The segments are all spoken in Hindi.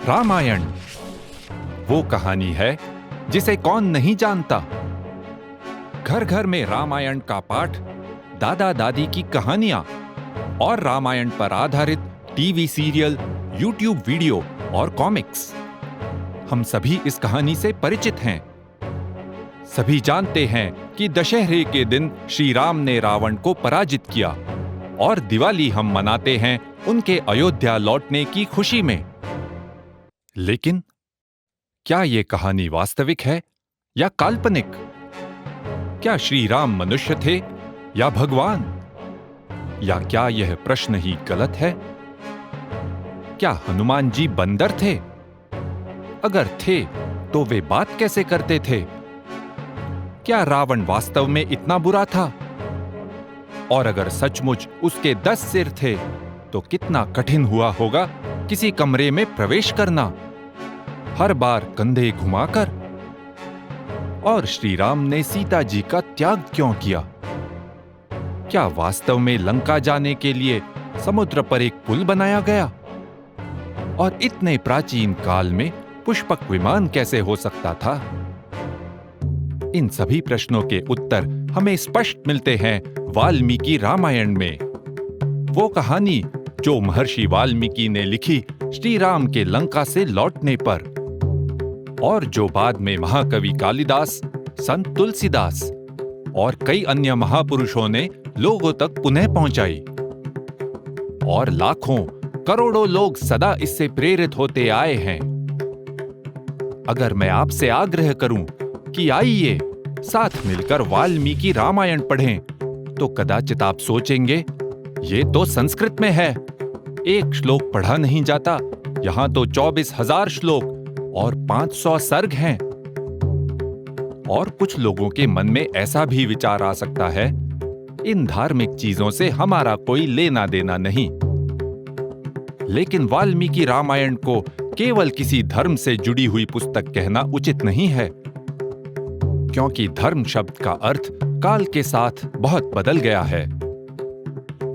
रामायण वो कहानी है जिसे कौन नहीं जानता। घर घर में रामायण का पाठ, दादा दादी की कहानियां और रामायण पर आधारित टीवी सीरियल, यूट्यूब वीडियो और कॉमिक्स। हम सभी इस कहानी से परिचित हैं। सभी जानते हैं कि दशहरे के दिन श्री राम ने रावण को पराजित किया और दिवाली हम मनाते हैं उनके अयोध्या लौटने की खुशी में। लेकिन क्या ये कहानी वास्तविक है या काल्पनिक? क्या श्री राम मनुष्य थे या भगवान? या क्या यह प्रश्न ही गलत है? क्या हनुमान जी बंदर थे? अगर थे तो वे बात कैसे करते थे? क्या रावण वास्तव में इतना बुरा था? और अगर सचमुच उसके 10 सिर थे तो कितना कठिन हुआ होगा किसी कमरे में प्रवेश करना, हर बार कंधे घुमाकर। और श्री राम ने सीता जी का त्याग क्यों किया? क्या वास्तव में लंका जाने के लिए समुद्र पर एक पुल बनाया गया? और इतने प्राचीन काल में पुष्पक विमान कैसे हो सकता था? इन सभी प्रश्नों के उत्तर हमें स्पष्ट मिलते हैं वाल्मीकि रामायण में। वो कहानी जो महर्षि वाल्मीकि ने लिखी श्री राम के लंका से लौटने पर, और जो बाद में महाकवि कालिदास, संत तुलसीदास और कई अन्य महापुरुषों ने लोगों तक पुनः पहुंचाई। और लाखों करोड़ों लोग सदा इससे प्रेरित होते आए हैं। अगर मैं आपसे आग्रह करूं कि आइए साथ मिलकर वाल्मीकि रामायण पढ़ें, तो कदाचित आप सोचेंगे ये तो संस्कृत में है, एक श्लोक पढ़ा नहीं जाता। यहां तो 24,000 श्लोक और 500 सर्ग हैं। और कुछ लोगों के मन में ऐसा भी विचार आ सकता है, इन धार्मिक चीजों से हमारा कोई लेना देना नहीं। लेकिन वाल्मीकि रामायण को केवल किसी धर्म से जुड़ी हुई पुस्तक कहना उचित नहीं है, क्योंकि धर्म शब्द का अर्थ काल के साथ बहुत बदल गया है।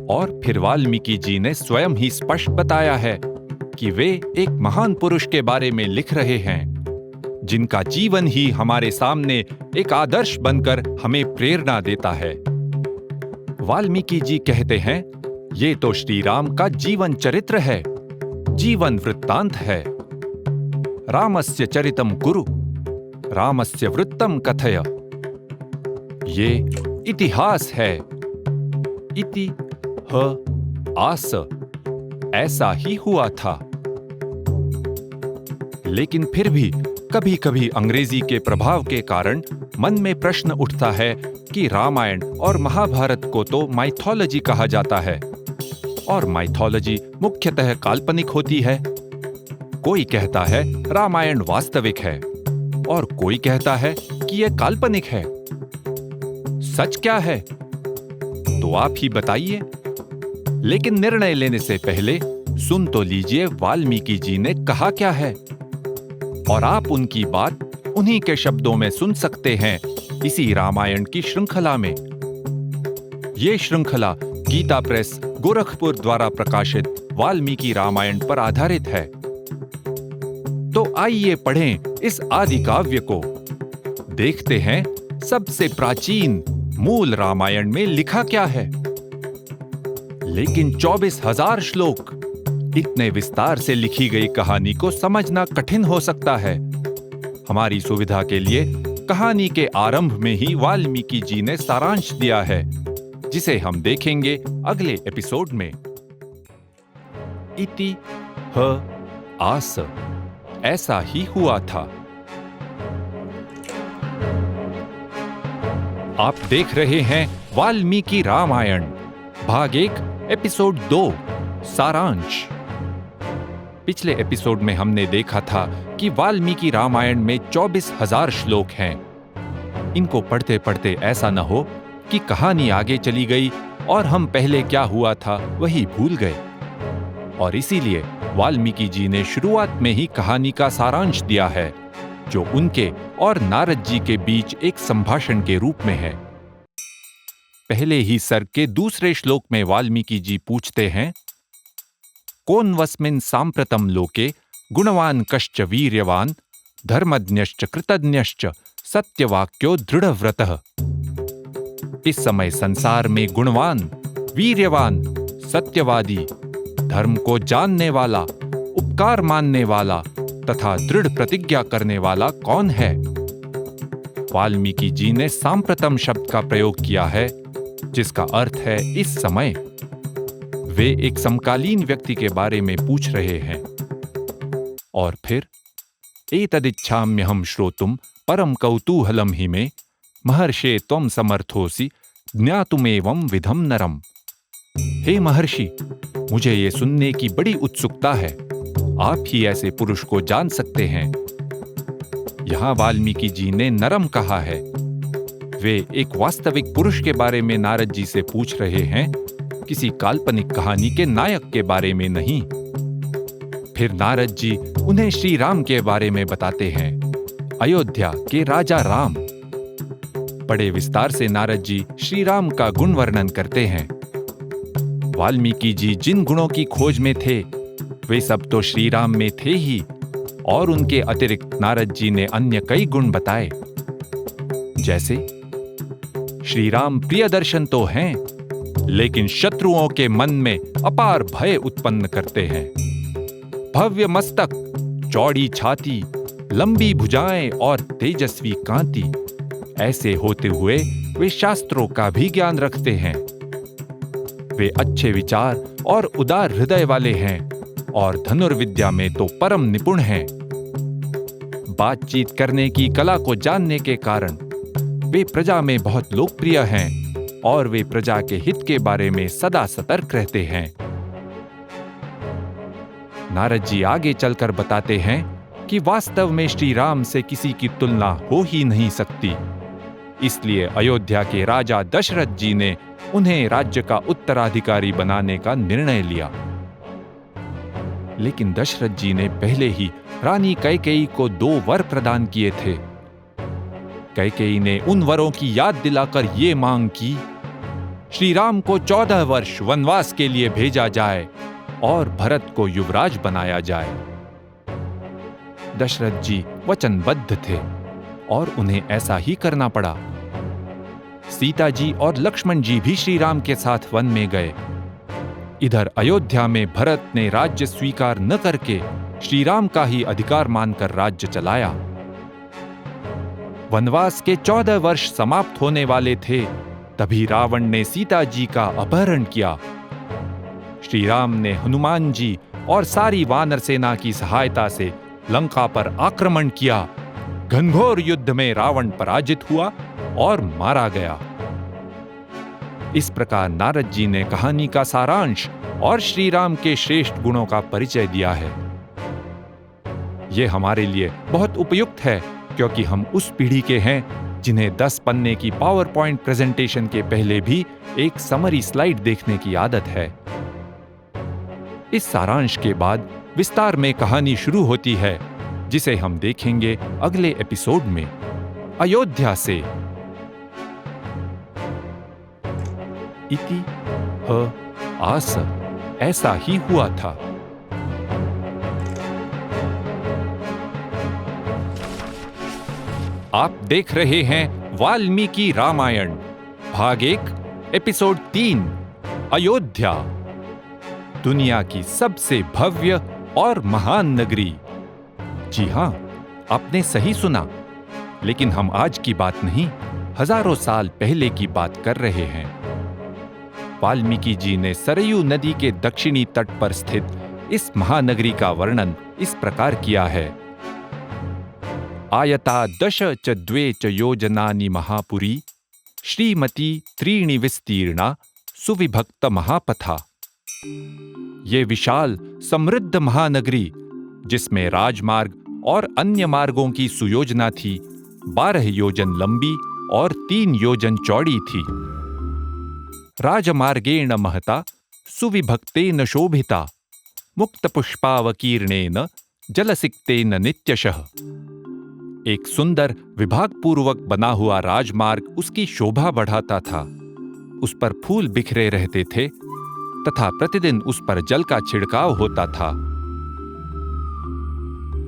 और फिर वाल्मीकि जी ने स्वयं ही स्पष्ट बताया है कि वे एक महान पुरुष के बारे में लिख रहे हैं, जिनका जीवन ही हमारे सामने एक आदर्श बनकर हमें प्रेरणा देता है। वाल्मीकि जी कहते हैं, ये तो श्री राम का जीवन चरित्र है, जीवन वृत्तांत है। रामस्य चरितम कुरु, रामस्य वृत्तम कथय। ये इतिहास है। इति ह आस, ऐसा ही हुआ था। लेकिन फिर भी कभी कभी अंग्रेजी के प्रभाव के कारण मन में प्रश्न उठता है कि रामायण और महाभारत को तो माइथोलॉजी कहा जाता है, और माइथोलॉजी मुख्यतः काल्पनिक होती है। कोई कहता है रामायण वास्तविक है और कोई कहता है कि यह काल्पनिक है। सच क्या है? तो आप ही बताइए। लेकिन निर्णय लेने से पहले सुन तो लीजिए वाल्मीकि जी ने कहा क्या है, और आप उनकी बात उन्हीं के शब्दों में सुन सकते हैं इसी रामायण की श्रृंखला में। ये श्रृंखला गीता प्रेस गोरखपुर द्वारा प्रकाशित वाल्मीकि रामायण पर आधारित है। तो आइए पढ़ें इस आदि काव्य को, देखते हैं सबसे प्राचीन मूल रामायण में लिखा क्या है। लेकिन 24,000 श्लोक, इतने विस्तार से लिखी गई कहानी को समझना कठिन हो सकता है। हमारी सुविधा के लिए कहानी के आरंभ में ही वाल्मीकि जी ने सारांश दिया है, जिसे हम देखेंगे अगले एपिसोड में। इति ह आस, ऐसा ही हुआ था। आप देख रहे हैं वाल्मीकि रामायण भाग 1 एपिसोड 2 सारांश। पिछले एपिसोड में हमने देखा था कि वाल्मीकि रामायण में 24,000 श्लोक हैं। इनको पढ़ते पढ़ते ऐसा न हो कि कहानी आगे चली गई और हम पहले क्या हुआ था वही भूल गए। और इसीलिए वाल्मीकि जी ने शुरुआत में ही कहानी का सारांश दिया है, जो उनके और नारद जी के बीच एक संभाषण के रूप में है। पहले ही सर्ग के दूसरे श्लोक में वाल्मीकि जी पूछते हैं, कोन्वस्मिन् साम्प्रतं लोके गुणवान कश्च वीर्यवान धर्मज्ञश्च कृतज्ञश्च सत्यवाक्यो दृढ़व्रतः। इस समय संसार में गुणवान, वीर्यवान, सत्यवादी, धर्म को जानने वाला, उपकार मानने वाला तथा दृढ़ प्रतिज्ञा करने वाला कौन है? वाल्मीकि जी ने सांप्रतम शब्द का प्रयोग किया है, जिसका अर्थ है इस समय। वे एक समकालीन व्यक्ति के बारे में पूछ रहे हैं। और फिर एतदिच्छाम्यहं श्रोतुम परम कौतूहलम हि मे महर्षे त्वं समर्थोसि ज्ञातुमेवं विधम नरम। हे महर्षि, मुझे ये सुनने की बड़ी उत्सुकता है। आप ही ऐसे पुरुष को जान सकते हैं। यहां वाल्मीकि जी ने नरम कहा है। वे एक वास्तविक पुरुष के बारे में नारद जी से पूछ रहे हैं, किसी काल्पनिक कहानी के नायक के बारे में नहीं। फिर नारद जी उन्हें श्री राम के बारे में बताते हैं, अयोध्या के राजा राम। बड़े विस्तार से नारद जी श्री राम का गुण वर्णन करते हैं। वाल्मीकि जी जिन गुणों की खोज में थे, वे सब तो श्री राम में थे ही, और उनके अतिरिक्त नारद जी ने अन्य कई गुण बताए। जैसे श्री राम प्रियदर्शन तो हैं, लेकिन शत्रुओं के मन में अपार भय उत्पन्न करते हैं। भव्य मस्तक, चौड़ी छाती, लंबी भुजाएं और तेजस्वी कांति, ऐसे होते हुए वे शास्त्रों का भी ज्ञान रखते हैं। वे अच्छे विचार और उदार हृदय वाले हैं और धनुर्विद्या में तो परम निपुण हैं। बातचीत करने की कला को जानने के कारण वे प्रजा में बहुत लोकप्रिय हैं और वे प्रजा के हित के बारे में सदा सतर्क रहते हैं। नारद जी आगे चलकर बताते हैं कि वास्तव में श्री राम से किसी की तुलना हो ही नहीं सकती। इसलिए अयोध्या के राजा दशरथ जी ने उन्हें राज्य का उत्तराधिकारी बनाने का निर्णय लिया। लेकिन दशरथ जी ने पहले ही रानी कैकेयी को 2 वर प्रदान किए थे। कैकेयी ने उन वरों की याद दिलाकर ये मांग की, श्री राम को 14 वर्ष वनवास के लिए भेजा जाए और भरत को युवराज बनाया जाए। दशरथ जी वचनबद्ध थे और उन्हें ऐसा ही करना पड़ा। सीता जी और लक्ष्मण जी भी श्री राम के साथ वन में गए। इधर अयोध्या में भरत ने राज्य स्वीकार न करके श्री राम का ही अधिकार मानकर राज्य चलाया। वनवास के 14 वर्ष समाप्त होने वाले थे, तभी रावण ने सीता जी का अपहरण किया। श्री राम ने हनुमान जी और सारी वानर सेना की सहायता से लंका पर आक्रमण किया। घनघोर युद्ध में रावण पराजित हुआ और मारा गया। इस प्रकार नारद जी ने कहानी का सारांश और श्री राम के श्रेष्ठ गुणों का परिचय दिया है। यह हमारे लिए बहुत उपयुक्त है, क्योंकि हम उस पीढ़ी के हैं जिन्हें 10 पन्ने की पावर पॉइंट प्रेजेंटेशन के पहले भी एक समरी स्लाइड देखने की आदत है। इस सारांश के बाद विस्तार में कहानी शुरू होती है, जिसे हम देखेंगे अगले एपिसोड में। अयोध्या से इति आस, ऐसा ही हुआ था। आप देख रहे हैं वाल्मीकि रामायण भाग 1 एपिसोड 3 अयोध्या, दुनिया की सबसे भव्य और महान नगरी। जी हां, आपने सही सुना, लेकिन हम आज की बात नहीं, हजारों साल पहले की बात कर रहे हैं। वाल्मीकि जी ने सरयू नदी के दक्षिणी तट पर स्थित इस महानगरी का वर्णन इस प्रकार किया है। आयता 10 च 2 च योजनानि महापुरी, श्रीमती त्रीणि विस्तीर्णा सुविभक्त महापथा। ये विशाल समृद्ध महानगरी, जिसमें राजमार्ग और अन्य मार्गों की सुयोजना थी, 12 योजन लंबी और 3 योजन चौड़ी थी। राजमार्गेण महता सुविभक्तेन शोभिता, मुक्त पुष्पावकीर्णेन जलसिक्तेन नित्यशः। एक सुंदर विभागपूर्वक बना हुआ राजमार्ग उसकी शोभा बढ़ाता था। उस पर फूल बिखरे रहते थे तथा प्रतिदिन उस पर जल का छिड़काव होता था।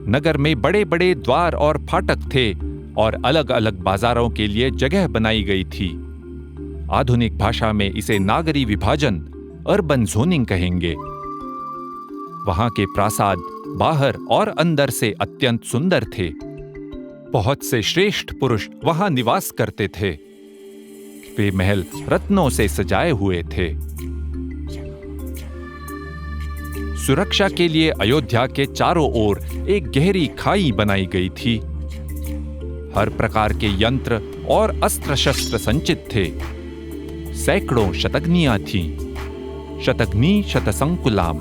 नगर में बड़े बड़े द्वार और फाटक थे और अलग अलग बाजारों के लिए जगह बनाई गई थी। आधुनिक भाषा में इसे नागरी विभाजन, अर्बन जोनिंग कहेंगे। वहां के प्रासाद बाहर और अंदर से अत्यंत सुंदर थे। बहुत से श्रेष्ठ पुरुष वहां निवास करते थे। वे महल रत्नों से सजाए हुए थे। सुरक्षा के लिए अयोध्या के चारों ओर एक गहरी खाई बनाई गई थी। हर प्रकार के यंत्र और अस्त्र शस्त्र संचित थे। सैकड़ों शतघ्नियां थीं। शतघ्नि शतसंकुलाम।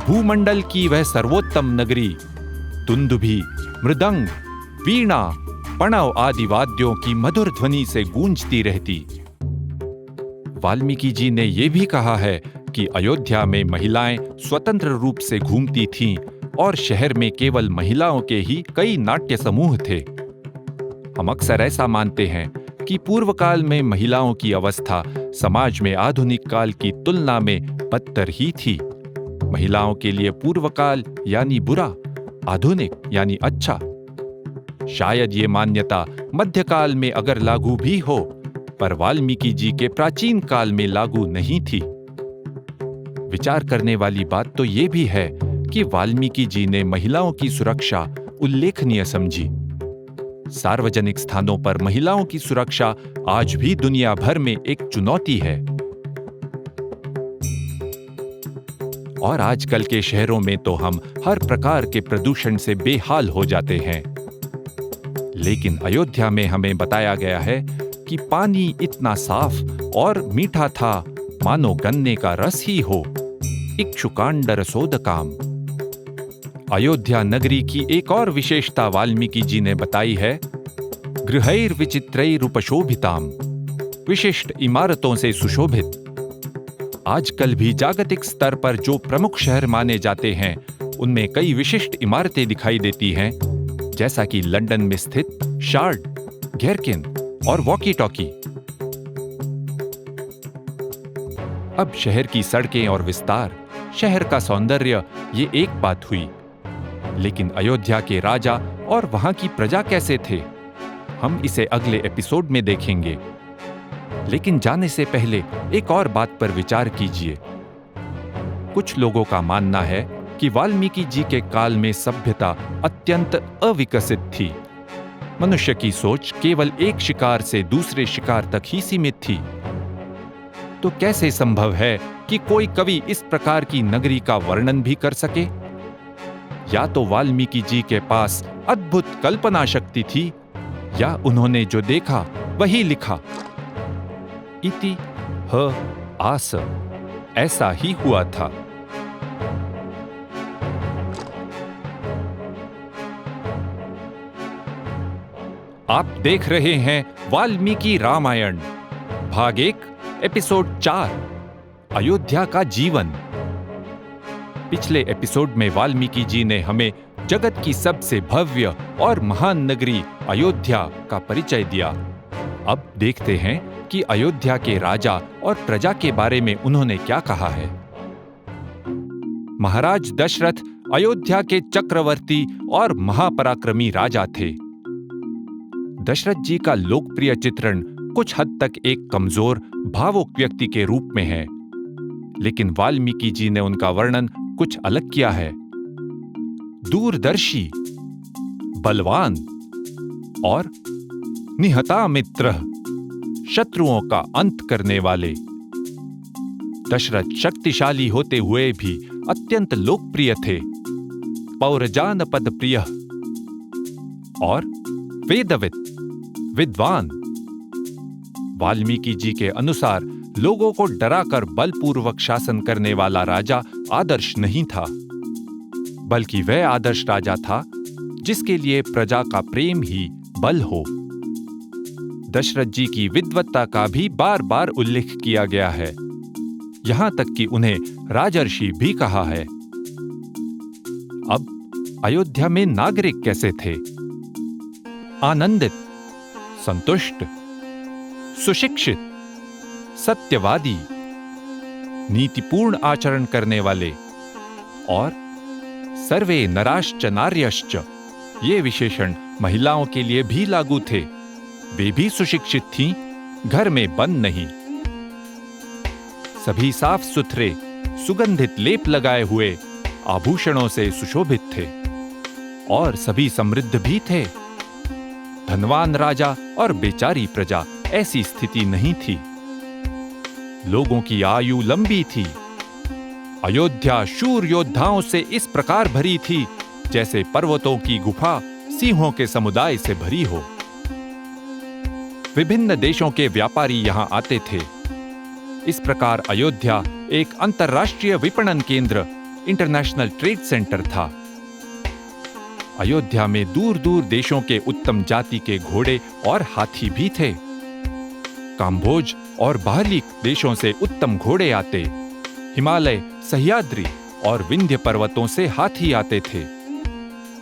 भूमंडल की वह सर्वोत्तम नगरी दुंदुभी, मृदंग, वीणा, पणव आदि वाद्यों की मधुर ध्वनि से गूंजती रहती। वाल्मीकि जी ने यह भी कहा है कि अयोध्या में महिलाएं स्वतंत्र रूप से घूमती थीं और शहर में केवल महिलाओं के ही कई नाट्य समूह थे। हम अक्सर ऐसा मानते हैं कि पूर्व काल में महिलाओं की अवस्था समाज में आधुनिक काल की तुलना में बदतर ही थी। महिलाओं के लिए पूर्व काल यानी बुरा, आधुनिक यानी अच्छा। शायद ये मान्यता मध्यकाल में अगर लागू भी हो, पर वाल्मीकि जी के प्राचीन काल में लागू नहीं थी। विचार करने वाली बात तो ये भी है कि वाल्मीकि जी ने महिलाओं की सुरक्षा उल्लेखनीय समझी। सार्वजनिक स्थानों पर महिलाओं की सुरक्षा आज भी दुनिया भर में एक चुनौती है। और आजकल के शहरों में तो हम हर प्रकार के प्रदूषण से बेहाल हो जाते हैं। लेकिन अयोध्या में हमें बताया गया है कि पानी इतना साफ और मीठा था मानो गन्ने का रस ही हो। इक्षुकांड रसोदकाम। अयोध्या नगरी की एक और विशेषता वाल्मीकि जी ने बताई है। गृहैर विचित्रैर उपशोभिताम। विशिष्ट इमारतों से सुशोभित। आजकल भी जागतिक स्तर पर जो प्रमुख शहर माने जाते हैं उनमें कई विशिष्ट इमारतें दिखाई देती हैं, जैसा कि लंदन में स्थित शार्ड, घेरकिन और वॉकी टॉकी। अब शहर की सड़कें और विस्तार, शहर का सौंदर्य, ये एक बात हुई। लेकिन अयोध्या के राजा और वहां की प्रजा कैसे थे, हम इसे अगले एपिसोड में देखेंगे। लेकिन जाने से पहले एक और बात पर विचार कीजिए। कुछ लोगों का मानना है कि वाल्मीकि जी के काल में सभ्यता अत्यंत अविकसित थी। मनुष्य की सोच केवल एक शिकार से दूसरे शिकार तक ही सीमित थी। तो कैसे संभव है कि कोई कवि इस प्रकार की नगरी का वर्णन भी कर सके? या तो वाल्मीकि जी के पास अद्भुत कल्पना शक्ति थी, या उन्होंने जो देखा वही लिखा। इति ह आस, ऐसा ही हुआ था। आप देख रहे हैं वाल्मीकि रामायण भाग 1 एपिसोड 4, अयोध्या का जीवन। पिछले एपिसोड में वाल्मीकि जी ने हमें जगत की सबसे भव्य और महान नगरी अयोध्या का परिचय दिया। अब देखते हैं कि अयोध्या के राजा और प्रजा के बारे में उन्होंने क्या कहा है। महाराज दशरथ अयोध्या के चक्रवर्ती और महापराक्रमी राजा थे। दशरथ जी का लोकप्रिय चित्रण कुछ हद तक एक कमजोर, भावुक व्यक्ति के रूप में है, लेकिन वाल्मीकि जी ने उनका वर्णन कुछ अलग किया है। दूरदर्शी, बलवान और निहता मित्र, शत्रुओं का अंत करने वाले। दशरथ शक्तिशाली होते हुए भी अत्यंत लोकप्रिय थे, पौरजानपद प्रिय और वेदविद, विद्वान। वाल्मीकि जी के अनुसार लोगों को डराकर बलपूर्वक शासन करने वाला राजा आदर्श नहीं था, बल्कि वह आदर्श राजा था जिसके लिए प्रजा का प्रेम ही बल हो। दशरथ जी की विद्वत्ता का भी बार बार उल्लेख किया गया है, यहां तक कि उन्हें राजर्षि भी कहा है। अब अयोध्या में नागरिक कैसे थे? आनंदित, संतुष्ट, सुशिक्षित, सर्वे नराश्च नार्यश्च, ये विशेषण महिलाओं के लिए भी लागू थे। वे भी सुशिक्षित थीं, घर में बंद नहीं। सभी साफ सुथरे, सुगंधित लेप लगाए हुए, आभूषणों से सुशोभित थे और सभी समृद्ध भी थे। धनवान राजा और बेचारी प्रजा ऐसी स्थिति नहीं थी। लोगों की आयु लंबी थी। अयोध्या शूर योद्धाओं से इस प्रकार भरी थी जैसे पर्वतों की गुफा सिंहों के समुदाय से भरी हो। विभिन्न देशों के व्यापारी यहां आते थे। इस प्रकार अयोध्या एक अंतर्राष्ट्रीय विपणन केंद्र, इंटरनेशनल ट्रेड सेंटर था। अयोध्या में दूर दूर देशों के उत्तम जाति के घोड़े और हाथी भी थे। काम्भोज और बाहली देशों से उत्तम घोड़े आते। हिमालय, सह्याद्री और विंध्य पर्वतों से हाथी आते थे।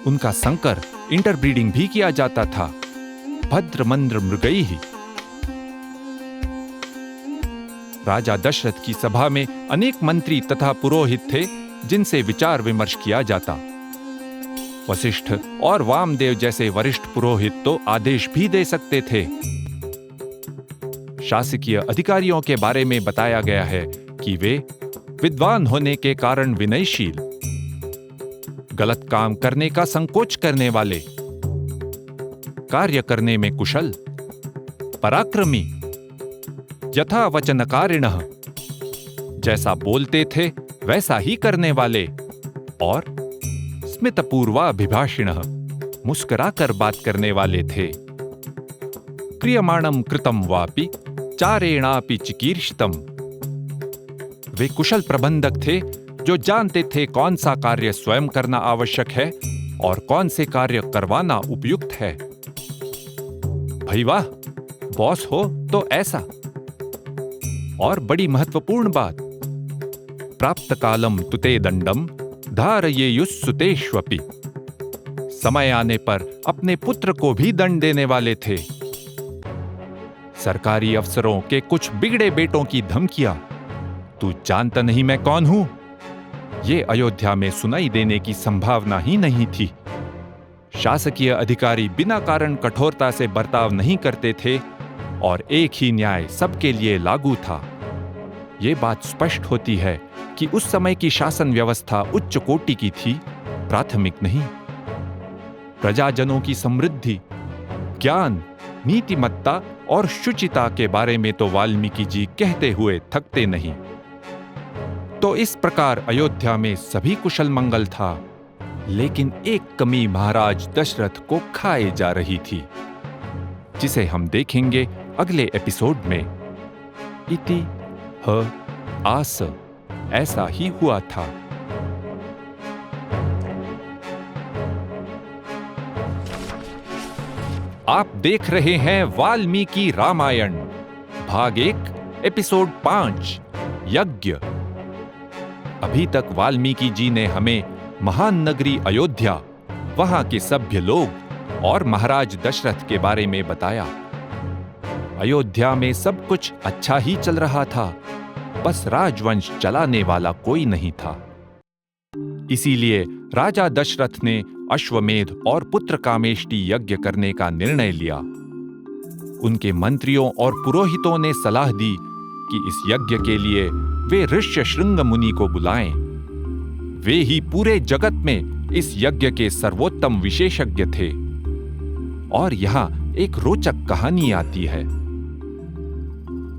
उनका संकर, इंटरब्रीडिंग भी किया जाता था। भद्रमंद्र मृगैः। राजा दशरथ की सभा में अनेक मंत्री तथा पुरोहित थे जिनसे विचार विमर्श किया जाता। वशिष्ठ और वामदेव जैसे वरिष्ठ पुरोहित तो आदेश भी दे सकते थे। शासकीय अधिकारियों के बारे में बताया गया है कि वे विद्वान होने के कारण विनयशील, गलत काम करने का संकोच करने वाले, कार्य करने में कुशल, पराक्रमी, यथा वचनकारिणः, जैसा बोलते थे वैसा ही करने वाले, और स्मितपूर्वाभिभाषिणः, मुस्कुराकर बात करने वाले थे। क्रियमाणं कृतं वापि चारेणापि चिकीर्षितम्। वे कुशल प्रबंधक थे जो जानते थे कौन सा कार्य स्वयं करना आवश्यक है और कौन से कार्य करवाना उपयुक्त है। भाई वाह, बॉस हो तो ऐसा। और बड़ी महत्वपूर्ण बात, प्राप्त कालम तुते दंडम धारयेयुस्सुतेष्वपि। समय आने पर अपने पुत्र को भी दंड देने वाले थे। सरकारी अफसरों के कुछ बिगड़े बेटों की धमकियां, तू जानता नहीं मैं कौन हूं, ये अयोध्या में सुनाई देने की संभावना ही नहीं थी। शासकीय अधिकारी बिना कारण कठोरता से बर्ताव नहीं करते थे और एक ही न्याय सबके लिए लागू था। ये बात स्पष्ट होती है कि उस समय की शासन व्यवस्था उच्च कोटि की थी, प्राथमिक नहीं। प्रजाजनों की समृद्धि, ज्ञान, नीतिमत्ता और शुचिता के बारे में तो वाल्मीकि जी कहते हुए थकते नहीं। तो इस प्रकार अयोध्या में सभी कुशल मंगल था, लेकिन एक कमी महाराज दशरथ को खाए जा रही थी, जिसे हम देखेंगे अगले एपिसोड में। इति ह आस, ऐसा ही हुआ था। आप देख रहे हैं वाल्मीकि रामायण भाग 1 एपिसोड 5 यज्ञ। अभी तक वाल्मीकि जी ने हमें महान नगरी अयोध्या, वहां के सभ्य लोग और महाराज दशरथ के बारे में बताया। अयोध्या में सब कुछ अच्छा ही चल रहा था, बस राजवंश चलाने वाला कोई नहीं था। इसीलिए राजा दशरथ ने अश्वमेध और पुत्र कामेष्टि यज्ञ करने का निर्णय लिया। उनके मंत्रियों और पुरोहितों ने सलाह दी कि इस यज्ञ के लिए वे ऋष्यशृंग मुनि को बुलाएं। वे ही पूरे जगत में इस यज्ञ के सर्वोत्तम विशेषज्ञ थे। और यहां एक रोचक कहानी आती है।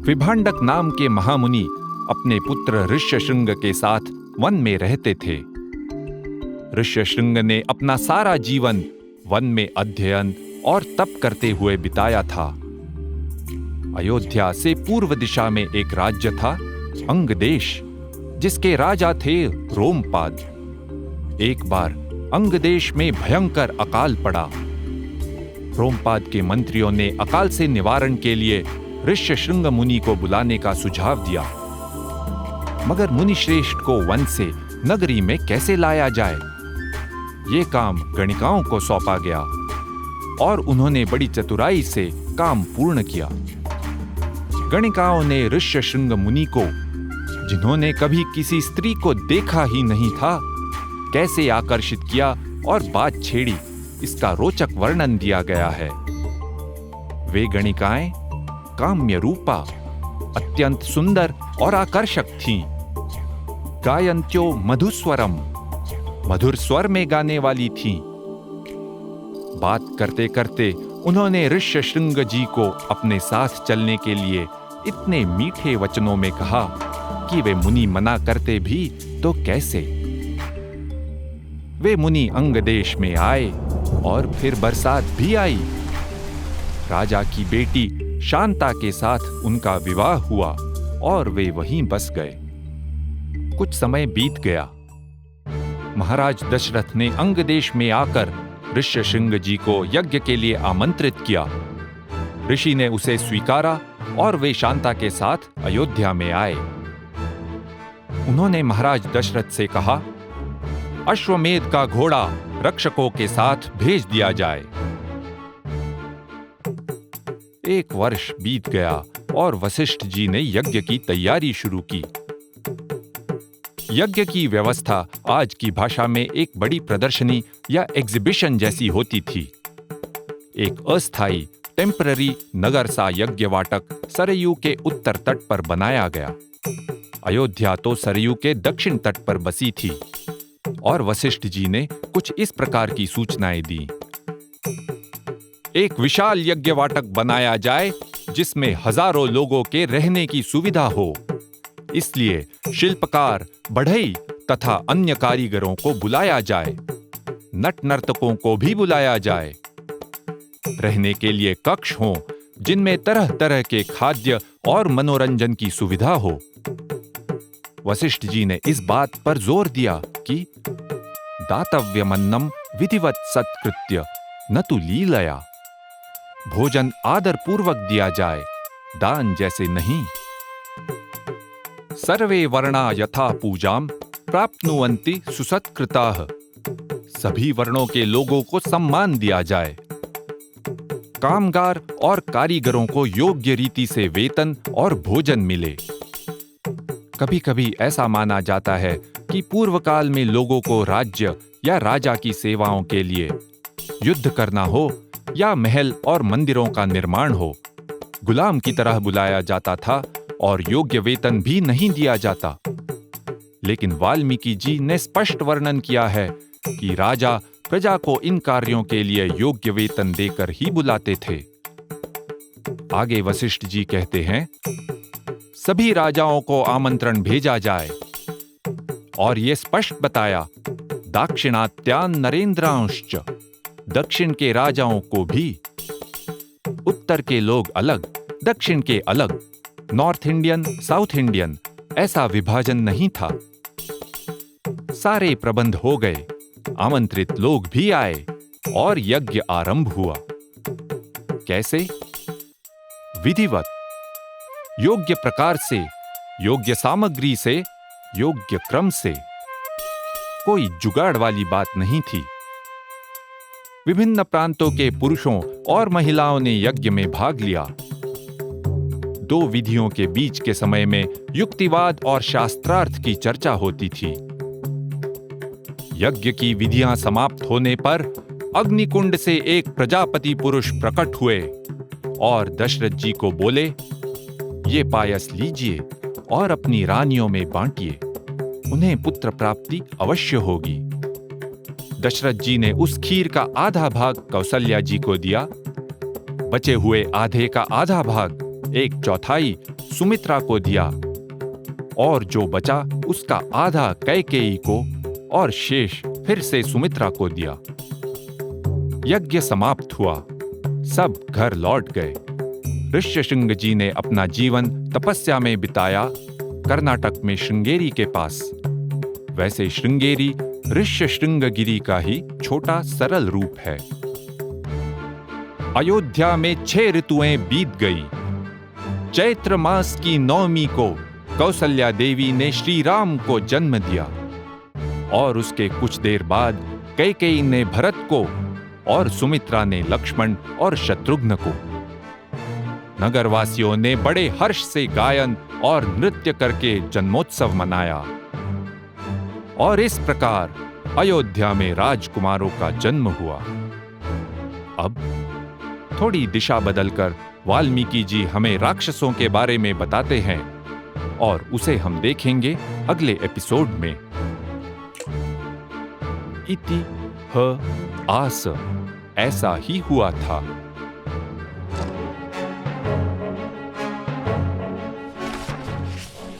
विभांडक नाम के महामुनि अपने पुत्र ऋष्यशृंग के साथ वन में रहते थे। ऋष्यशृंग ने अपना सारा जीवन वन में अध्ययन और तप करते हुए बिताया था। अयोध्या से पूर्व दिशा में एक राज्य था, अंग देश, जिसके राजा थे रोमपाद। एक बार अंग देश में भयंकर अकाल पड़ा। रोमपाद के मंत्रियों ने अकाल से निवारण के लिए ऋष्यशृंग मुनि को बुलाने का सुझाव दिया, मगर मुनिश्रेष्ठ को वन से नगरी में कैसे लाया जाए, ये काम गणिकाओं को सौंपा गया और उन्होंने बड़ी चतुराई से काम पूर्ण किया। गणिकाओं ने ऋष्यशृंग मुनि को, जिन्होंने कभी किसी स्त्री को देखा ही नहीं था, कैसे आकर्षित किया और बात छेड़ी, इसका रोचक वर्णन दिया गया है। वे गणिकाएं काम्य रूपा, अत्यंत सुंदर और आकर्षक थीं। गायन्त्यो मधुस्वरम, मधुर स्वर में गाने वाली थीं। बात करते करते उन्होंने ऋष्यशृंग जी को अपने साथ चलने के लिए इतने मीठे वचनों में कहा कि वे मुनि मना करते भी तो कैसे। वे मुनि अंग देश में आए और फिर बरसात भी आई। राजा की बेटी शांता के साथ उनका विवाह हुआ और वे वहीं बस गए। कुछ समय बीत गया। महाराज दशरथ ने अंग देश में आकर ऋष्यशृंग जी को यज्ञ के लिए आमंत्रित किया। ऋषि ने उसे स्वीकारा और वे शांता के साथ अयोध्या में आए। उन्होंने महाराज दशरथ से कहा, अश्वमेध का घोड़ा रक्षकों के साथ भेज दिया जाए। 1 वर्ष बीत गया और वशिष्ठ जी ने यज्ञ की तैयारी शुरू की। यज्ञ की व्यवस्था आज की भाषा में एक बड़ी प्रदर्शनी या एग्जीबिशन जैसी होती थी। एक अस्थायी टेम्पररी नगर सा यज्ञवाटक सरयू के उत्तर तट पर बनाया गया। अयोध्या तो सरयू के दक्षिण तट पर बसी थी और वशिष्ठ जी ने कुछ इस प्रकार की सूचनाएं दी। एक विशाल यज्ञवाटक बनाया जाए जिसमें हजारों लोगों के रहने की सुविधा हो। इसलिए शिल्पकार, बढ़ई तथा अन्य कारीगरों को बुलाया जाए। नट नर्तकों को भी बुलाया जाए। रहने के लिए कक्ष हों जिनमें तरह तरह के खाद्य और मनोरंजन की सुविधा हो। वशिष्ठ जी ने इस बात पर जोर दिया कि दातव्यमन्नम विधिवत सत्कृत्य न तु लीलया। भोजन आदर पूर्वक दिया जाए, दान जैसे नहीं। सर्वे वर्णा यथा पूजाम प्राप्नुवन्ति सुसत्कृताः। सभी वर्णों के लोगों को सम्मान दिया जाए। कामगार और कारीगरों को योग्य रीति से वेतन और भोजन मिले। कभी कभी ऐसा माना जाता है कि पूर्व काल में लोगों को राज्य या राजा की सेवाओं के लिए युद्ध करना हो या महल और मंदिरों का निर्माण हो, गुलाम की तरह बुलाया जाता था और योग्य वेतन भी नहीं दिया जाता। लेकिन वाल्मीकि जी ने स्पष्ट वर्णन किया है कि राजा प्रजा को इन कार्यों के लिए योग्य वेतन देकर ही बुलाते थे। आगे वशिष्ठ जी कहते हैं, सभी राजाओं को आमंत्रण भेजा जाए और ये स्पष्ट बताया, दाक्षिणात्यान नरेंद्रांश्च, दक्षिण के राजाओं को भी। उत्तर के लोग अलग, दक्षिण के अलग, नॉर्थ इंडियन, साउथ इंडियन, ऐसा विभाजन नहीं था। सारे प्रबंध हो गए, आमंत्रित लोग भी आए और यज्ञ आरंभ हुआ। कैसे? विधिवत, योग्य प्रकार से, योग्य सामग्री से, योग्य क्रम से। कोई जुगाड़ वाली बात नहीं थी। विभिन्न प्रांतों के पुरुषों और महिलाओं ने यज्ञ में भाग लिया। 2 विधियों के बीच के समय में युक्तिवाद और शास्त्रार्थ की चर्चा होती थी। यज्ञ की विधियां समाप्त होने पर अग्निकुंड से एक प्रजापति पुरुष प्रकट हुए और दशरथ जी को बोले, ये पायस लीजिए और अपनी रानियों में बांटिए, उन्हें पुत्र प्राप्ति अवश्य होगी। दशरथ जी ने उस खीर का आधा भाग कौसल्या जी को दिया। बचे हुए आधे का आधा भाग, 1/4 सुमित्रा को दिया और जो बचा उसका आधा कैकेयी को और शेष फिर से सुमित्रा को दिया। यज्ञ समाप्त हुआ, सब घर लौट गए। ऋष्यशृंग जी ने अपना जीवन तपस्या में बिताया, कर्नाटक में श्रृंगेरी के पास। वैसे श्रृंगेरी ऋष्यशृंगगिरी का ही छोटा सरल रूप है। अयोध्या में 6 ऋतुएं बीत गई। चैत्र मास की 9वीं को कौसल्या देवी ने श्री राम को जन्म दिया और उसके कुछ देर बाद कैकेयी ने भरत को और सुमित्रा ने लक्ष्मण और शत्रुघ्न को। नगरवासियों ने बड़े हर्ष से गायन और नृत्य करके जन्मोत्सव मनाया और इस प्रकार अयोध्या में राजकुमारों का जन्म हुआ। अब थोड़ी दिशा बदलकर वाल्मीकि जी हमें राक्षसों के बारे में बताते हैं और उसे हम देखेंगे अगले एपिसोड में। इति ह आस, ऐसा ही हुआ था।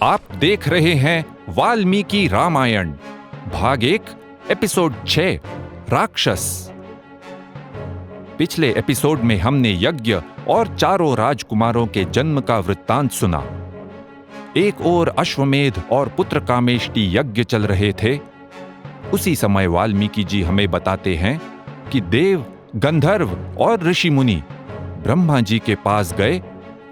आप देख रहे हैं वाल्मीकि रामायण भाग 1 एपिसोड 6 राक्षस। पिछले एपिसोड में हमने यज्ञ और चारों राजकुमारों के जन्म का वृत्तांत सुना। एक ओर अश्वमेध और पुत्रकामेष्टि यज्ञ चल रहे थे। उसी समय वाल्मीकि जी हमें बताते हैं कि देव, गंधर्व और ऋषि मुनि ब्रह्मा जी के पास गए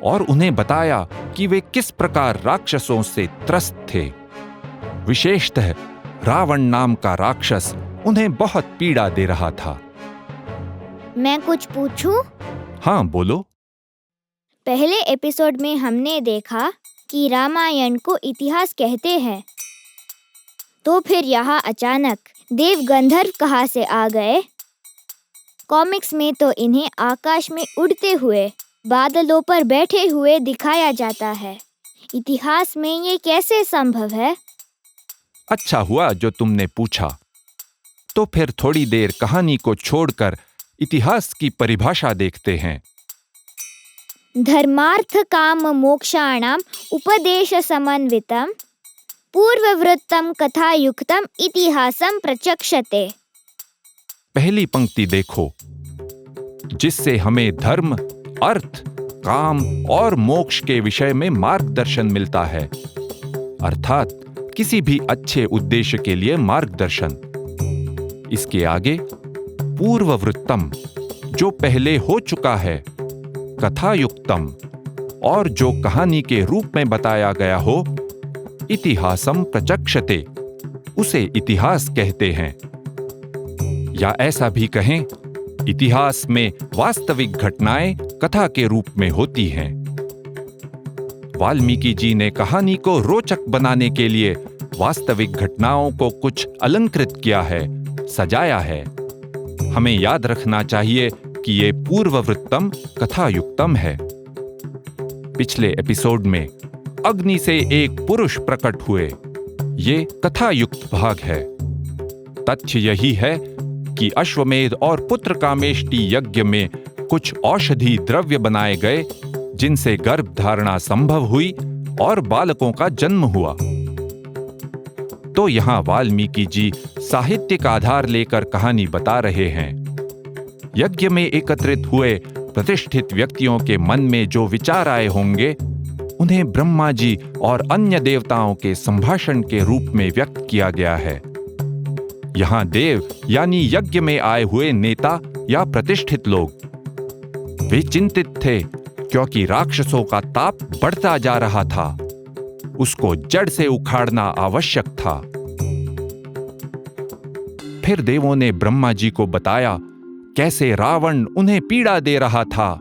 और उन्हें बताया कि वे किस प्रकार राक्षसों से त्रस्त थे। विशेषतः रावण नाम का राक्षस उन्हें बहुत पीड़ा दे रहा था। मैं कुछ पूछूं? हाँ, बोलो। पहले एपिसोड में हमने देखा कि रामायण को इतिहास कहते हैं, तो फिर यहाँ अचानक देव गंधर्व कहाँ से आ गए? कॉमिक्स में तो इन्हें आकाश में उड़ते हुए, बादलों पर बैठे हुए दिखाया जाता है। इतिहास में ये कैसे संभव है? अच्छा हुआ जो तुमने पूछा। तो फिर थोड़ी देर कहानी को छोड़कर इतिहास की परिभाषा देखते हैं। धर्मार्थ काम मोक्षाणाम उपदेश समन्वितम पूर्ववृत्तम कथायुक्तम इतिहासम प्रचक्षते। पहली पंक्ति देखो, जिससे हमें धर्म, अर्थ, काम और मोक्ष के विषय में मार्गदर्शन मिलता है, अर्थात किसी भी अच्छे उद्देश्य के लिए मार्गदर्शन। इसके आगे पूर्ववृत्तम, जो पहले हो चुका है, कथायुक्तम, और जो कहानी के रूप में बताया गया हो, इतिहासम प्रचक्षते, उसे इतिहास कहते हैं। या ऐसा भी कहें, इतिहास में वास्तविक घटनाएं कथा के रूप में होती हैं। वाल्मीकि जी ने कहानी को रोचक बनाने के लिए वास्तविक घटनाओं को कुछ अलंकृत किया है, सजाया है। हमें याद रखना चाहिए कि ये पूर्ववृत्तम कथायुक्तम है। पिछले एपिसोड में अग्नि से एक पुरुष प्रकट हुए, ये कथायुक्त भाग है। तथ्य यही है कि अश्वमेध और पुत्रकामेष्टि यज्ञ में कुछ औषधि द्रव्य बनाए गए, जिनसे गर्भ धारणा संभव हुई और बालकों का जन्म हुआ। तो यहाँ वाल्मीकि जी साहित्यिक आधार लेकर कहानी बता रहे हैं। यज्ञ में एकत्रित हुए प्रतिष्ठित व्यक्तियों के मन में जो विचार आए होंगे, उन्हें ब्रह्मा जी और अन्य देवताओं के संभाषण के रूप में व्यक्त किया गया है। यहाँ देव यानी यज्ञ में आए हुए नेता या प्रतिष्ठित लोग, वे चिंतित थे क्योंकि राक्षसों का ताप बढ़ता जा रहा था। उसको जड़ से उखाड़ना आवश्यक था। फिर देवों ने ब्रह्मा जी को बताया कैसे रावण उन्हें पीड़ा दे रहा था।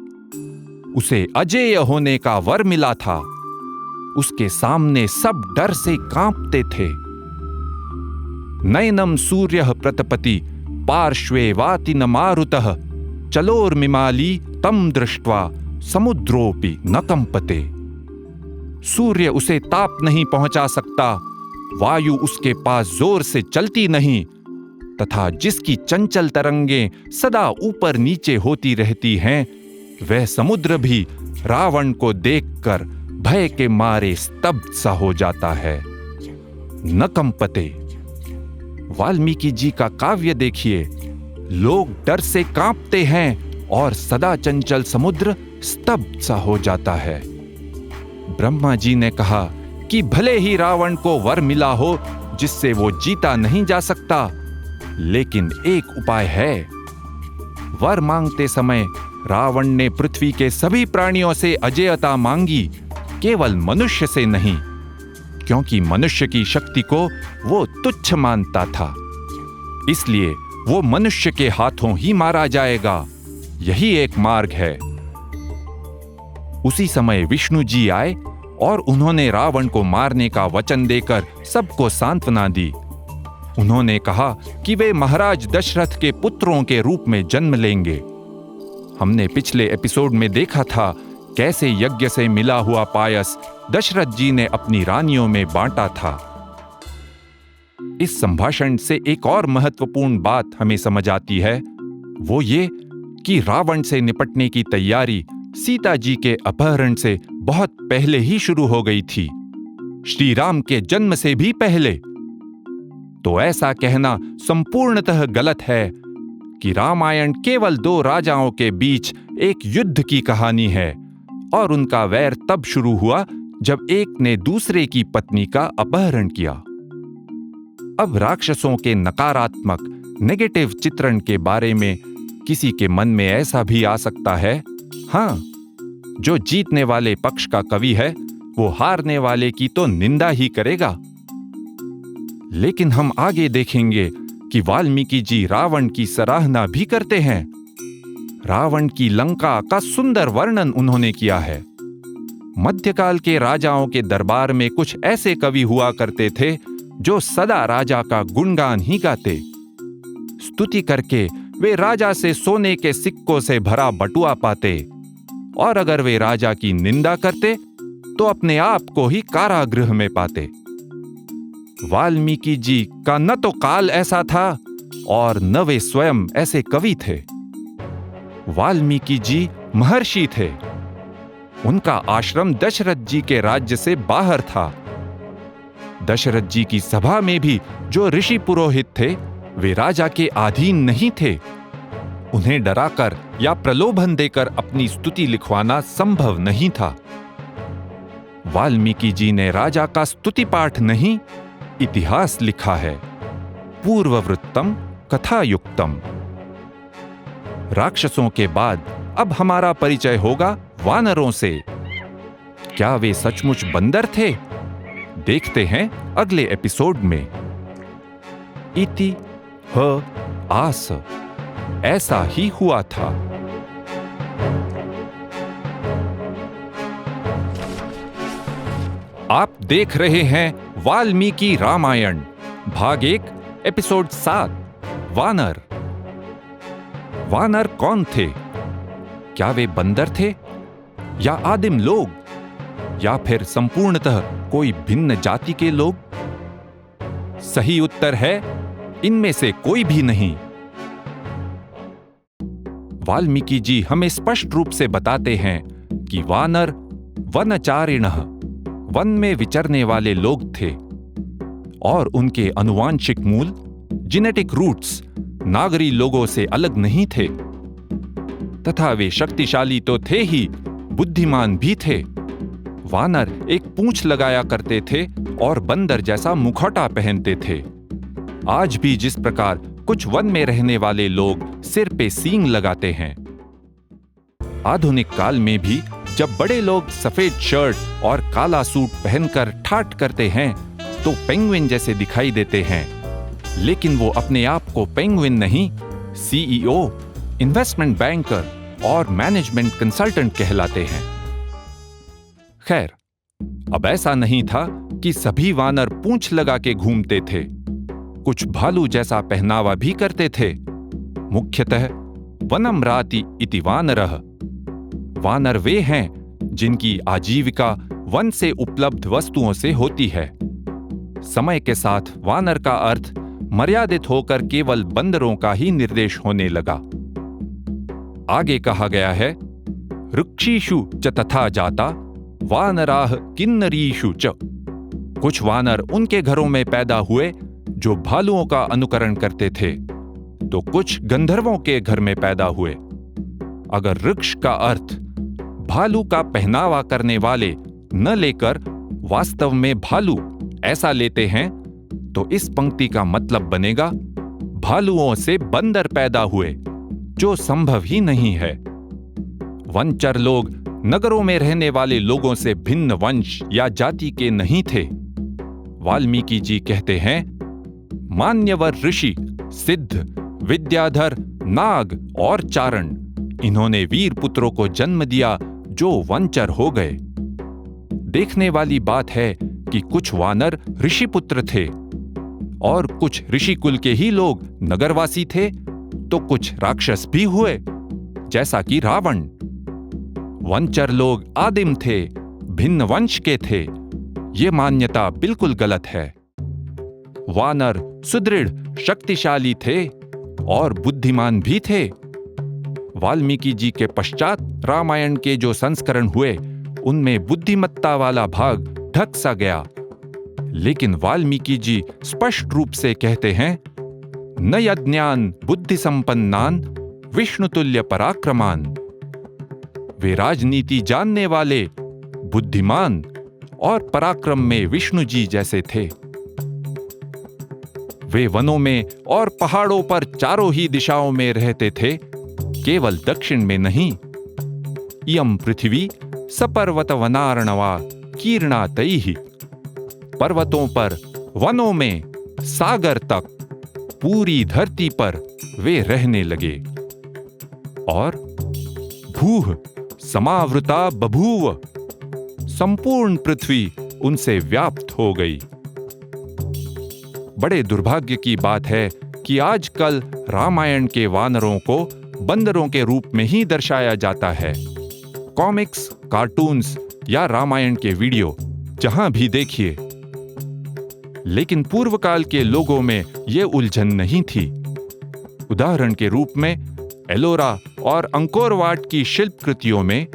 उसे अजेय होने का वर मिला था। उसके सामने सब डर से कांपते थे। नयनम सूर्यः प्रतपति पार्श्वे वाति न मारुतः चलोर्मिमाली तम दृष्ट्वा समुद्रोपि न कंपते। सूर्य उसे ताप नहीं पहुंचा सकता, वायु उसके पास जोर से चलती नहीं, तथा जिसकी चंचल तरंगें सदा ऊपर नीचे होती रहती हैं, वह समुद्र भी रावण को देखकर भय के मारे स्तब्ध सा हो जाता है। न कंपते। वाल्मीकि जी का काव्य देखिए, लोग डर से कांपते हैं और सदा चंचल समुद्र स्तब्ध सा हो जाता है। ब्रह्मा जी ने कहा कि भले ही रावण को वर मिला हो जिससे वो जीता नहीं जा सकता, लेकिन एक उपाय है। वर मांगते समय रावण ने पृथ्वी के सभी प्राणियों से अजेयता मांगी, केवल मनुष्य से नहीं, क्योंकि मनुष्य की शक्ति को वो तुच्छ मानता था। इसलिए वो मनुष्य के हाथों ही मारा जाएगा। यही एक मार्ग है। उसी समय विष्णु जी आए और उन्होंने रावण को मारने का वचन देकर सबको सांत्वना दी। उन्होंने कहा कि वे महाराज दशरथ के पुत्रों के रूप में जन्म लेंगे। हमने पिछले एपिसोड में देखा था कैसे यज्ञ से मिला हुआ पायस दशरथ जी ने अपनी रानियों में बांटा था। इस संभाषण से एक और महत्वपूर्ण बात हमें समझ आती है, वो ये कि रावण से निपटने की तैयारी सीता जी के अपहरण से बहुत पहले ही शुरू हो गई थी, श्री राम के जन्म से भी पहले। तो ऐसा कहना संपूर्णतः गलत है कि रामायण केवल दो राजाओं के बीच एक युद्ध की कहानी है और उनका वैर तब शुरू हुआ जब एक ने दूसरे की पत्नी का अपहरण किया। अब राक्षसों के नकारात्मक नेगेटिव चित्रण के बारे में किसी के मन में ऐसा भी आ सकता है, हाँ, जो जीतने वाले पक्ष का कवि है वो हारने वाले की तो निंदा ही करेगा। लेकिन हम आगे देखेंगे कि वाल्मीकि जी रावण की सराहना भी करते हैं। रावण की लंका का सुंदर वर्णन उन्होंने किया है। मध्यकाल के राजाओं के दरबार में कुछ ऐसे कवि हुआ करते थे जो सदा राजा का गुणगान ही गाते। स्तुति करके वे राजा से सोने के सिक्कों से भरा बटुआ पाते और अगर वे राजा की निंदा करते तो अपने आप को ही कारागृह में पाते। वाल्मीकि जी का न तो काल ऐसा था और न वे स्वयं ऐसे कवि थे। वाल्मीकि जी महर्षि थे। उनका आश्रम दशरथ जी के राज्य से बाहर था। दशरथ जी की सभा में भी जो ऋषि पुरोहित थे वे राजा के अधीन नहीं थे। उन्हें डराकर या प्रलोभन देकर अपनी स्तुति लिखवाना संभव नहीं था। वाल्मीकि जी ने राजा का स्तुति पाठ नहीं, इतिहास लिखा है, पूर्ववृत्तम कथायुक्तम। राक्षसों के बाद अब हमारा परिचय होगा वानरों से। क्या वे सचमुच बंदर थे? देखते हैं अगले एपिसोड में। इति ह आस, ऐसा ही हुआ था। आप देख रहे हैं वाल्मीकि रामायण भाग 1 एपिसोड 7 वानर। वानर कौन थे? क्या वे बंदर थे या आदिम लोग या फिर संपूर्णतः कोई भिन्न जाति के लोग? सही उत्तर है इनमें से कोई भी नहीं। वाल्मीकि जी हमें स्पष्ट रूप से बताते हैं कि वानर वनचारिणः, वन में विचरने वाले लोग थे और उनके आनुवांशिक मूल जेनेटिक रूट्स नागरी लोगों से अलग नहीं थे तथा वे शक्तिशाली तो थे ही, बुद्धिमान भी थे। वानर एक पूंछ लगाया करते थे और बंदर जैसा मुखौटा पहनते थे। आज भी जिस प्रकार कुछ वन में रहने वाले लोग सिर पे सींग लगाते हैं, आधुनिक काल में भी जब बड़े लोग सफेद शर्ट और काला सूट पहनकर ठाठ करते हैं तो पेंगुइन जैसे दिखाई देते हैं, लेकिन वो अपने आप को पेंगुइन नहीं, सीईओ, इन्वेस्टमेंट बैंकर और मैनेजमेंट कंसल्टेंट कहलाते हैं। खैर, अब ऐसा नहीं था कि सभी वानर पूंछ लगा के घूमते थे। कुछ भालू जैसा पहनावा भी करते थे। मुख्यतः वनम्राति इति वानरः। वानर वे हैं जिनकी आजीविका वन से उपलब्ध वस्तुओं से होती है। समय के साथ वानर का अर्थ मर्यादित होकर केवल बंदरों का ही निर्देश होने लगा। आगे कहा गया है, वृक्षीषु च तथा जाता वानराः किन्नरीषु च। कुछ वानर उनके घरों में पैदा हुए जो भालुओं का अनुकरण करते थे, तो कुछ गंधर्वों के घर में पैदा हुए। अगर वृक्ष का अर्थ भालू का पहनावा करने वाले न लेकर वास्तव में भालू ऐसा लेते हैं, तो इस पंक्ति का मतलब बनेगा भालुओं से बंदर पैदा हुए, जो संभव ही नहीं है। वनचर लोग नगरों में रहने वाले लोगों से भिन्न वंश या जाति के नहीं थे। वाल्मीकि जी कहते हैं, मान्यवर ऋषि, सिद्ध, विद्याधर, नाग और चारण, इन्होंने वीर पुत्रों को जन्म दिया जो वंचर हो गए। देखने वाली बात है कि कुछ वानर ऋषि पुत्र थे और कुछ ऋषि कुल के ही लोग नगरवासी थे, तो कुछ राक्षस भी हुए, जैसा कि रावण। वंचर लोग आदिम थे, भिन्न वंश के थे। ये मान्यता बिल्कुल गलत है। वानर सुदृढ़, शक्तिशाली थे और बुद्धिमान भी थे। वाल्मीकि जी के पश्चात रामायण के जो संस्करण हुए, उनमें बुद्धिमत्ता वाला भाग ढक सा गया। लेकिन वाल्मीकि जी स्पष्ट रूप से कहते हैं, न यज्ञान बुद्धि संपन्नान विष्णुतुल्य पराक्रमान। वे राजनीति जानने वाले, बुद्धिमान और पराक्रम में विष्णु जी जैसे थे। वे वनों में और पहाड़ों पर चारों ही दिशाओं में रहते थे, केवल दक्षिण में नहीं। इयं पृथ्वी सपर्वत वनार्णवा कीर्णातैहि। पर्वतों पर, वनों में, सागर तक, पूरी धरती पर वे रहने लगे। और भूः समावृता बभूव। संपूर्ण पृथ्वी उनसे व्याप्त हो गई। बड़े दुर्भाग्य की बात है कि आजकल रामायण के वानरों को बंदरों के रूप में ही दर्शाया जाता है। कॉमिक्स, कार्टून्स या रामायण के वीडियो जहां भी देखिए। लेकिन पूर्व काल के लोगों में यह उलझन नहीं थी। उदाहरण के रूप में एलोरा और अंकोर वाट की शिल्प कृतियों में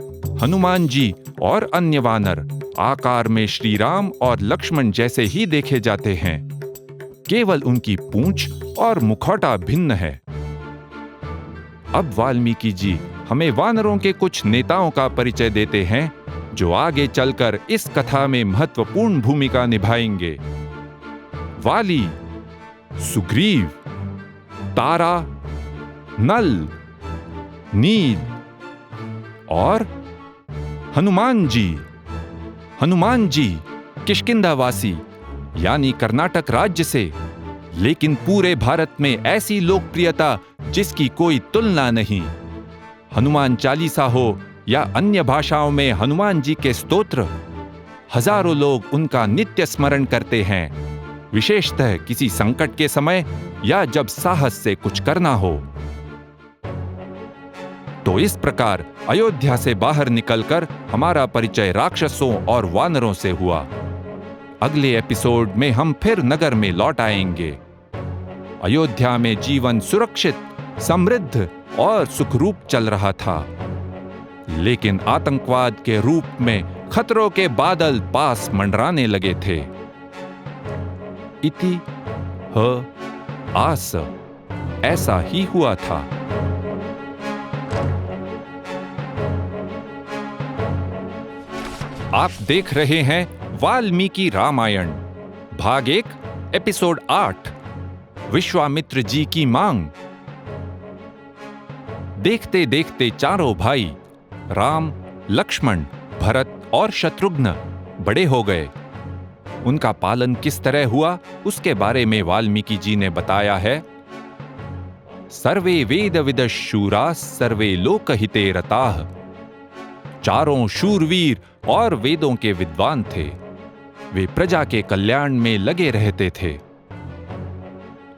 हनुमान जी और अन्य वानर आकार में श्री राम और लक्ष्मण जैसे ही देखे जाते हैं, केवल उनकी पूंछ और मुखौटा भिन्न है। अब वाल्मीकि जी हमें वानरों के कुछ नेताओं का परिचय देते हैं, जो आगे चलकर इस कथा में महत्वपूर्ण भूमिका निभाएंगे। वाली, सुग्रीव, तारा, नल, नील और हनुमान जी। हनुमान जी किष्किंधावासी यानी कर्नाटक राज्य से, लेकिन पूरे भारत में ऐसी लोकप्रियता जिसकी कोई तुलना नहीं। हनुमान चालीसा हो या अन्य भाषाओं में हनुमान जी के स्तोत्र, हजारों लोग उनका नित्य स्मरण करते हैं, विशेषतः किसी संकट के समय या जब साहस से कुछ करना हो। तो इस प्रकार अयोध्या से बाहर निकलकर हमारा परिचय राक्षसों और वानरों से हुआ। अगले एपिसोड में हम फिर नगर में लौट आएंगे। अयोध्या में जीवन सुरक्षित, समृद्ध और सुखरूप चल रहा था, लेकिन आतंकवाद के रूप में खतरों के बादल पास मंडराने लगे थे। इति ह आस, ऐसा ही हुआ था। आप देख रहे हैं वाल्मीकि रामायण भाग 1 एपिसोड 8, विश्वामित्र जी की मांग। देखते देखते चारों भाई राम, लक्ष्मण, भरत और शत्रुघ्न बड़े हो गए। उनका पालन किस तरह हुआ उसके बारे में वाल्मीकि जी ने बताया है। सर्वे वेद विदः शूरा सर्वे लोकहिते रताः। चारों शूरवीर और वेदों के विद्वान थे। वे प्रजा के कल्याण में लगे रहते थे।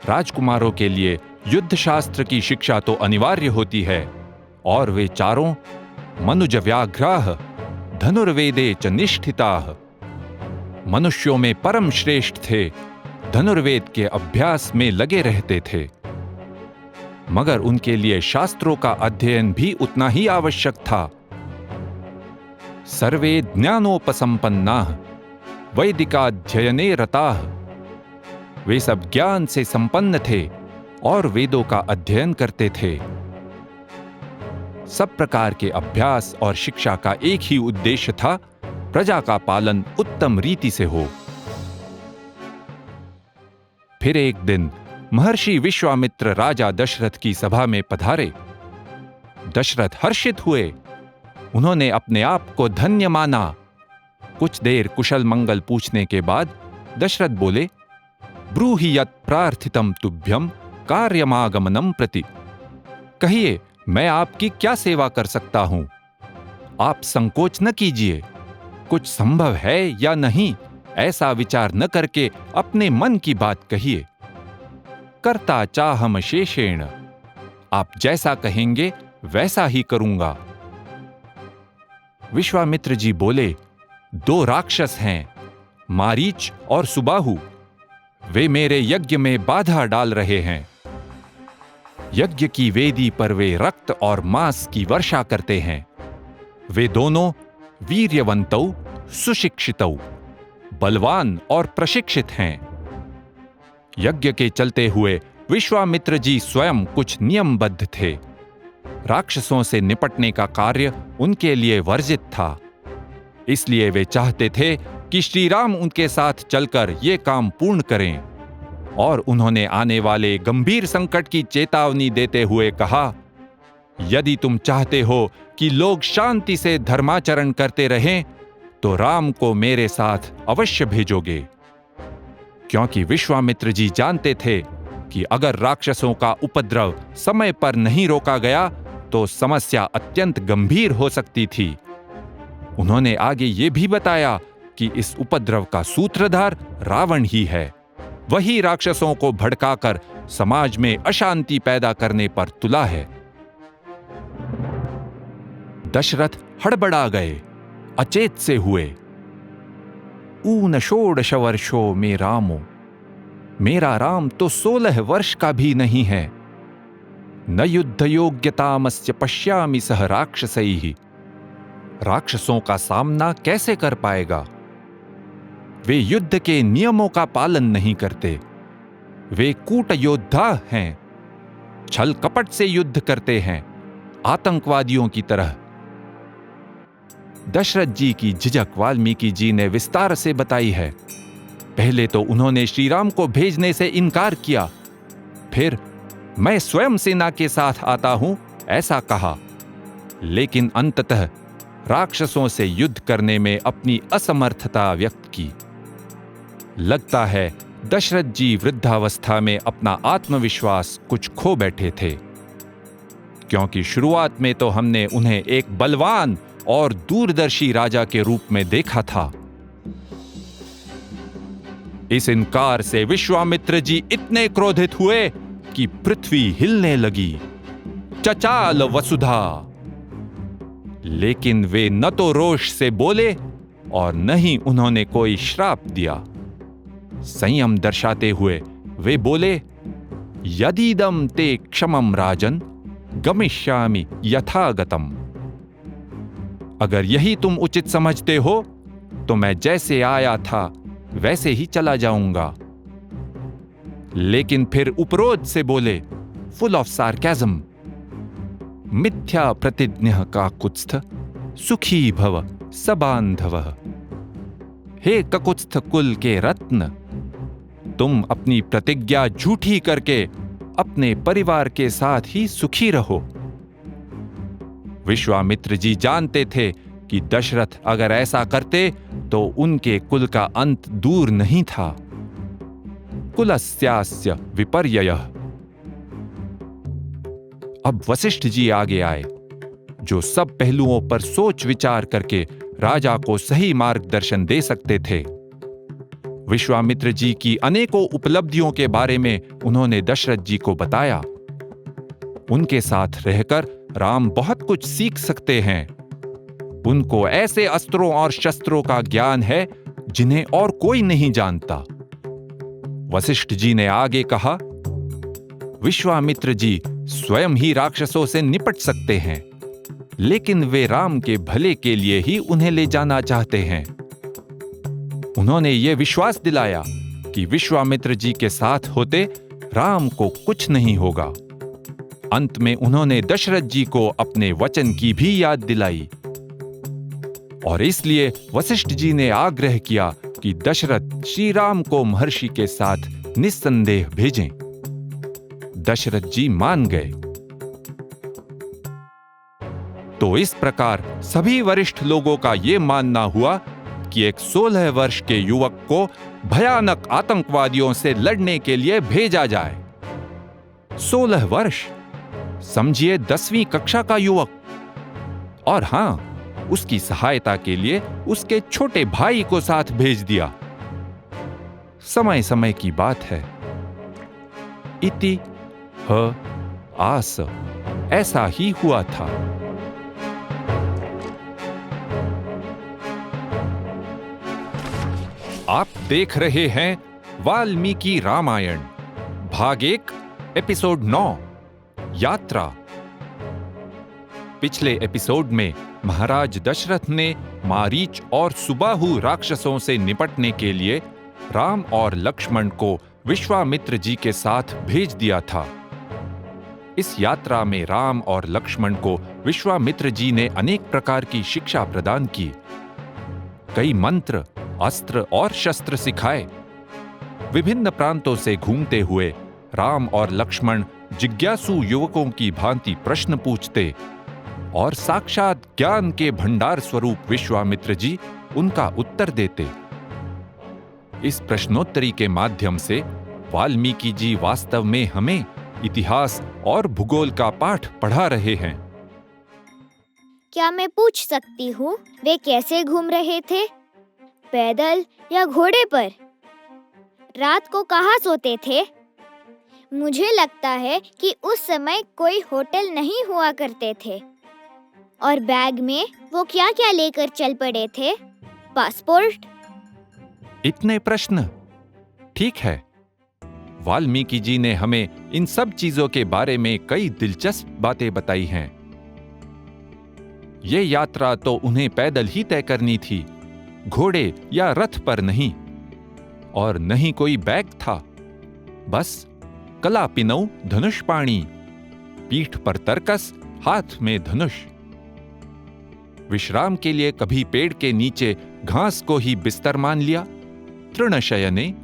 राजकुमारों के लिए युद्ध शास्त्र की शिक्षा तो अनिवार्य होती है, और वे चारों मनुज व्याघ्राः धनुर्वेदे च निष्ठिताः। मनुष्यों में परम श्रेष्ठ थे, धनुर्वेद के अभ्यास में लगे रहते थे। मगर उनके लिए शास्त्रों का अध्ययन भी उतना ही आवश्यक था। सर्वे ज्ञानोपसंपन्नाः वैदिकाध्ययने रताः। वे सब ज्ञान से संपन्न थे और वेदों का अध्ययन करते थे। सब प्रकार के अभ्यास और शिक्षा का एक ही उद्देश्य था, प्रजा का पालन उत्तम रीति से हो। फिर एक दिन महर्षि विश्वामित्र राजा दशरथ की सभा में पधारे। दशरथ हर्षित हुए। उन्होंने अपने आप को धन्य माना। कुछ देर कुशल मंगल पूछने के बाद दशरथ बोले, ब्रूहि यत् प्रार्थितम तुभ्यम कार्यमागमनम प्रति। कहिए, मैं आपकी क्या सेवा कर सकता हूं? आप संकोच न कीजिए। कुछ संभव है या नहीं, ऐसा विचार न करके अपने मन की बात कहिए। करता चाहम शेषेण। आप जैसा कहेंगे वैसा ही करूंगा। विश्वामित्र जी बोले, 2 राक्षस हैं, मारीच और सुबाहु। वे मेरे यज्ञ में बाधा डाल रहे हैं। यज्ञ की वेदी पर वे रक्त और मांस की वर्षा करते हैं। वे दोनों वीर्यवंतौ सुशिक्षितौ, बलवान और प्रशिक्षित हैं। यज्ञ के चलते हुए विश्वामित्र जी स्वयं कुछ नियमबद्ध थे। राक्षसों से निपटने का कार्य उनके लिए वर्जित था। इसलिए वे चाहते थे कि श्री राम उनके साथ चलकर ये काम पूर्ण करें। और उन्होंने आने वाले गंभीर संकट की चेतावनी देते हुए कहा, यदि तुम चाहते हो कि लोग शांति से धर्माचरण करते रहें, तो राम को मेरे साथ अवश्य भेजोगे। क्योंकि विश्वामित्र जी जानते थे कि अगर राक्षसों का उपद्रव समय पर नहीं रोका गया तो समस्या अत्यंत गंभीर हो सकती थी। उन्होंने आगे ये भी बताया कि इस उपद्रव का सूत्रधार रावण ही है। वही राक्षसों को भड़काकर समाज में अशांति पैदा करने पर तुला है। दशरथ हड़बड़ा गए, अचेत से हुए। ऊन 16 वर्षो में रामो, मेरा राम तो 16 वर्ष का भी नहीं है। न युद्ध योग्यतामस्य पश्यामि सह राक्षसैः, राक्षसों का सामना कैसे कर पाएगा? वे युद्ध के नियमों का पालन नहीं करते। वे कूट योद्धा हैं, छल कपट से युद्ध करते हैं, आतंकवादियों की तरह। दशरथ जी की झिझक वाल्मीकि जी ने विस्तार से बताई है। पहले तो उन्होंने श्री राम को भेजने से इनकार किया, फिर मैं स्वयं सेना के साथ आता हूं ऐसा कहा, लेकिन अंततः राक्षसों से युद्ध करने में अपनी असमर्थता व्यक्त की। लगता है दशरथ जी वृद्धावस्था में अपना आत्मविश्वास कुछ खो बैठे थे, क्योंकि शुरुआत में तो हमने उन्हें एक बलवान और दूरदर्शी राजा के रूप में देखा था। इस इनकार से विश्वामित्र जी इतने क्रोधित हुए कि पृथ्वी हिलने लगी। चचाल वसुधा। लेकिन वे न तो रोष से बोले और न ही उन्होंने कोई श्राप दिया। संयम दर्शाते हुए वे बोले, यदीदम ते क्षमम राजन गमिष्यामि यथागतम। अगर यही तुम उचित समझते हो तो मैं जैसे आया था वैसे ही चला जाऊंगा। लेकिन फिर उपरोध से बोले, फुल ऑफ सार्केज्म, मिथ्या प्रतिज्ञ का कुत्स्थ सुखी भव सबांधवः। हे ककुत्स्थ कुल के रत्न, तुम अपनी प्रतिज्ञा झूठी करके अपने परिवार के साथ ही सुखी रहो। विश्वामित्र जी जानते थे कि दशरथ अगर ऐसा करते तो उनके कुल का अंत दूर नहीं था। कुलस्यास्य विपर्ययः। अब वशिष्ठ जी आगे आए, जो सब पहलुओं पर सोच विचार करके राजा को सही मार्गदर्शन दे सकते थे। विश्वामित्र जी की अनेकों उपलब्धियों के बारे में उन्होंने दशरथ जी को बताया। उनके साथ रहकर राम बहुत कुछ सीख सकते हैं। उनको ऐसे अस्त्रों और शस्त्रों का ज्ञान है जिन्हें और कोई नहीं जानता। वशिष्ठ जी ने आगे कहा, विश्वामित्र जी स्वयं ही राक्षसों से निपट सकते हैं, लेकिन वे राम के भले के लिए ही उन्हें ले जाना चाहते हैं। उन्होंने ये विश्वास दिलाया कि विश्वामित्र जी के साथ होते राम को कुछ नहीं होगा। अंत में उन्होंने दशरथ जी को अपने वचन की भी याद दिलाई और इसलिए वशिष्ठ जी ने आग्रह किया कि दशरथ श्री राम को महर्षि के साथ निस्संदेह भेजें। दशरथ जी मान गए। तो इस प्रकार सभी वरिष्ठ लोगों का यह मानना हुआ कि एक 16 वर्ष के युवक को भयानक आतंकवादियों से लड़ने के लिए भेजा जाए। 16 वर्ष, समझिए 10वीं कक्षा का युवक। और हां, उसकी सहायता के लिए उसके छोटे भाई को साथ भेज दिया। समय समय की बात है। इति ह आस, ऐसा ही हुआ था। आप देख रहे हैं वाल्मीकि रामायण भाग 1 एपिसोड 9 यात्रा। पिछले एपिसोड में महाराज दशरथ ने मारीच और सुबाहु राक्षसों से निपटने के लिए राम और लक्ष्मण को विश्वामित्र जी के साथ भेज दिया था। इस यात्रा में राम और लक्ष्मण को विश्वामित्र जी ने अनेक प्रकार की शिक्षा प्रदान की। कई मंत्र, अस्त्र और शस्त्र सिखाए। विभिन्न प्रांतों से घूमते हुए राम और लक्ष्मण जिज्ञासु युवकों की भांति प्रश्न पूछते और साक्षात ज्ञान के भंडार स्वरूप विश्वामित्र जी उनका उत्तर देते। इस प्रश्नोत्तरी के माध्यम से वाल्मीकि जी वास्तव में हमें इतिहास और भूगोल का पाठ पढ़ा रहे हैं। क्या मैं पूछ सकती हूँ, वे कैसे घूम रहे थे? पैदल या घोड़े पर? रात को कहाँ सोते थे? मुझे लगता है कि उस समय कोई होटल नहीं हुआ करते थे। और बैग में वो क्या-क्या लेकर चल पड़े थे? पासपोर्ट? इतने प्रश्न? ठीक है। वाल्मीकि जी ने हमें इन सब चीजों के बारे में कई दिलचस्प बातें बताई हैं। ये यात्रा तो उन्हें पैदल ही तय करनी थी, घोड़े या रथ पर नहीं। और नहीं कोई बैग था, बस कला पिनौ धनुष पाणी, पीठ पर तरकस, हाथ में धनुष। विश्राम के लिए कभी पेड़ के नीचे घास को ही बिस्तर मान लिया, तृणशयने,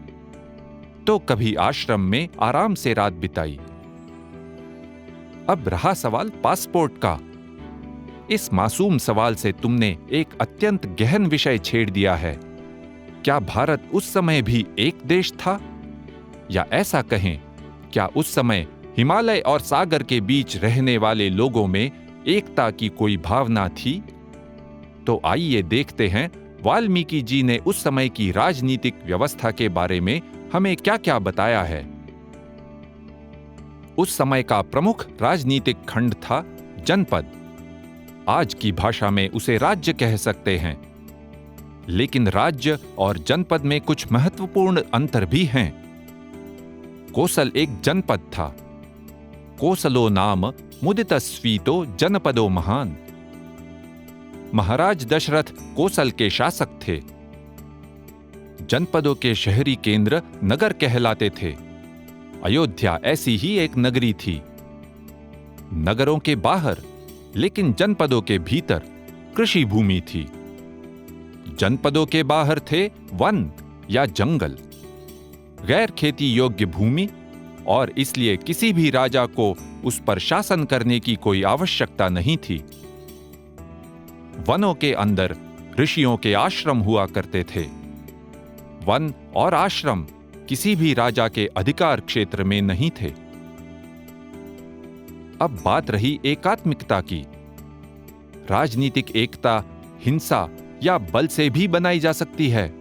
तो कभी आश्रम में आराम से रात बिताई। अब रहा सवाल पासपोर्ट का। इस मासूम सवाल से तुमने एक अत्यंत गहन विषय छेड़ दिया है। क्या भारत उस समय भी एक देश था? या ऐसा कहें, क्या उस समय हिमालय और सागर के बीच रहने वाले लोगों में एकता की कोई भावना थी? तो आइए देखते हैं वाल्मीकि जी ने उस समय की राजनीतिक व्यवस्था के बारे में हमें क्या-क्या बताया है। उस समय का प्रमुख राजनीतिक खंड था जनपद। आज की भाषा में उसे राज्य कह सकते हैं। लेकिन राज्य और जनपद में कुछ महत्वपूर्ण अंतर भी हैं। कोसल एक जनपद था। कोसलो नाम मुदितस्वीतो जनपदो महान। महाराज दशरथ कोसल के शासक थे। जनपदों के शहरी केंद्र नगर कहलाते थे। अयोध्या ऐसी ही एक नगरी थी। नगरों के बाहर, लेकिन जनपदों के भीतर कृषि भूमि थी। जनपदों के बाहर थे वन या जंगल, गैर खेती योग्य भूमि, और इसलिए किसी भी राजा को उस पर शासन करने की कोई आवश्यकता नहीं थी। वनों के अंदर ऋषियों के आश्रम हुआ करते थे। वन और आश्रम किसी भी राजा के अधिकार क्षेत्र में नहीं थे। अब बात रही एकात्मिकता की। राजनीतिक एकता हिंसा या बल से भी बनाई जा सकती है।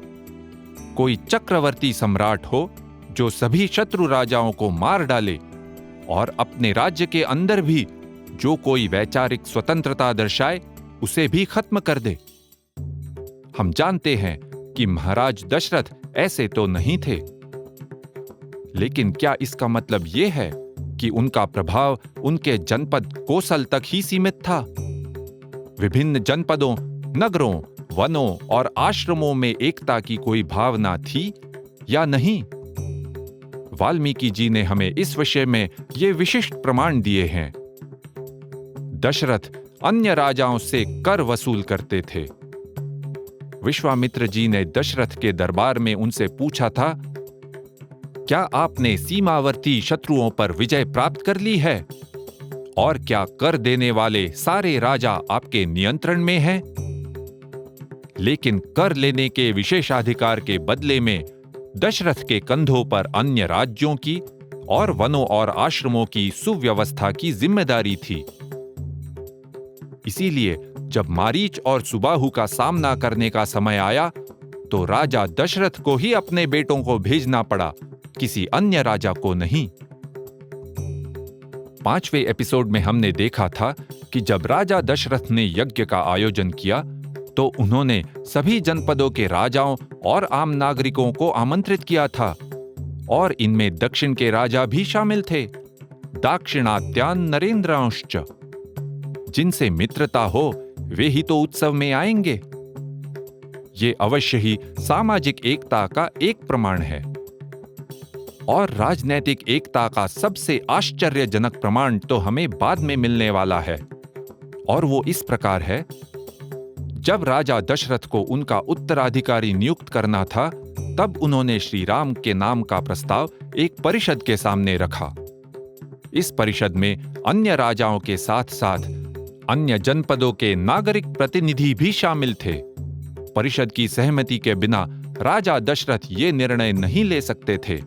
कोई चक्रवर्ती सम्राट हो जो सभी शत्रु राजाओं को मार डाले और अपने राज्य के अंदर भी जो कोई वैचारिक स्वतंत्रता दर्शाए उसे भी खत्म कर दे। हम जानते हैं कि महाराज दशरथ ऐसे तो नहीं थे। लेकिन क्या इसका मतलब यह है कि उनका प्रभाव उनके जनपद कोसल तक ही सीमित था? विभिन्न जनपदों, नगरों, वनों और आश्रमों में एकता की कोई भावना थी या नहीं? वाल्मीकि जी ने हमें इस विषय में ये विशिष्ट प्रमाण दिए हैं। दशरथ अन्य राजाओं से कर वसूल करते थे। विश्वामित्र जी ने दशरथ के दरबार में उनसे पूछा था, क्या आपने सीमावर्ती शत्रुओं पर विजय प्राप्त कर ली है? और क्या कर देने वाले सारे राजा आपके नियंत्रण में हैं? लेकिन कर लेने के विशेषाधिकार के बदले में दशरथ के कंधों पर अन्य राज्यों की और वनों और आश्रमों की सुव्यवस्था की जिम्मेदारी थी। इसीलिए जब मारीच और सुबाहु का सामना करने का समय आया तो राजा दशरथ को ही अपने बेटों को भेजना पड़ा, किसी अन्य राजा को नहीं। 5वें एपिसोड में हमने देखा था कि जब राजा दशरथ ने यज्ञ का आयोजन किया तो उन्होंने सभी जनपदों के राजाओं और आम नागरिकों को आमंत्रित किया था, और इनमें दक्षिण के राजा भी शामिल थे, दाक्षिणात्यान नरेंद्रांश्च। जिनसे मित्रता हो वे ही तो उत्सव में आएंगे। ये अवश्य ही सामाजिक एकता का एक प्रमाण है। और राजनैतिक एकता का सबसे आश्चर्यजनक प्रमाण तो हमें बाद में मिलने वाला है, और वो इस प्रकार है। जब राजा दशरथ को उनका उत्तराधिकारी नियुक्त करना था, तब उन्होंने श्री राम के नाम का प्रस्ताव एक परिषद के सामने रखा। इस परिषद में अन्य राजाओं के साथ साथ अन्य जनपदों के नागरिक प्रतिनिधि भी शामिल थे। परिषद की सहमति के बिना राजा दशरथ ये निर्णय नहीं ले सकते थे।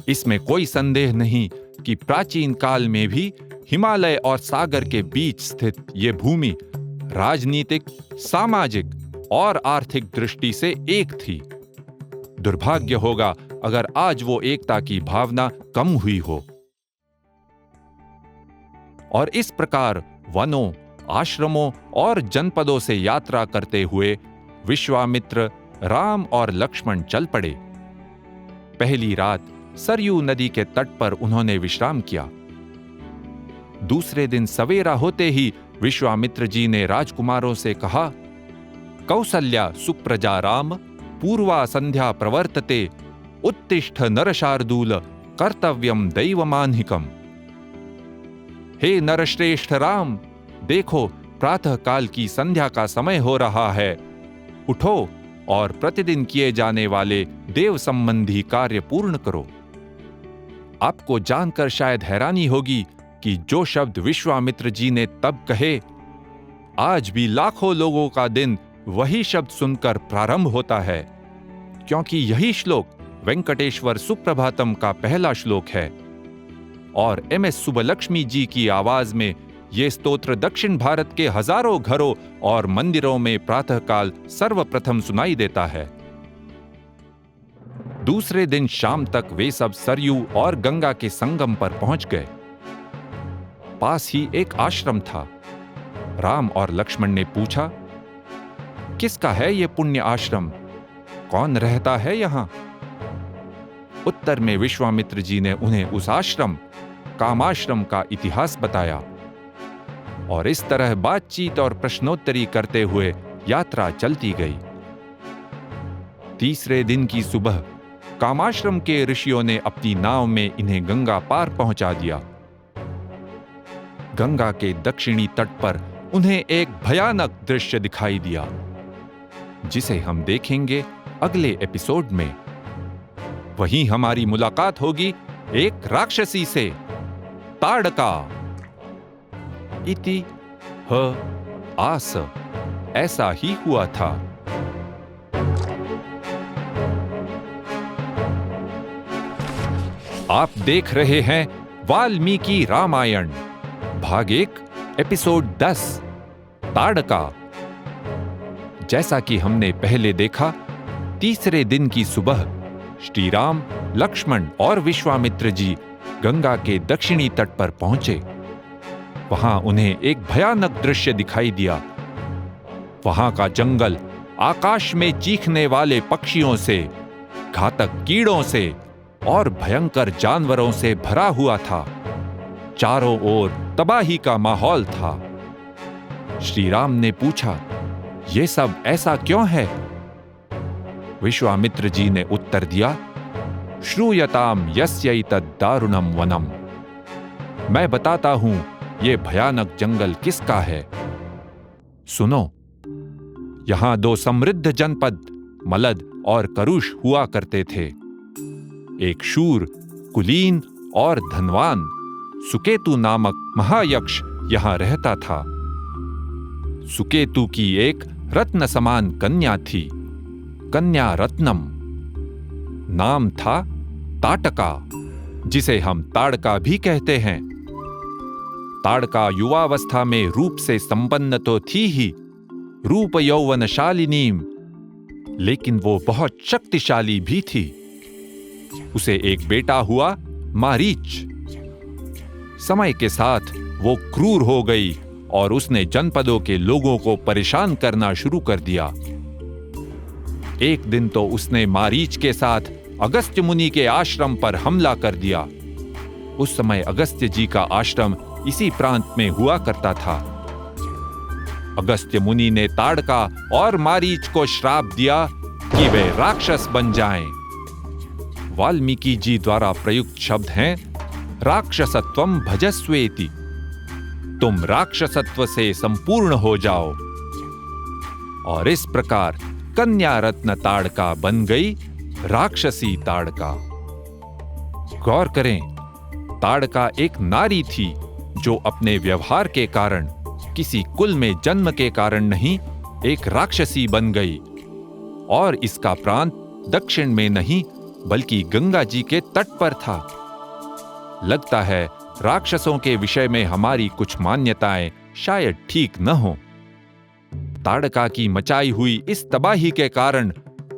इसमें कोई संदेह नहीं कि प्राचीन काल में भी हिमालय और सागर के बीच स्थित ये भूमि राजनीतिक, सामाजिक और आर्थिक दृष्टि से एक थी। दुर्भाग्य होगा अगर आज वो एकता की भावना कम हुई हो। और इस प्रकार वनों, आश्रमों और जनपदों से यात्रा करते हुए विश्वामित्र, राम और लक्ष्मण चल पड़े। पहली रात सरयू नदी के तट पर उन्होंने विश्राम किया। दूसरे दिन सवेरा होते ही विश्वामित्र जी ने राजकुमारों से कहा, कौसल्या सुप्रजा राम, पूर्वा संध्या प्रवर्तते, उत्तिष्ठ नरशार्दूल, कर्तव्यम दैवमान्हिकम। हे नरश्रेष्ठ राम, देखो प्रातः काल की संध्या का समय हो रहा है। उठो और प्रतिदिन किए जाने वाले देव संबंधी कार्य पूर्ण करो। आपको जानकर शायद हैरानी होगी कि जो शब्द विश्वामित्र जी ने तब कहे, आज भी लाखों लोगों का दिन वही शब्द सुनकर प्रारंभ होता है, क्योंकि यही श्लोक वेंकटेश्वर सुप्रभातम का पहला श्लोक है। और MS सुबलक्ष्मी जी की आवाज में ये स्तोत्र दक्षिण भारत के हजारों घरों और मंदिरों में प्रातःकाल सर्वप्रथम सुनाई देता है। दूसरे दिन शाम तक वे सब सरयू और गंगा के संगम पर पहुंच गए। पास ही एक आश्रम था। राम और लक्ष्मण ने पूछा, किसका है ये पुण्य आश्रम? कौन रहता है यहां? उत्तर में विश्वामित्र जी ने उन्हें उस आश्रम, कामाश्रम का इतिहास बताया। और इस तरह बातचीत और प्रश्नोत्तरी करते हुए यात्रा चलती गई। तीसरे दिन की सुबह कामाश्रम के ऋषियों ने अपनी नाव में इन्हें गंगा पार पहुंचा दिया। गंगा के दक्षिणी तट पर उन्हें एक भयानक दृश्य दिखाई दिया, जिसे हम देखेंगे अगले एपिसोड में। वहीं हमारी मुलाकात होगी एक राक्षसी से, ताड़का। इति ह आस, ऐसा ही हुआ था। आप देख रहे हैं वाल्मीकि रामायण भाग 1 एपिसोड 10, ताड़का। जैसा कि हमने पहले देखा, तीसरे दिन की सुबह श्री राम, लक्ष्मण और विश्वामित्र जी गंगा के दक्षिणी तट पर पहुंचे। वहां उन्हें एक भयानक दृश्य दिखाई दिया। वहां का जंगल आकाश में चीखने वाले पक्षियों से, घातक कीड़ों से और भयंकर जानवरों से भरा हुआ था। चारों ओर तबाही का माहौल था। श्री राम ने पूछा, ये सब ऐसा क्यों है? विश्वामित्र जी ने उत्तर दिया, श्रूयताम यस्यैतद् दारुणं वनम। मैं बताता हूं ये भयानक जंगल किसका है। सुनो, यहां 2 समृद्ध जनपद मलद और करुष हुआ करते थे। एक शूर, कुलीन और धनवान सुकेतु नामक महायक्ष यहां रहता था। सुकेतु की एक रत्न समान कन्या थी, कन्या रत्नम। नाम था ताटका, जिसे हम ताड़का भी कहते हैं। ताड़का युवावस्था में रूप से संपन्न तो थी ही, रूप यौवनशालिनीम, लेकिन वो बहुत शक्तिशाली भी थी। उसे एक बेटा हुआ, मारीच, समय के साथ वो क्रूर हो गई और उसने जनपदों के लोगों को परेशान करना शुरू कर दिया। एक दिन तो उसने मारीच के साथ अगस्त्य मुनि के आश्रम पर हमला कर दिया। उस समय अगस्त्य जी का आश्रम इसी प्रांत में हुआ करता था। अगस्त्य मुनि ने ताड़का और मारीच को श्राप दिया कि वे राक्षस बन जाएं। वाल्मीकि जी द्वारा प्रयुक्त शब्द हैं राक्षसत्वम भजस्वेति। तुम राक्षसत्व से संपूर्ण हो जाओ। और इस प्रकार कन्या रत्न ताड़का बन गई राक्षसी ताड़का। गौर करें, ताड़का एक नारी थी जो अपने व्यवहार के कारण, किसी कुल में जन्म के कारण नहीं, एक राक्षसी बन गई। और इसका प्रांत दक्षिण में नहीं बल्कि गंगा जी के तट पर था। लगता है राक्षसों के विषय में हमारी कुछ मान्यताएं शायद ठीक न हो। ताड़का की मचाई हुई इस तबाही के कारण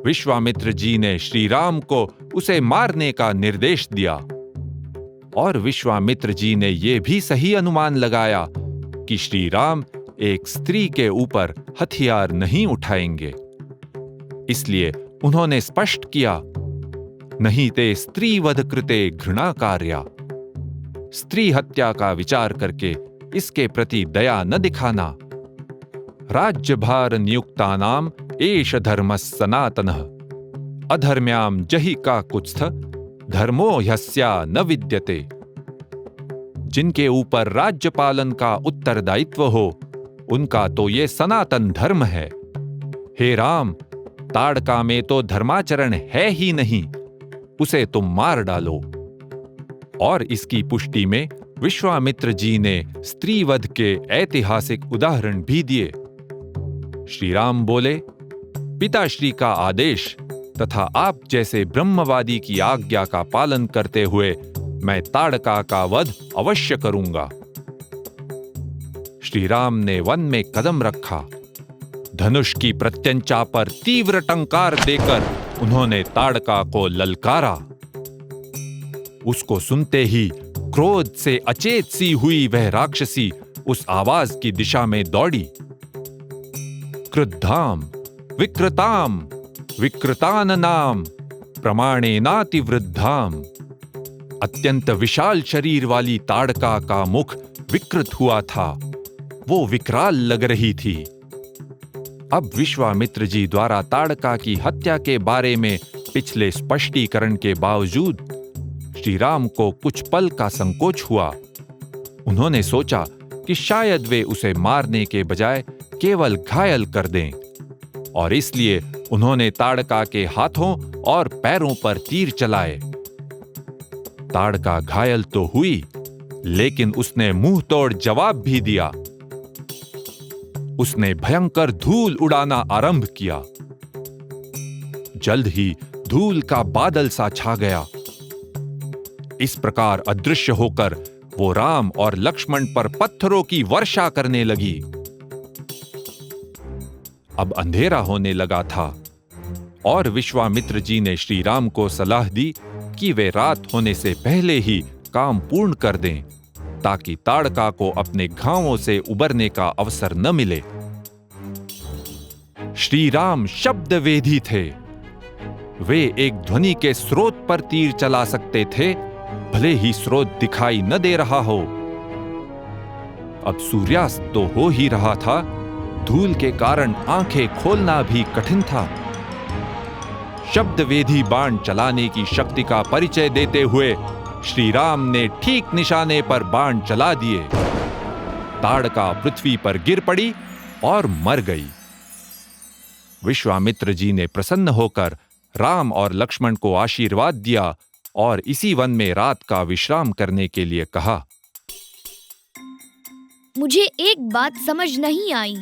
विश्वामित्र जी ने श्री राम को उसे मारने का निर्देश दिया। और विश्वामित्र जी ने यह भी सही अनुमान लगाया कि श्री राम एक स्त्री के ऊपर हथियार नहीं उठाएंगे। इसलिए उन्होंने स्पष्ट किया, नहीं ते स्त्री वध कृते घृणा कार्या। स्त्री हत्या का विचार करके इसके प्रति दया न दिखाना। राज्यभार नियुक्तानाम एष धर्मः सनातनः। अधर्म्याम जहि का कुत्स्थ धर्मो ह्यस्या न विद्यते। जिनके ऊपर राज्य पालन का उत्तरदायित्व हो, उनका तो ये सनातन धर्म है। हे राम, ताड़का में तो धर्माचरण है ही नहीं, उसे तुम मार डालो। और इसकी पुष्टि में विश्वामित्र जी ने स्त्रीवध के ऐतिहासिक उदाहरण भी दिए। श्री राम बोले, पिताश्री का आदेश तथा आप जैसे ब्रह्मवादी की आज्ञा का पालन करते हुए मैं ताड़का का वध अवश्य करूंगा। श्री राम ने वन में कदम रखा। धनुष की प्रत्यंचा पर तीव्र टंकार देकर उन्होंने ताड़का को ललकारा। उसको सुनते ही क्रोध से अचेत सी हुई वह राक्षसी उस आवाज की दिशा में दौड़ी। क्रुद्धाम विकृताम विकृताननाम प्रमाणेनाति वृद्धाम। अत्यंत विशाल शरीर वाली ताड़का का मुख विकृत हुआ था, वो विकराल लग रही थी। अब विश्वामित्र जी द्वारा ताड़का की हत्या के बारे में पिछले स्पष्टीकरण के बावजूद श्री राम को कुछ पल का संकोच हुआ। उन्होंने सोचा कि शायद वे उसे मारने के बजाय केवल घायल कर दें, और इसलिए उन्होंने ताड़का के हाथों और पैरों पर तीर चलाए। ताड़का घायल तो हुई, लेकिन उसने मुंह तोड़ जवाब भी दिया। उसने भयंकर धूल उड़ाना आरंभ किया। जल्द ही धूल का बादल सा छा गया। इस प्रकार अदृश्य होकर वो राम और लक्ष्मण पर पत्थरों की वर्षा करने लगी। अब अंधेरा होने लगा था और विश्वामित्र जी ने श्री राम को सलाह दी कि वे रात होने से पहले ही काम पूर्ण कर दें, ताकि ताड़का को अपने घावों से उबरने का अवसर न मिले। श्री राम शब्दवेधी थे। वे एक ध्वनि के स्रोत पर तीर चला सकते थे, भले ही स्रोत दिखाई न दे रहा हो। अब सूर्यास्त तो हो ही रहा था, धूल के कारण आंखें खोलना भी कठिन था। शब्दवेधी बाण चलाने की शक्ति का परिचय देते हुए श्री राम ने ठीक निशाने पर बाण चला दिए। ताड़का पृथ्वी पर गिर पड़ी और मर गई। विश्वामित्र जी ने प्रसन्न होकर राम और लक्ष्मण को आशीर्वाद दिया और इसी वन में रात का विश्राम करने के लिए कहा। मुझे एक बात समझ नहीं आई।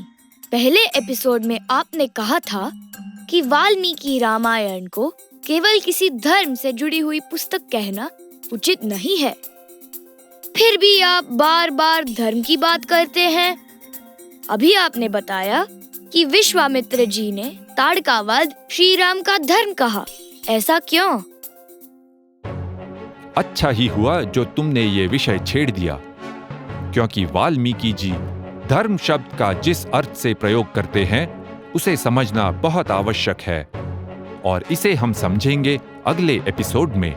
पहले एपिसोड में आपने कहा था कि वाल्मीकि रामायण को केवल किसी धर्म से जुड़ी हुई पुस्तक कहना उचित नहीं है। फिर भी आप बार बार धर्म की बात करते हैं। अभी आपने बताया कि विश्वामित्र जी ने ताड़का वध श्री राम का धर्म कहा, ऐसा क्यों? अच्छा ही हुआ जो तुमने ये विषय छेड़ दिया। क्योंकि वाल्मीकि जी धर्म शब्द का जिस अर्थ से प्रयोग करते हैं उसे समझना बहुत आवश्यक है, और इसे हम समझेंगे अगले एपिसोड में।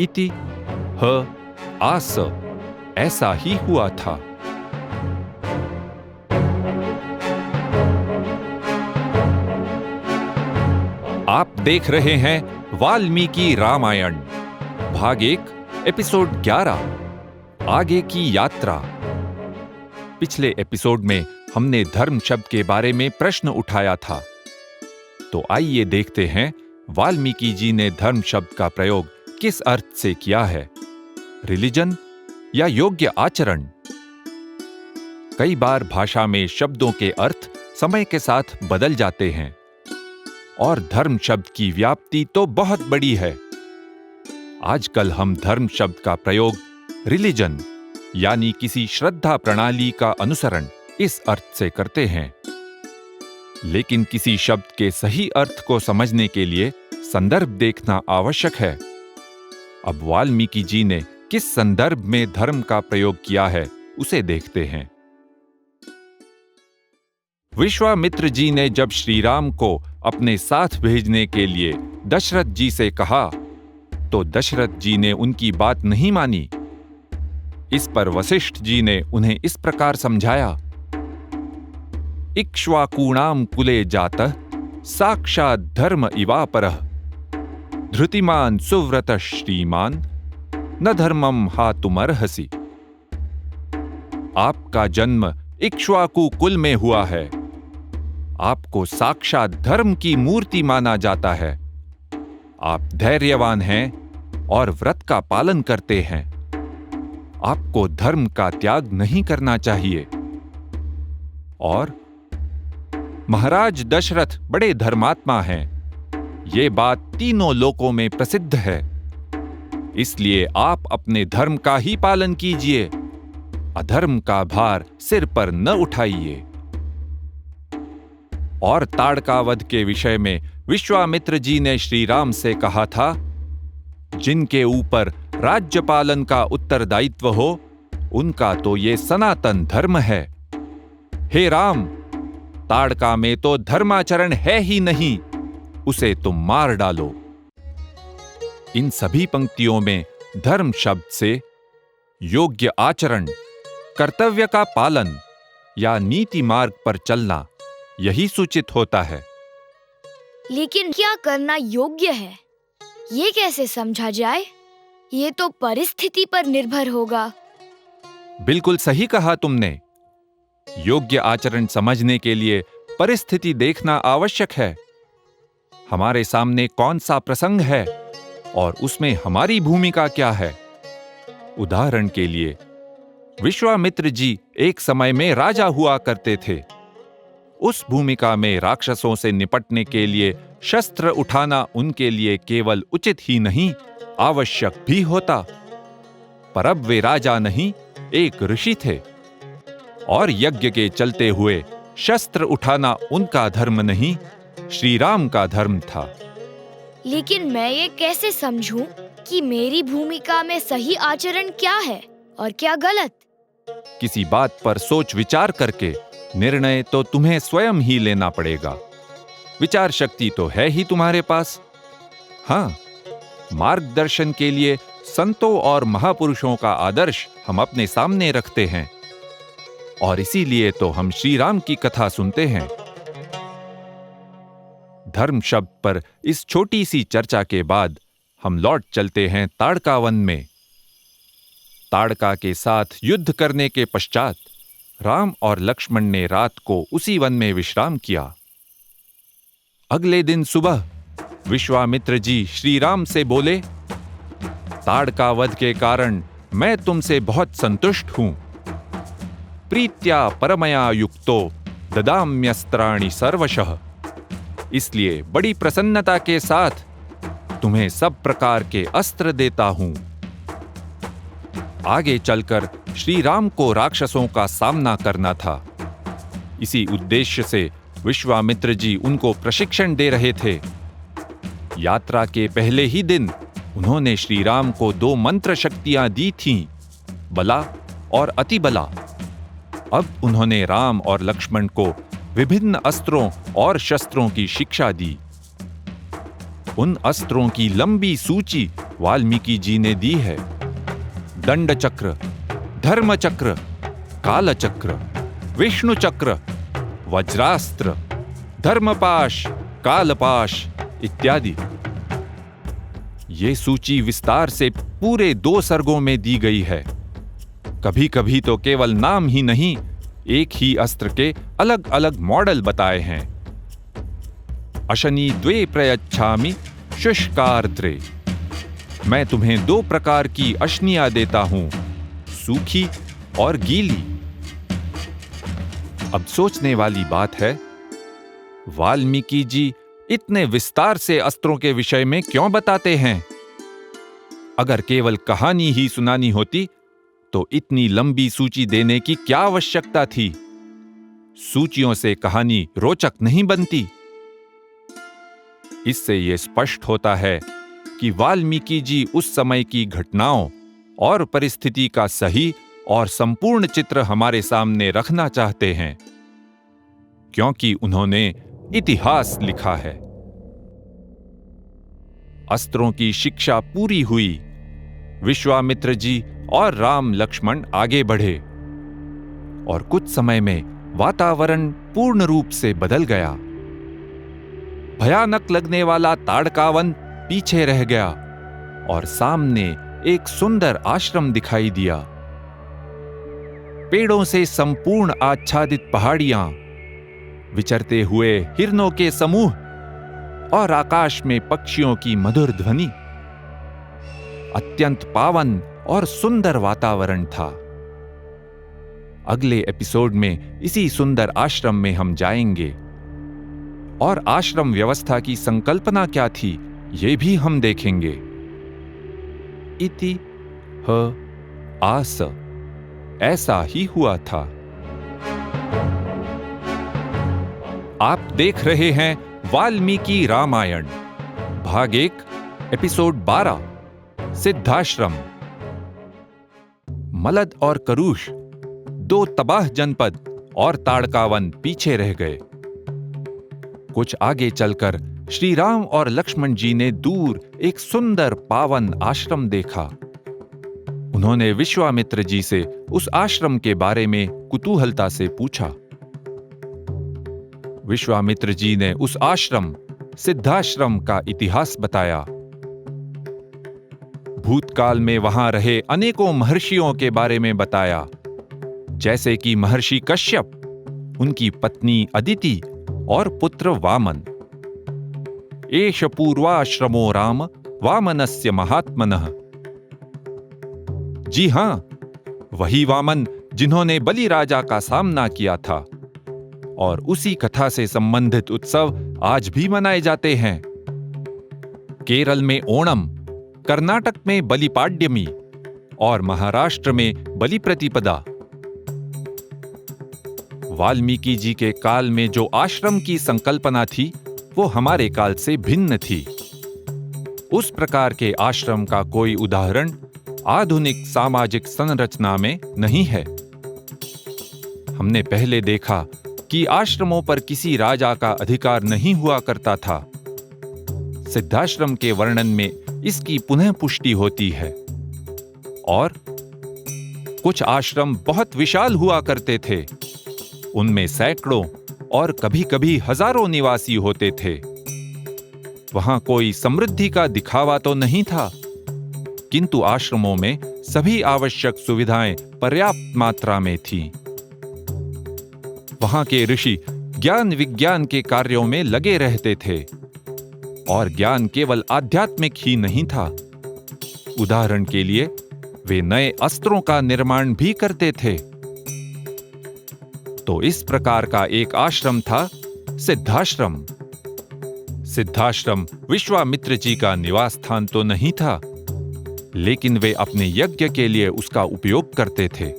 इति ह आस, ऐसा ही हुआ था। आप देख रहे हैं वाल्मीकि रामायण भाग 1 एपिसोड 11 आगे की यात्रा। पिछले एपिसोड में हमने धर्म शब्द के बारे में प्रश्न उठाया था, तो आइए देखते हैं वाल्मीकि जी ने धर्म शब्द का प्रयोग किस अर्थ से किया है, रिलीजन या योग्य आचरण। कई बार भाषा में शब्दों के अर्थ समय के साथ बदल जाते हैं, और धर्म शब्द की व्याप्ति तो बहुत बड़ी है। आजकल हम धर्म शब्द का प्रयोग रिलीजन यानी किसी श्रद्धा प्रणाली का अनुसरण इस अर्थ से करते हैं, लेकिन किसी शब्द के सही अर्थ को समझने के लिए संदर्भ देखना आवश्यक है। अब वाल्मीकि जी ने किस संदर्भ में धर्म का प्रयोग किया है उसे देखते हैं। विश्वामित्र जी ने जब श्री राम को अपने साथ भेजने के लिए दशरथ जी से कहा, तो दशरथ जी ने उनकी बात नहीं मानी। इस पर वशिष्ठ जी ने उन्हें इस प्रकार समझाया, इक्ष्वाकूणाम कुले जातः साक्षात् धर्म इवापरः धृतिमान सुव्रत श्रीमान न धर्मम हातुमर्हसि। आपका जन्म इक्ष्वाकु कुल में हुआ है। आपको साक्षात धर्म की मूर्ति माना जाता है। आप धैर्यवान हैं और व्रत का पालन करते हैं। आपको धर्म का त्याग नहीं करना चाहिए। और महाराज दशरथ बड़े धर्मात्मा हैं। ये बात तीनों लोकों में प्रसिद्ध है। इसलिए आप अपने धर्म का ही पालन कीजिए, अधर्म का भार सिर पर न उठाइए। और ताड़का वध के विषय में विश्वामित्र जी ने श्री राम से कहा था, जिनके ऊपर राज्य पालन का उत्तरदायित्व हो, उनका तो ये सनातन धर्म है। हे राम, ताड़का में तो धर्माचरण है ही नहीं, उसे तुम मार डालो। इन सभी पंक्तियों में धर्म शब्द से योग्य आचरण, कर्तव्य का पालन या नीति मार्ग पर चलना, यही सूचित होता है। लेकिन क्या करना योग्य है, ये कैसे समझा जाए? ये तो परिस्थिति पर निर्भर होगा। बिल्कुल सही कहा तुमने। योग्य आचरण समझने के लिए परिस्थिति देखना आवश्यक है। हमारे सामने कौन सा प्रसंग है और उसमें हमारी भूमिका क्या है। उदाहरण के लिए, विश्वामित्र जी एक समय में राजा हुआ करते थे। उस भूमिका में राक्षसों से निपटने के लिए शस्त्र उठाना उनके लिए केवल उचित ही नहीं, आवश्यक भी होता। पर अब वे राजा नहीं, एक ऋषि थे, और यज्ञ के चलते हुए शस्त्र उठाना उनका धर्म नहीं, श्री राम का धर्म था। लेकिन मैं ये कैसे समझूं कि मेरी भूमिका में सही आचरण क्या है और क्या गलत? किसी बात पर सोच विचार करके निर्णय तो तुम्हें स्वयं ही लेना पड़ेगा। विचार शक्ति तो है ही तुम्हारे पास। हाँ, मार्गदर्शन के लिए संतों और महापुरुषों का आदर्श हम अपने सामने रखते हैं, और इसीलिए तो हम श्री राम की कथा सुनते हैं। धर्म शब्द पर इस छोटी सी चर्चा के बाद हम लौट चलते हैं ताड़का वन में। ताड़का के साथ युद्ध करने के पश्चात राम और लक्ष्मण ने रात को उसी वन में विश्राम किया। अगले दिन सुबह विश्वामित्र जी श्री राम से बोले, ताड़का वध के कारण मैं तुमसे बहुत संतुष्ट हूं। प्रीत्या परमया युक्तो ददाम्यस्त्राणि सर्वशः। इसलिए बड़ी प्रसन्नता के साथ तुम्हें सब प्रकार के अस्त्र देता हूं। आगे चलकर श्री राम को राक्षसों का सामना करना था। इसी उद्देश्य से विश्वामित्र जी उनको प्रशिक्षण दे रहे थे। यात्रा के पहले ही दिन उन्होंने श्री राम को 2 मंत्र शक्तियां दी थीं, बला और अतिबला। अब उन्होंने राम और लक्ष्मण को विभिन्न अस्त्रों और शस्त्रों की शिक्षा दी। उन अस्त्रों की लंबी सूची वाल्मीकि जी ने दी है। दंड चक्र, धर्म चक्र, काल चक्र, विष्णु चक्र, वज्रास्त्र, धर्मपाश, कालपाश इत्यादि। ये सूची विस्तार से पूरे 2 सर्गों में दी गई है। कभी कभी तो केवल नाम ही नहीं, एक ही अस्त्र के अलग अलग मॉडल बताए हैं। अशनी द्वे प्रयच्छामि शुष्कार्द्रे। मैं तुम्हें 2 प्रकार की अशनियां देता हूं, सूखी और गीली। अब सोचने वाली बात है, वाल्मीकि जी इतने विस्तार से अस्त्रों के विषय में क्यों बताते हैं? अगर केवल कहानी ही सुनानी होती तो इतनी लंबी सूची देने की क्या आवश्यकता थी? सूचियों से कहानी रोचक नहीं बनती। इससे यह स्पष्ट होता है कि वाल्मीकि जी उस समय की घटनाओं और परिस्थिति का सही और संपूर्ण चित्र हमारे सामने रखना चाहते हैं, क्योंकि उन्होंने इतिहास लिखा है। अस्त्रों की शिक्षा पूरी हुई। विश्वामित्र जी और राम लक्ष्मण आगे बढ़े और कुछ समय में वातावरण पूर्ण रूप से बदल गया। भयानक लगने वाला ताड़कावन पीछे रह गया और सामने एक सुंदर आश्रम दिखाई दिया। पेड़ों से संपूर्ण आच्छादित पहाड़ियां, विचरते हुए हिरणों के समूह और आकाश में पक्षियों की मधुर ध्वनि। अत्यंत पावन और सुंदर वातावरण था। अगले एपिसोड में इसी सुंदर आश्रम में हम जाएंगे और आश्रम व्यवस्था की संकल्पना क्या थी, ये भी हम देखेंगे। इति ह आस, ऐसा ही हुआ था। आप देख रहे हैं वाल्मीकि रामायण भाग 1 एपिसोड 12 सिद्धाश्रम। मलद और करुष 2 तबाह जनपद और ताड़कावन पीछे रह गए। कुछ आगे चलकर श्री राम और लक्ष्मण जी ने दूर एक सुंदर पावन आश्रम देखा। उन्होंने विश्वामित्र जी से उस आश्रम के बारे में कुतूहलता से पूछा। विश्वामित्र जी ने उस आश्रम सिद्धाश्रम का इतिहास बताया। भूतकाल में वहां रहे अनेकों महर्षियों के बारे में बताया, जैसे कि महर्षि कश्यप, उनकी पत्नी अदिति और पुत्र वामन। एष पूर्वाश्रमो राम वामनस्य महात्मनः। जी हां, वही वामन जिन्होंने बलि राजा का सामना किया था, और उसी कथा से संबंधित उत्सव आज भी मनाए जाते हैं। केरल में ओणम, कर्नाटक में बलिपाड्यमी और महाराष्ट्र में बलि प्रतिपदा। वाल्मीकि जी के काल में जो आश्रम की संकल्पना थी, वो हमारे काल से भिन्न थी। उस प्रकार के आश्रम का कोई उदाहरण आधुनिक सामाजिक संरचना में नहीं है। हमने पहले देखा कि आश्रमों पर किसी राजा का अधिकार नहीं हुआ करता था। सिद्धाश्रम के वर्णन में इसकी पुनः पुष्टि होती है। और कुछ आश्रम बहुत विशाल हुआ करते थे। उनमें सैकड़ों और कभी-कभी हजारों निवासी होते थे। वहां कोई समृद्धि का दिखावा तो नहीं था, किंतु आश्रमों में सभी आवश्यक सुविधाएं पर्याप्त मात्रा में थीं। वहां के ऋषि ज्ञान विज्ञान के कार्यों में लगे रहते थे, और ज्ञान केवल आध्यात्मिक ही नहीं था। उदाहरण के लिए वे नए अस्त्रों का निर्माण भी करते थे। तो इस प्रकार का एक आश्रम था सिद्धाश्रम। सिद्धाश्रम विश्वामित्र जी का निवास स्थान तो नहीं था, लेकिन वे अपने यज्ञ के लिए उसका उपयोग करते थे।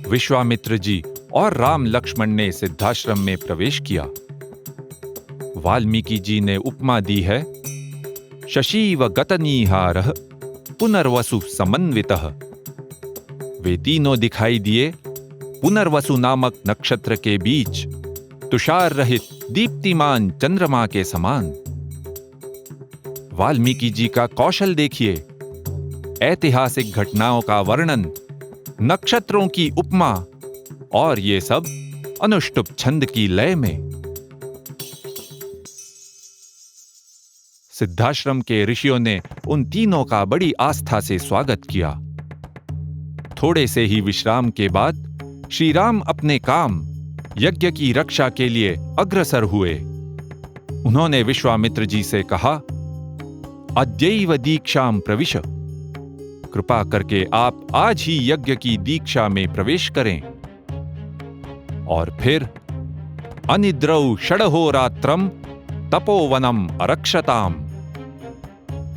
विश्वामित्र जी और राम लक्ष्मण ने सिद्धाश्रम में प्रवेश किया। वाल्मीकि जी ने उपमा दी है, शशीव गतनीहारः पुनर्वसु समन्वितः वे तीनों दिखाई दिए पुनर्वसु नामक नक्षत्र के बीच तुषार रहित दीप्तिमान चंद्रमा के समान। वाल्मीकि जी का कौशल देखिए, ऐतिहासिक घटनाओं का वर्णन, नक्षत्रों की उपमा, और ये सब अनुष्टुप छंद की लय में। सिद्धाश्रम के ऋषियों ने उन तीनों का बड़ी आस्था से स्वागत किया। थोड़े से ही विश्राम के बाद श्री राम अपने काम यज्ञ की रक्षा के लिए अग्रसर हुए। उन्होंने विश्वामित्र जी से कहा, अद्यैव दीक्षाम प्रविश, कृपा करके आप आज ही यज्ञ की दीक्षा में प्रवेश करें। और फिर अनिद्रौ षडहोरात्रम तपोवनम अरक्षताम।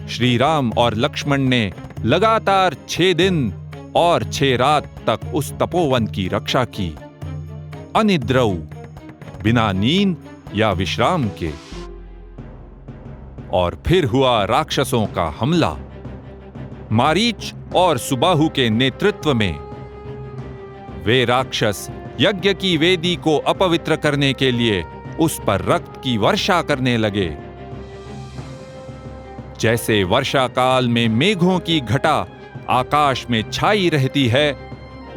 श्री राम और लक्ष्मण ने लगातार 6 दिन और 6 रात तक उस तपोवन की रक्षा की, अनिद्रौ, बिना नींद या विश्राम के। और फिर हुआ राक्षसों का हमला। मारीच और सुबाहु के नेतृत्व में वे राक्षस यज्ञ की वेदी को अपवित्र करने के लिए उस पर रक्त की वर्षा करने लगे। जैसे वर्षा काल में मेघों की घटा आकाश में छाई रहती है,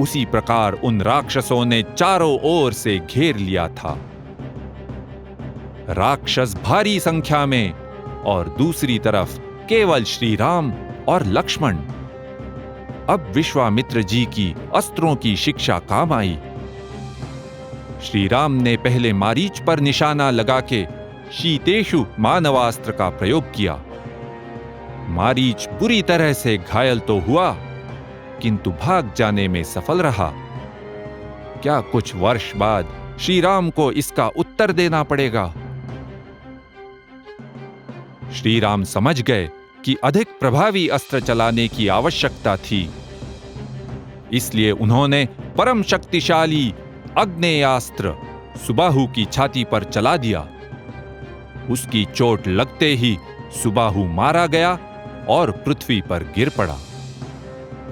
उसी प्रकार उन राक्षसों ने चारों ओर से घेर लिया था। राक्षस भारी संख्या में और दूसरी तरफ केवल श्री राम और लक्ष्मण। अब विश्वामित्र जी की अस्त्रों की शिक्षा काम आई। श्री राम ने पहले मारीच पर निशाना लगा के शीतेषु मानवास्त्र का प्रयोग किया। मारीच बुरी तरह से घायल तो हुआ, किंतु भाग जाने में सफल रहा। क्या कुछ वर्ष बाद श्री राम को इसका उत्तर देना पड़ेगा। श्री राम समझ गए कि अधिक प्रभावी अस्त्र चलाने की आवश्यकता थी। इसलिए उन्होंने परम शक्तिशाली आग्नेयास्त्र सुबाहु की छाती पर चला दिया। उसकी चोट लगते ही सुबाहु मारा गया और पृथ्वी पर गिर पड़ा।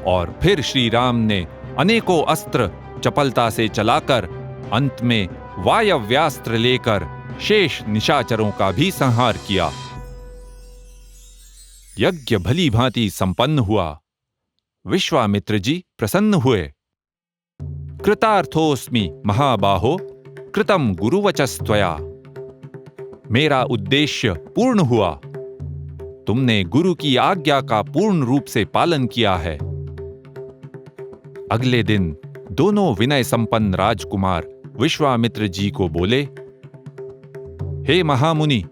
और फिर श्री राम ने अनेकों अस्त्र चपलता से चलाकर अंत में वायव्यास्त्र लेकर शेष निशाचरों का भी संहार किया। यज्ञ भली भांति संपन्न हुआ। विश्वामित्र जी प्रसन्न हुए। कृतार्थोस्मि महाबाहो कृतम गुरुवचस्त्वया। मेरा उद्देश्य पूर्ण हुआ। तुमने गुरु की आज्ञा का पूर्ण रूप से पालन किया है। अगले दिन दोनों विनय संपन्न राजकुमार विश्वामित्र जी को बोले, हे महामुनि,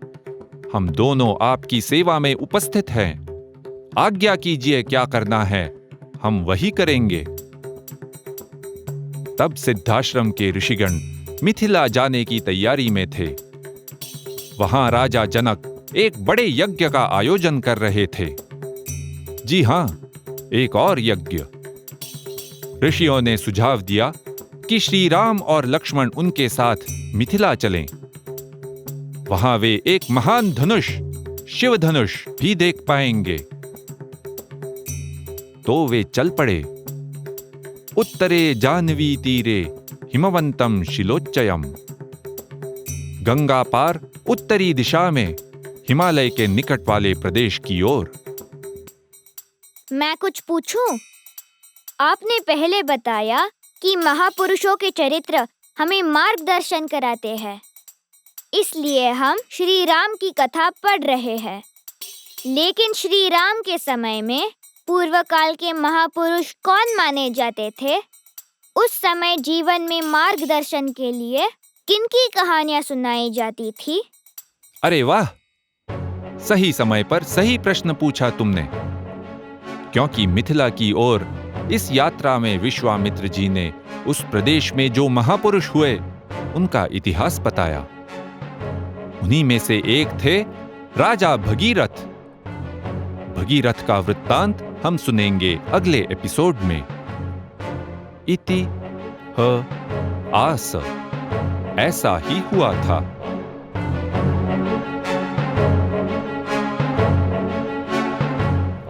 हम दोनों आपकी सेवा में उपस्थित हैं। आज्ञा कीजिए क्या करना है, हम वही करेंगे। तब सिद्धाश्रम के ऋषिगण मिथिला जाने की तैयारी में थे। वहां राजा जनक एक बड़े यज्ञ का आयोजन कर रहे थे। जी हां, एक और यज्ञ। ऋषियों ने सुझाव दिया कि श्री राम और लक्ष्मण उनके साथ मिथिला चलें। वहां वे एक महान धनुष, शिव धनुष भी देख पाएंगे। तो वे चल पड़े। उत्तरे जाह्नवी तीरे हिमवंतम शिलोच्चयम। गंगा पार उत्तरी दिशा में हिमालय के निकट वाले प्रदेश की ओर। मैं कुछ पूछूं? आपने पहले बताया कि महापुरुषों के चरित्र हमें मार्गदर्शन कराते हैं, इसलिए हम श्री राम की कथा पढ़ रहे हैं। लेकिन श्री राम के समय में पूर्व काल के महापुरुष कौन माने जाते थे? उस समय जीवन में मार्गदर्शन के लिए किनकी कहानियां सुनाई जाती थी? अरे वाह, सही समय पर सही प्रश्न पूछा तुमने। क्योंकि मिथिला की ओर इस यात्रा में विश्वामित्र जी ने उस प्रदेश में जो महापुरुष हुए उनका इतिहास बताया। उन्हीं में से एक थे राजा भगीरथ। भगीरथ का वृत्तांत हम सुनेंगे अगले एपिसोड में। इति ह आस, ऐसा ही हुआ था।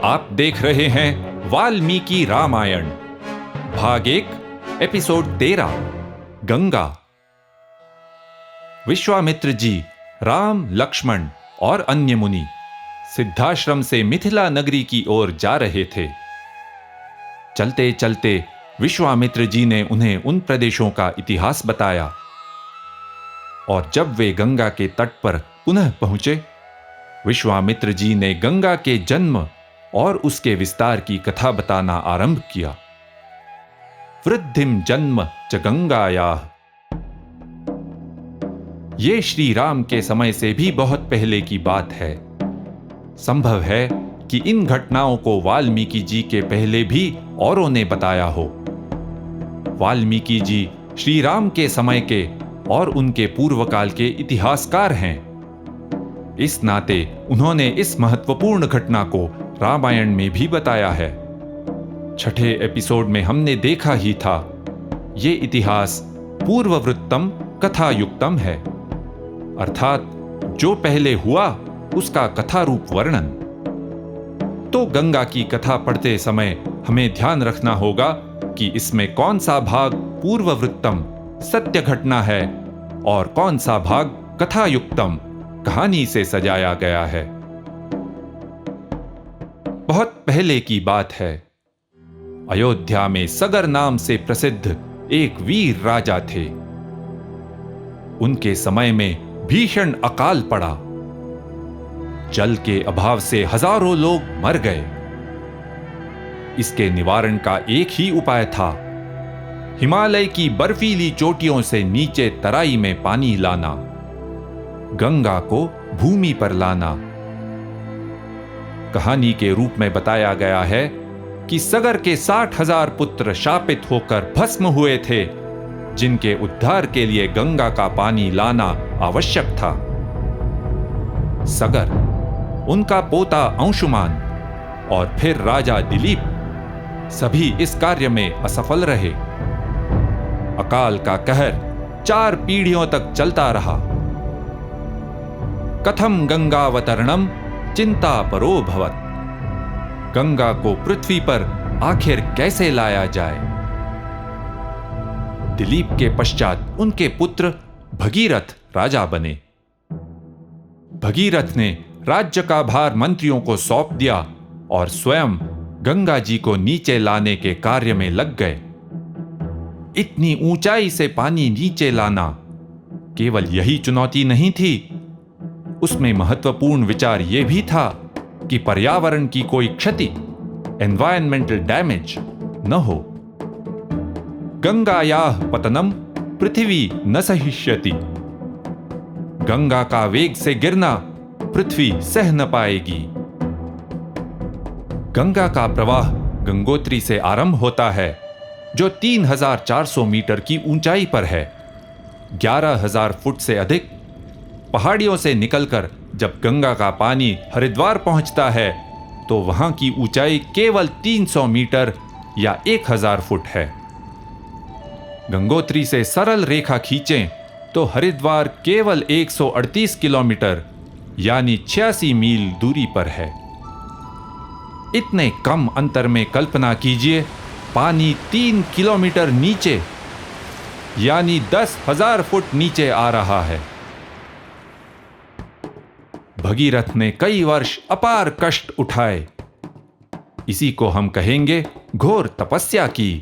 आप देख रहे हैं वाल्मीकि रामायण, भाग 1 एपिसोड 13 गंगा। विश्वामित्र जी, राम, लक्ष्मण और अन्य मुनि सिद्धाश्रम से मिथिला नगरी की ओर जा रहे थे। चलते चलते विश्वामित्र जी ने उन्हें उन प्रदेशों का इतिहास बताया और जब वे गंगा के तट पर पुनः पहुंचे, विश्वामित्र जी ने गंगा के जन्म और उसके विस्तार की कथा बताना आरंभ किया। वृद्धिम जन्म च गंगायाः। ये श्री राम के समय से भी बहुत पहले की बात है। संभव है कि इन घटनाओं को वाल्मीकि जी के पहले भी औरों ने बताया हो। वाल्मीकि जी श्री राम के समय के और उनके पूर्वकाल के इतिहासकार हैं। इस नाते उन्होंने इस महत्वपूर्ण घटना को रामायण में भी बताया है। छठे एपिसोड में हमने देखा ही था, ये इतिहास पूर्ववृत्तम कथायुक्तम है, अर्थात जो पहले हुआ उसका कथा रूप वर्णन। तो गंगा की कथा पढ़ते समय हमें ध्यान रखना होगा कि इसमें कौन सा भाग पूर्ववृत्तम सत्य घटना है और कौन सा भाग कथायुक्तम कहानी से सजाया गया है। बहुत पहले की बात है। अयोध्या में सगर नाम से प्रसिद्ध एक वीर राजा थे। उनके समय में भीषण अकाल पड़ा। जल के अभाव से हजारों लोग मर गए। इसके निवारण का एक ही उपाय था, हिमालय की बर्फीली चोटियों से नीचे तराई में पानी लाना, गंगा को भूमि पर लाना। कहानी के रूप में बताया गया है कि सगर के 60,000 पुत्र शापित होकर भस्म हुए थे, जिनके उद्धार के लिए गंगा का पानी लाना आवश्यक था। सगर, उनका पोता अंशुमान और फिर राजा दिलीप सभी इस कार्य में असफल रहे। अकाल का कहर 4 पीढ़ियों तक चलता रहा। कथम गंगावतरणम चिंता परो भवत। गंगा को पृथ्वी पर आखिर कैसे लाया जाए। दिलीप के पश्चात उनके पुत्र भगीरथ राजा बने। भगीरथ ने राज्य का भार मंत्रियों को सौंप दिया और स्वयं गंगा जी को नीचे लाने के कार्य में लग गए। इतनी ऊंचाई से पानी नीचे लाना केवल यही चुनौती नहीं थी, उसमें महत्वपूर्ण विचार यह भी था कि पर्यावरण की कोई क्षति, एनवायरमेंटल डैमेज न हो। गंगायाः पतनम पृथ्वी न सहिष्यति। गंगा का वेग से गिरना पृथ्वी सह न पाएगी। गंगा का प्रवाह गंगोत्री से आरंभ होता है, जो 3,400 मीटर की ऊंचाई पर है। 11,000 फुट से अधिक पहाड़ियों से निकलकर जब गंगा का पानी हरिद्वार पहुंचता है तो वहां की ऊंचाई केवल 300 मीटर या 1,000 फुट है। गंगोत्री से सरल रेखा खींचें तो हरिद्वार केवल 138 किलोमीटर यानी 86 मील दूरी पर है। इतने कम अंतर में कल्पना कीजिए, पानी 3 किलोमीटर नीचे यानी 10,000 फुट नीचे आ रहा है। भगीरथ ने कई वर्ष अपार कष्ट उठाए। इसी को हम कहेंगे घोर तपस्या की।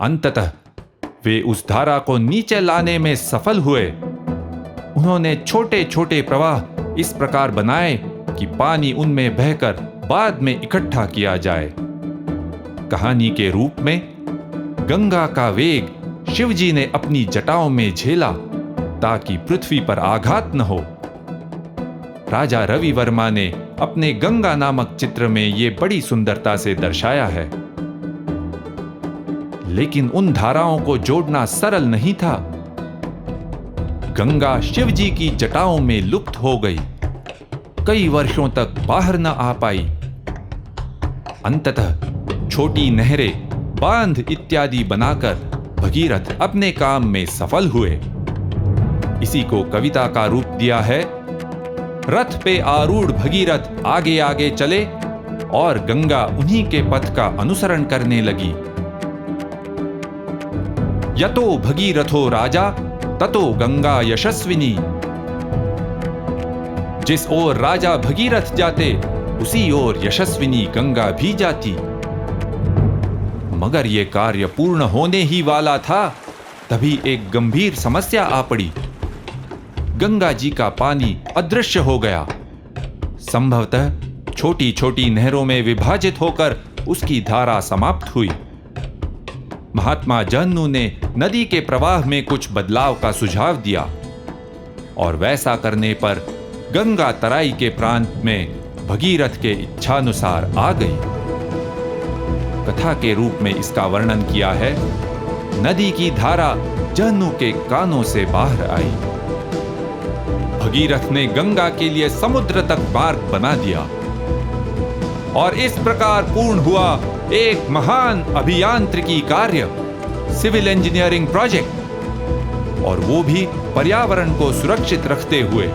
अंततः वे उस धारा को नीचे लाने में सफल हुए। उन्होंने छोटे छोटे प्रवाह इस प्रकार बनाए कि पानी उनमें बहकर बाद में इकट्ठा किया जाए। कहानी के रूप में गंगा का वेग शिवजी ने अपनी जटाओं में झेला ताकि पृथ्वी पर आघात न हो। राजा रवि वर्मा ने अपने गंगा नामक चित्र में यह बड़ी सुंदरता से दर्शाया है। लेकिन उन धाराओं को जोड़ना सरल नहीं था। गंगा शिवजी की जटाओं में लुप्त हो गई। कई वर्षों तक बाहर न आ पाई। अंततः छोटी नहरें, बांध इत्यादि बनाकर भगीरथ अपने काम में सफल हुए। इसी को कविता का रूप दिया है। रथ पे आरूढ़ भगीरथ आगे आगे चले और गंगा उन्हीं के पथ का अनुसरण करने लगी। यतो भगीरथो राजा ततो गंगा यशस्विनी। जिस ओर राजा भगीरथ जाते उसी ओर यशस्विनी गंगा भी जाती। मगर यह कार्य पूर्ण होने ही वाला था, तभी एक गंभीर समस्या आ पड़ी। गंगा जी का पानी अदृश्य हो गया। संभवतः छोटी छोटी नहरों में विभाजित होकर उसकी धारा समाप्त हुई। महात्मा जन्नू ने नदी के प्रवाह में कुछ बदलाव का सुझाव दिया और वैसा करने पर गंगा तराई के प्रांत में भगीरथ के इच्छानुसार आ गई। कथा के रूप में इसका वर्णन किया है। नदी की धारा जन्नू के कानों से बाहर आई। भगीरथ ने गंगा के लिए समुद्र तक मार्ग बना दिया और इस प्रकार पूर्ण हुआ एक महान अभियांत्रिकी कार्य, सिविल इंजीनियरिंग प्रोजेक्ट, और वो भी पर्यावरण को सुरक्षित रखते हुए।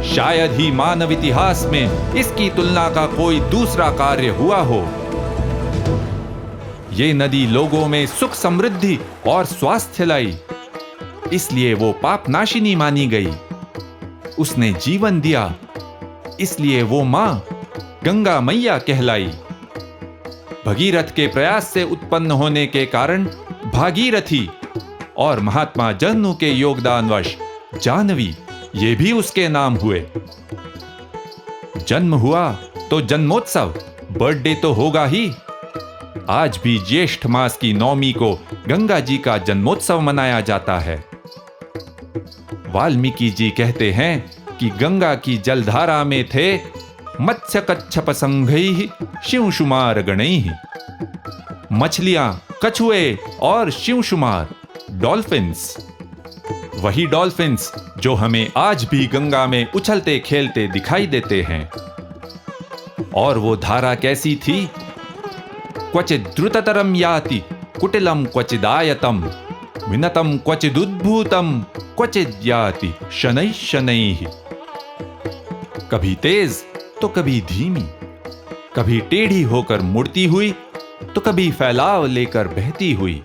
शायद ही मानव इतिहास में इसकी तुलना का कोई दूसरा कार्य हुआ हो। ये नदी लोगों में सुख समृद्धि और स्वास्थ्य लाई, इसलिए वो पापनाशिनी मानी गई। उसने जीवन दिया, इसलिए वो मां गंगा मैया कहलाई। भगीरथ के प्रयास से उत्पन्न होने के कारण भागीरथी और महात्मा जन्नू के योगदानवश जाह्नवी ये भी उसके नाम हुए। जन्म हुआ तो जन्मोत्सव, बर्थडे तो होगा ही। आज भी ज्येष्ठ मास की नवमी को गंगा जी का जन्मोत्सव मनाया जाता है। वाल्मीकि जी कहते हैं कि गंगा की जलधारा में थे मत्स्य कच्छप संघैः शिवशुमार गणैः। मछलियां, कछुए और शिवशुमार, डॉल्फिन्स। वही डॉल्फिन्स जो हमें आज भी गंगा में उछलते खेलते दिखाई देते हैं। और वो धारा कैसी थी? क्वचित् द्रुततरम याति कुटिलम क्वचिदायतम विनतम क्वचिदुद्भूतम क्वचिद याति शनैः शनैः। कभी तेज तो कभी धीमी, कभी टेढ़ी होकर मुड़ती हुई तो कभी फैलाव लेकर बहती हुई,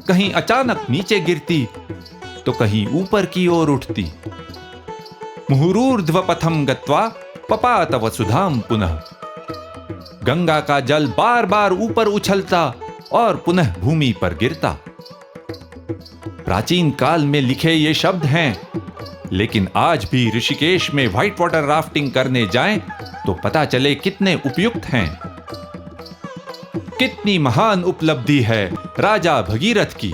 कहीं अचानक नीचे गिरती तो कहीं ऊपर की ओर उठती। मुहुरूर्ध्व पथम गत्वा पपात वसुधाम पुनः। गंगा का जल बार बार ऊपर उछलता और पुनः भूमि पर गिरता। प्राचीन काल में लिखे ये शब्द हैं, लेकिन आज भी ऋषिकेश में व्हाइट वाटर राफ्टिंग करने जाएं तो पता चले कितने उपयुक्त हैं। कितनी महान उपलब्धि है राजा भगीरथ की।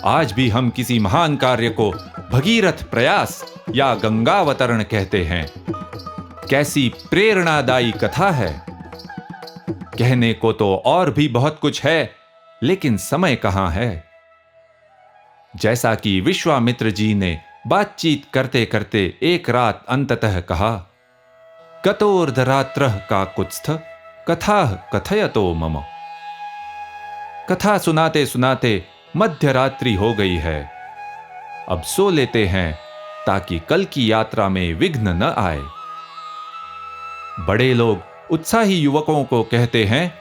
आज भी हम किसी महान कार्य को भगीरथ प्रयास या गंगावतरण कहते हैं। कैसी प्रेरणादायी कथा है। कहने को तो और भी बहुत कुछ है, लेकिन समय कहां है। जैसा कि विश्वामित्र जी ने बातचीत करते करते एक रात अंततः कहा, गतोर्धरात्रः काकुत्स्थ कथाः कथयतो मम। कथा सुनाते सुनाते मध्य रात्रि हो गई है। अब सो लेते हैं ताकि कल की यात्रा में विघ्न न आए। बड़े लोग उत्साही युवकों को कहते हैं,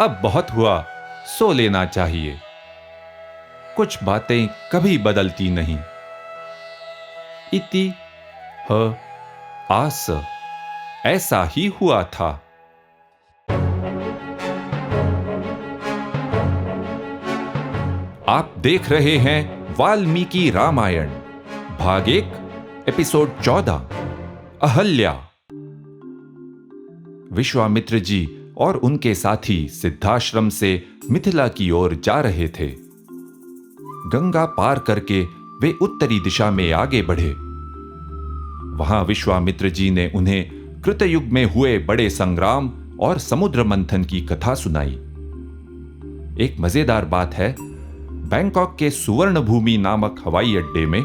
अब बहुत हुआ, सो लेना चाहिए। कुछ बातें कभी बदलती नहीं। इति ह आस, ऐसा ही हुआ था। आप देख रहे हैं वाल्मीकि रामायण भाग 1 एपिसोड 14 अहल्या। विश्वामित्र जी और उनके साथी सिद्धाश्रम से मिथिला की ओर जा रहे थे। गंगा पार करके वे उत्तरी दिशा में आगे बढ़े। वहां विश्वामित्र जी ने उन्हें कृतयुग में हुए बड़े संग्राम और समुद्र मंथन की कथा सुनाई। एक मजेदार बात है, बैंकॉक के सुवर्ण भूमि नामक हवाई अड्डे में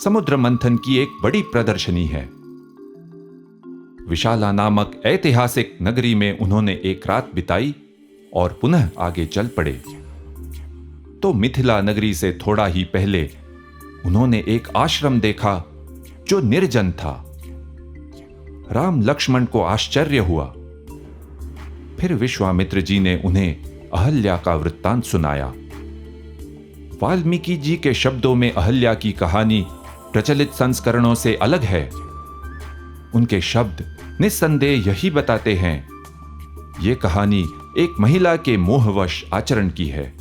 समुद्र मंथन की एक बड़ी प्रदर्शनी है। विशाला नामक ऐतिहासिक नगरी में उन्होंने एक रात बिताई और पुनः आगे चल पड़े। तो मिथिला नगरी से थोड़ा ही पहले उन्होंने एक आश्रम देखा जो निर्जन था। राम लक्ष्मण को आश्चर्य हुआ। फिर विश्वामित्र जी ने उन्हें अहल्या का वृत्तांत सुनाया। वाल्मीकि जी के शब्दों में अहल्या की कहानी प्रचलित संस्करणों से अलग है। उनके शब्द निस्संदेह यही बताते हैं, ये कहानी एक महिला के मोहवश आचरण की है,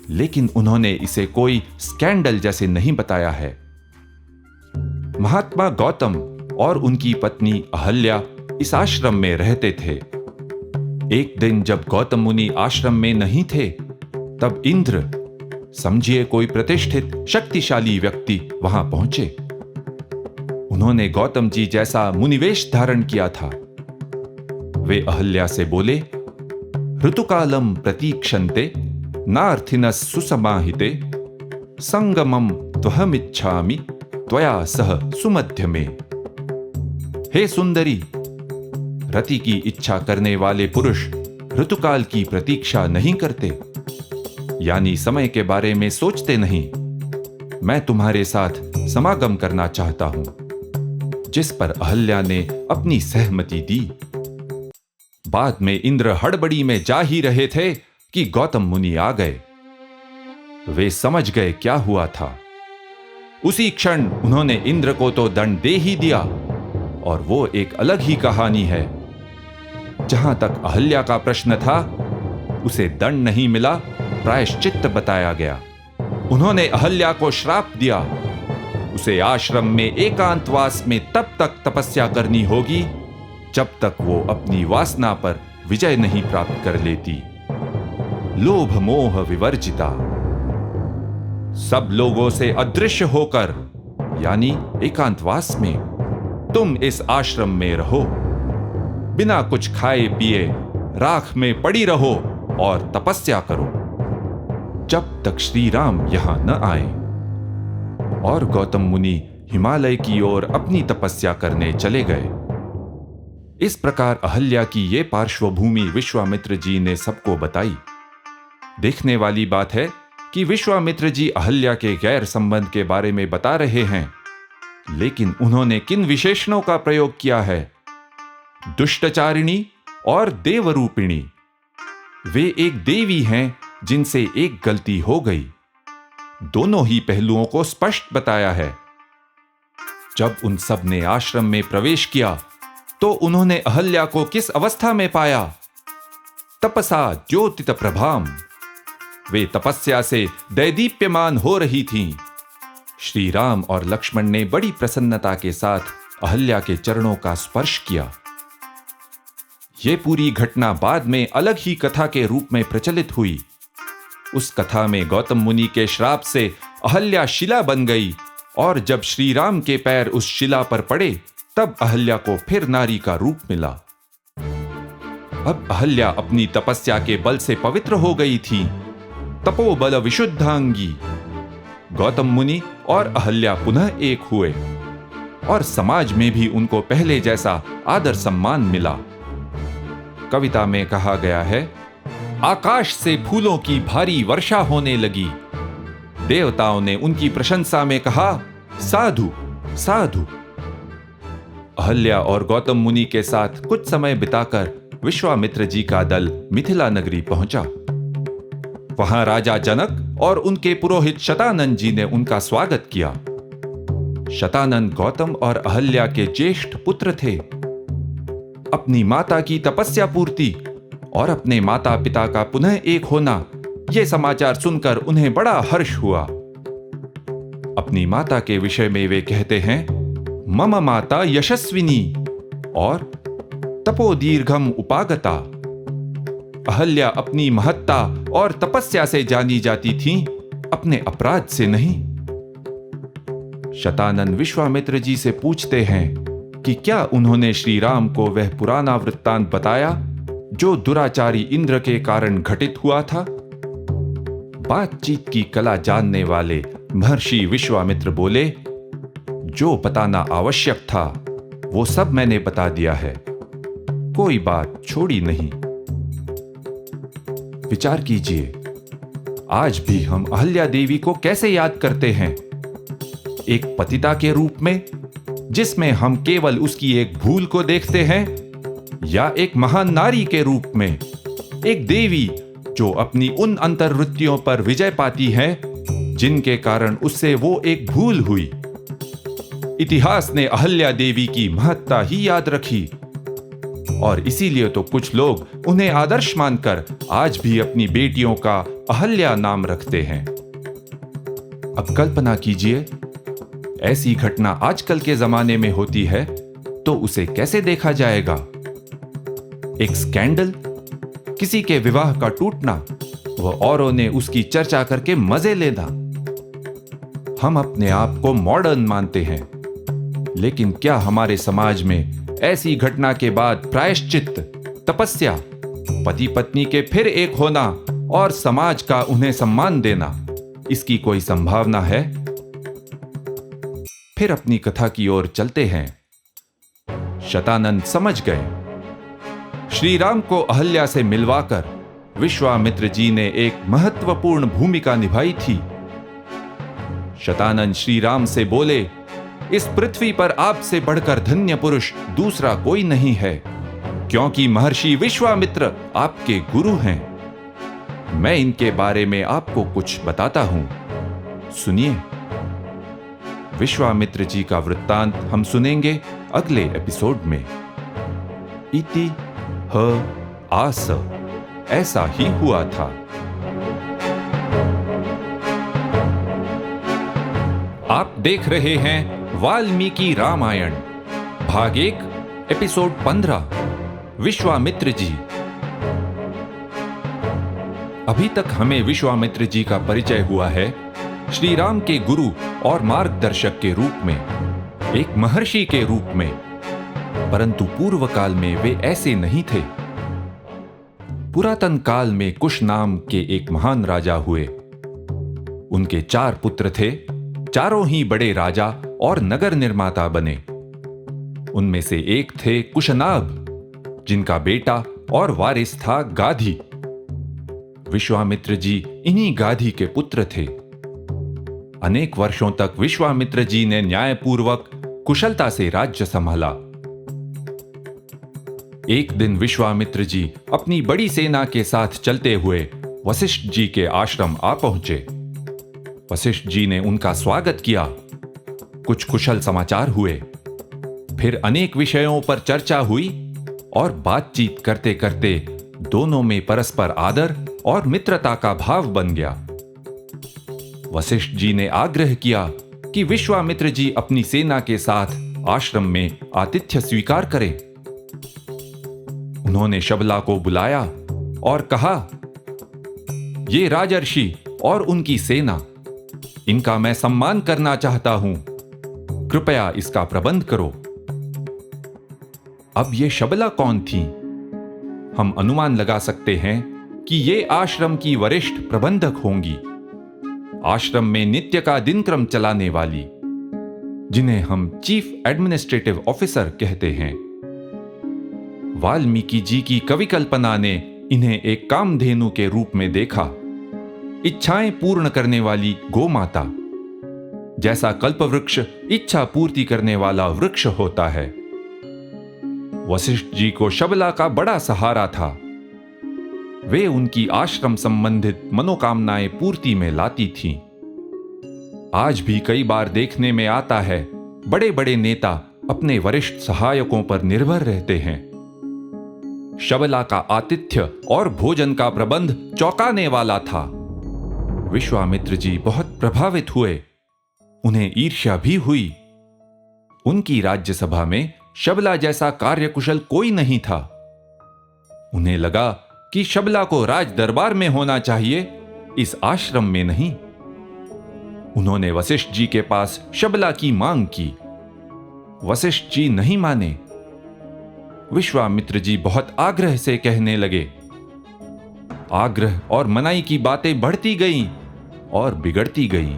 लेकिन उन्होंने इसे कोई स्कैंडल जैसे नहीं बताया है। महात्मा गौतम और उनकी पत्नी अहल्या इस आश्रम में रहते थे। एक दिन जब गौतम मुनि आश्रम में नहीं थे, तब इंद्र, समझिए कोई प्रतिष्ठित शक्तिशाली व्यक्ति, वहां पहुंचे। उन्होंने गौतम जी जैसा मुनिवेश धारण किया था। वे अहल्या से बोले, ऋतुकालम प्रतीक्षन्ते नार्थिनस् सुसमाहिते संगमम त्वहमिच्छामि त्वया सह सुमध्य में। हे सुंदरी, रति की इच्छा करने वाले पुरुष ऋतुकाल की प्रतीक्षा नहीं करते, यानी समय के बारे में सोचते नहीं। मैं तुम्हारे साथ समागम करना चाहता हूं। जिस पर अहल्या ने अपनी सहमति दी। बाद में इंद्र हड़बड़ी में जा ही रहे थे कि गौतम मुनि आ गए। वे समझ गए क्या हुआ था। उसी क्षण उन्होंने इंद्र को तो दंड दे ही दिया, और वो एक अलग ही कहानी है। जहां तक अहल्या का प्रश्न था, उसे दंड नहीं मिला, प्रायश्चित्त बताया गया। उन्होंने अहल्या को श्राप दिया, उसे आश्रम में एकांतवास में तब तक तपस्या करनी होगी जब तक वो अपनी वासना पर विजय नहीं प्राप्त कर लेती। लोभ मोह विवर्जिता, सब लोगों से अदृश्य होकर, यानी एकांतवास में, तुम इस आश्रम में रहो। बिना कुछ खाए पिए राख में पड़ी रहो और तपस्या करो जब तक श्री राम यहां न आए। और गौतम मुनि हिमालय की ओर अपनी तपस्या करने चले गए। इस प्रकार अहल्या की ये पार्श्वभूमि विश्वामित्र जी ने सबको बताई। देखने वाली बात है कि विश्वामित्र जी अहल्या के गैर संबंध के बारे में बता रहे हैं, लेकिन उन्होंने किन विशेषणों का प्रयोग किया है? दुष्टचारिणी और देवरूपिणी। वे एक देवी हैं जिनसे एक गलती हो गई। दोनों ही पहलुओं को स्पष्ट बताया है। जब उन सब ने आश्रम में प्रवेश किया तो उन्होंने अहल्या को किस अवस्था में पाया? तपसा ज्योतित प्रभाम। वे तपस्या से दैदीप्यमान हो रही थीं। श्री राम और लक्ष्मण ने बड़ी प्रसन्नता के साथ अहल्या के चरणों का स्पर्श किया। यह पूरी घटना बाद में अलग ही कथा के रूप में प्रचलित हुई। उस कथा में गौतम मुनि के श्राप से अहल्या शिला बन गई, और जब श्री राम के पैर उस शिला पर पड़े तब अहल्या को फिर नारी का रूप मिला। अब अहल्या अपनी तपस्या के बल से पवित्र हो गई थी। तपोबल विशुद्धांगी। गौतम मुनि और अहल्या पुनः एक हुए, और समाज में भी उनको पहले जैसा आदर सम्मान मिला। कविता में कहा गया है, आकाश से फूलों की भारी वर्षा होने लगी। देवताओं ने उनकी प्रशंसा में कहा, साधु साधु। अहल्या और गौतम मुनि के साथ कुछ समय बिताकर विश्वामित्र जी का दल मिथिला नगरी पहुंचा। वहां राजा जनक और उनके पुरोहित शतानंद जी ने उनका स्वागत किया। शतानंद गौतम और अहल्या के ज्येष्ठ पुत्र थे। अपनी माता की तपस्या पूर्ति और अपने माता पिता का पुनः एक होना, यह समाचार सुनकर उन्हें बड़ा हर्ष हुआ। अपनी माता के विषय में वे कहते हैं, मम माता यशस्विनी और तपोदीर्घम उपागता। अहल्या अपनी महत्ता और तपस्या से जानी जाती थीं, अपने अपराध से नहीं। शतानंद विश्वामित्र जी से पूछते हैं कि क्या उन्होंने श्री राम को वह पुराना वृत्तांत बताया जो दुराचारी इंद्र के कारण घटित हुआ था? बातचीत की कला जानने वाले महर्षि विश्वामित्र बोले, जो बताना आवश्यक था वो सब मैंने बता दिया है, कोई बात छोड़ी नहीं। विचार कीजिए, आज भी हम अहल्या देवी को कैसे याद करते हैं? एक पतिता के रूप में, जिसमें हम केवल उसकी एक भूल को देखते हैं, या एक महान नारी के रूप में, एक देवी जो अपनी उन अंतर्वृत्तियों पर विजय पाती है जिनके कारण उससे वो एक भूल हुई। इतिहास ने अहल्या देवी की महत्ता ही याद रखी और इसीलिए तो कुछ लोग उन्हें आदर्श मानकर आज भी अपनी बेटियों का अहल्या नाम रखते हैं। अब कल्पना कीजिए, ऐसी घटना आजकल के जमाने में होती है तो उसे कैसे देखा जाएगा? एक स्कैंडल, किसी के विवाह का टूटना, वह औरों ने उसकी चर्चा करके मजे लेना। हम अपने आप को मॉडर्न मानते हैं, लेकिन क्या हमारे समाज में ऐसी घटना के बाद प्रायश्चित, तपस्या, पति पत्नी के फिर एक होना और समाज का उन्हें सम्मान देना, इसकी कोई संभावना है? फिर अपनी कथा की ओर चलते हैं। शतानंद समझ गए। श्री राम को अहल्या से मिलवाकर विश्वामित्र जी ने एक महत्वपूर्ण भूमिका निभाई थी। शतानंद श्री राम से बोले, इस पृथ्वी पर आपसे बढ़कर धन्य पुरुष दूसरा कोई नहीं है, क्योंकि महर्षि विश्वामित्र आपके गुरु हैं। मैं इनके बारे में आपको कुछ बताता हूं, सुनिए। विश्वामित्र जी का वृत्तांत हम सुनेंगे अगले एपिसोड में। इति ह आस, ऐसा ही हुआ था। आप देख रहे हैं वाल्मीकि रामायण भाग 1 एपिसोड 15, विश्वामित्र जी। अभी तक हमें विश्वामित्र जी का परिचय हुआ है श्री राम के गुरु और मार्गदर्शक के रूप में, एक महर्षि के रूप में, परंतु पूर्व काल में वे ऐसे नहीं थे। पुरातन काल में कुश नाम के एक महान राजा हुए। उनके 4 पुत्र थे, चारों ही बड़े राजा और नगर निर्माता बने। उनमें से एक थे कुशनाभ, जिनका बेटा और वारिस था गाधी। विश्वामित्र जी इन्हीं गाधी के पुत्र थे। अनेक वर्षों तक विश्वामित्र जी ने न्यायपूर्वक कुशलता से राज्य संभाला। एक दिन विश्वामित्र जी अपनी बड़ी सेना के साथ चलते हुए वशिष्ठ जी के आश्रम आ पहुंचे। वशिष्ठ जी ने उनका स्वागत किया। कुछ कुशल समाचार हुए, फिर अनेक विषयों पर चर्चा हुई और बातचीत करते करते दोनों में परस्पर आदर और मित्रता का भाव बन गया। वशिष्ठ जी ने आग्रह किया कि विश्वामित्र जी अपनी सेना के साथ आश्रम में आतिथ्य स्वीकार करें। उन्होंने शबला को बुलाया और कहा, ये राजर्षि और उनकी सेना, इनका मैं सम्मान करना चाहता हूं, कृपया इसका प्रबंध करो। अब ये शबला कौन थी? हम अनुमान लगा सकते हैं कि ये आश्रम की वरिष्ठ प्रबंधक होंगी, आश्रम में नित्य का दिनक्रम चलाने वाली, जिन्हें हम चीफ एडमिनिस्ट्रेटिव ऑफिसर कहते हैं। वाल्मीकि जी की कवि कल्पना ने इन्हें एक कामधेनु के रूप में देखा, इच्छाएं पूर्ण करने वाली गो माता, जैसा कल्पवृक्ष इच्छा पूर्ति करने वाला वृक्ष होता है। वशिष्ठ जी को शबला का बड़ा सहारा था। वे उनकी आश्रम संबंधित मनोकामनाएं पूर्ति में लाती थीं। आज भी कई बार देखने में आता है, बड़े बड़े नेता अपने वरिष्ठ सहायकों पर निर्भर रहते हैं। शबला का आतिथ्य और भोजन का प्रबंध चौंकाने वाला था। विश्वामित्र जी बहुत प्रभावित हुए। उन्हें ईर्ष्या भी हुई। उनकी राज्यसभा में शबला जैसा कार्यकुशल कोई नहीं था। उन्हें लगा कि शबला को राज दरबार में होना चाहिए, इस आश्रम में नहीं। उन्होंने वशिष्ठ जी के पास शबला की मांग की। वशिष्ठ जी नहीं माने। विश्वामित्र जी बहुत आग्रह से कहने लगे। आग्रह और मनाई की बातें बढ़ती गईं और बिगड़ती गईं।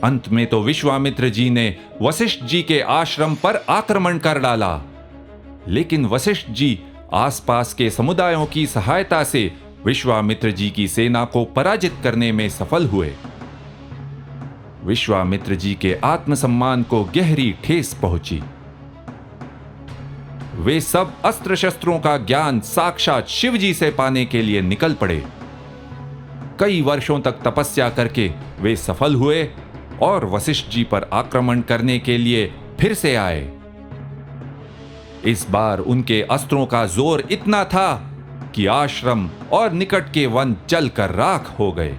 अंत में तो विश्वामित्र जी ने वशिष्ठ जी के आश्रम पर आक्रमण कर डाला, लेकिन वशिष्ठ जी आसपास के समुदायों की सहायता से विश्वामित्र जी की सेना को पराजित करने में सफल हुए। विश्वामित्र जी के आत्मसम्मान को गहरी ठेस पहुंची। वे सब अस्त्र शस्त्रों का ज्ञान साक्षात शिव जी से पाने के लिए निकल पड़े। कई वर्षों तक तपस्या करके वे सफल हुए और वशिष्ठ जी पर आक्रमण करने के लिए फिर से आए। इस बार उनके अस्त्रों का जोर इतना था कि आश्रम और निकट के वन जलकर राख हो गए।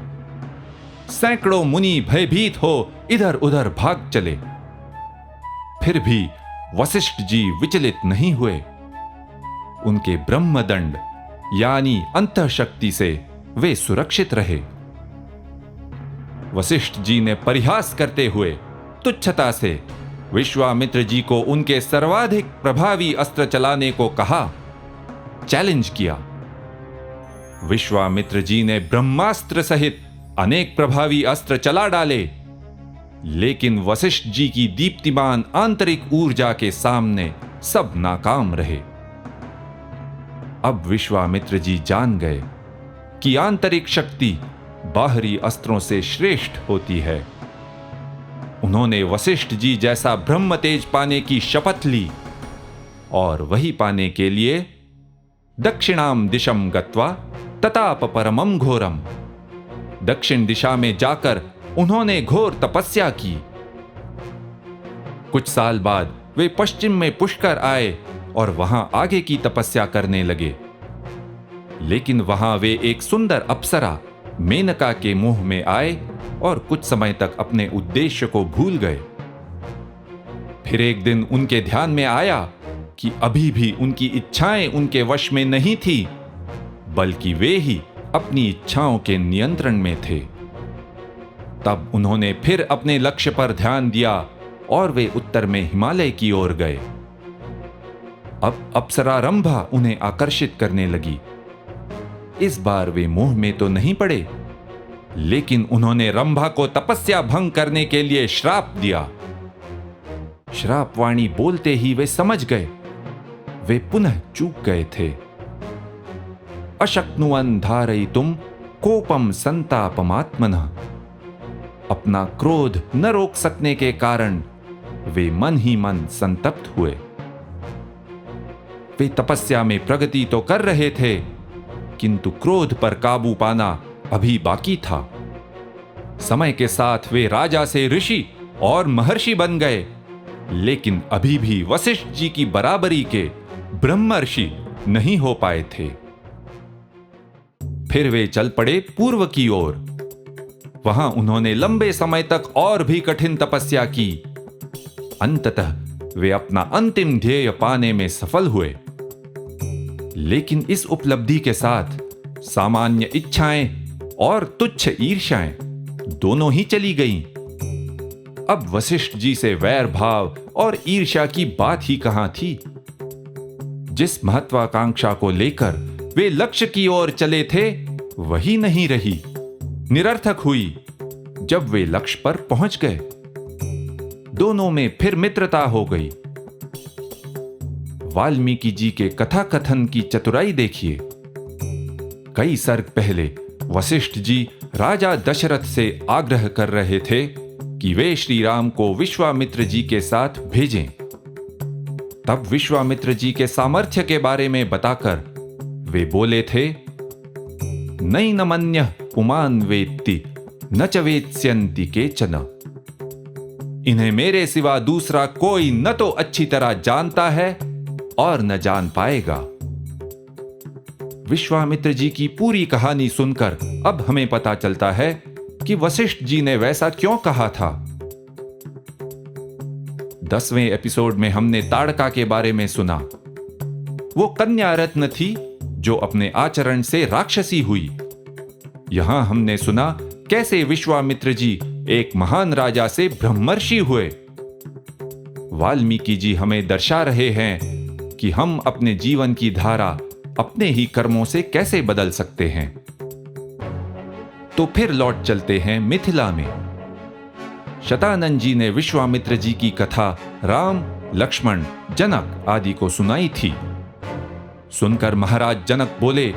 सैकड़ों मुनि भयभीत हो इधर उधर भाग चले। फिर भी वशिष्ठ जी विचलित नहीं हुए। उनके ब्रह्मदंड यानी अंतःशक्ति से वे सुरक्षित रहे। वशिष्ठ जी ने परिहास करते हुए तुच्छता से विश्वामित्र जी को उनके सर्वाधिक प्रभावी अस्त्र चलाने को कहा, चैलेंज किया। विश्वामित्र जी ने ब्रह्मास्त्र सहित अनेक प्रभावी अस्त्र चला डाले, लेकिन वशिष्ठ जी की दीप्तिमान आंतरिक ऊर्जा के सामने सब नाकाम रहे। अब विश्वामित्र जी जान गए कि आंतरिक शक्ति बाहरी अस्त्रों से श्रेष्ठ होती है। उन्होंने वशिष्ठ जी जैसा ब्रह्म तेज पाने की शपथ ली और वही पाने के लिए दक्षिणाम दिशम गत्वा तताप परमम घोरम, दक्षिण दिशा में जाकर उन्होंने घोर तपस्या की। कुछ साल बाद वे पश्चिम में पुष्कर आए और वहां आगे की तपस्या करने लगे। लेकिन वहां वे एक सुंदर अप्सरा मेनका के मोह में आए और कुछ समय तक अपने उद्देश्य को भूल गए। फिर एक दिन उनके ध्यान में आया कि अभी भी उनकी इच्छाएं उनके वश में नहीं थी, बल्कि वे ही अपनी इच्छाओं के नियंत्रण में थे। तब उन्होंने फिर अपने लक्ष्य पर ध्यान दिया और वे उत्तर में हिमालय की ओर गए। अब अप्सरा रंभा उन्हें आकर्षित करने लगी। इस बार वे मोह में तो नहीं पड़े, लेकिन उन्होंने रंभा को तपस्या भंग करने के लिए श्राप दिया। श्रापवाणी बोलते ही वे समझ गए, वे पुनः चूक गए थे। अशक्नुवन् धारयितुं कोपम संतापमात्मनः, अपना क्रोध न रोक सकने के कारण वे मन ही मन संतप्त हुए। वे तपस्या में प्रगति तो कर रहे थे, किंतु क्रोध पर काबू पाना अभी बाकी था। समय के साथ वे राजा से ऋषि और महर्षि बन गए, लेकिन अभी भी वशिष्ठ जी की बराबरी के ब्रह्मर्षि नहीं हो पाए थे। फिर वे चल पड़े पूर्व की ओर। वहां उन्होंने लंबे समय तक और भी कठिन तपस्या की। अंततः वे अपना अंतिम ध्येय पाने में सफल हुए। लेकिन इस उपलब्धि के साथ सामान्य इच्छाएं और तुच्छ ईर्ष्याएं दोनों ही चली गईं। अब वशिष्ठ जी से वैर भाव और ईर्ष्या की बात ही कहां थी। जिस महत्वाकांक्षा को लेकर वे लक्ष्य की ओर चले थे, वही नहीं रही, निरर्थक हुई। जब वे लक्ष्य पर पहुंच गए, दोनों में फिर मित्रता हो गई। वाल्मीकि जी के कथा कथन की चतुराई देखिए। कई सर्ग पहले वशिष्ठ जी राजा दशरथ से आग्रह कर रहे थे कि वे श्री राम को विश्वामित्र जी के साथ भेजें। तब विश्वामित्र जी के सामर्थ्य के बारे में बताकर वे बोले थे, नैनमन्यः पुमान् वेत्ति न च वेत्स्यन्ति केचन। इन्हें मेरे सिवा दूसरा कोई न तो अच्छी तरह जानता है और न जान पाएगा। विश्वामित्र जी की पूरी कहानी सुनकर अब हमें पता चलता है कि वशिष्ठ जी ने वैसा क्यों कहा था। 10वें एपिसोड में हमने ताड़का के बारे में सुना। वो कन्या रत्न थी जो अपने आचरण से राक्षसी हुई। यहां हमने सुना कैसे विश्वामित्र जी एक महान राजा से ब्रह्मर्षि हुए। वाल्मीकि जी हमें दर्शा रहे हैं कि हम अपने जीवन की धारा अपने ही कर्मों से कैसे बदल सकते हैं। तो फिर लौट चलते हैं मिथिला में। शतानंद जी ने विश्वामित्र जी की कथा राम, लक्ष्मण, जनक आदि को सुनाई थी। सुनकर महाराज जनक बोले,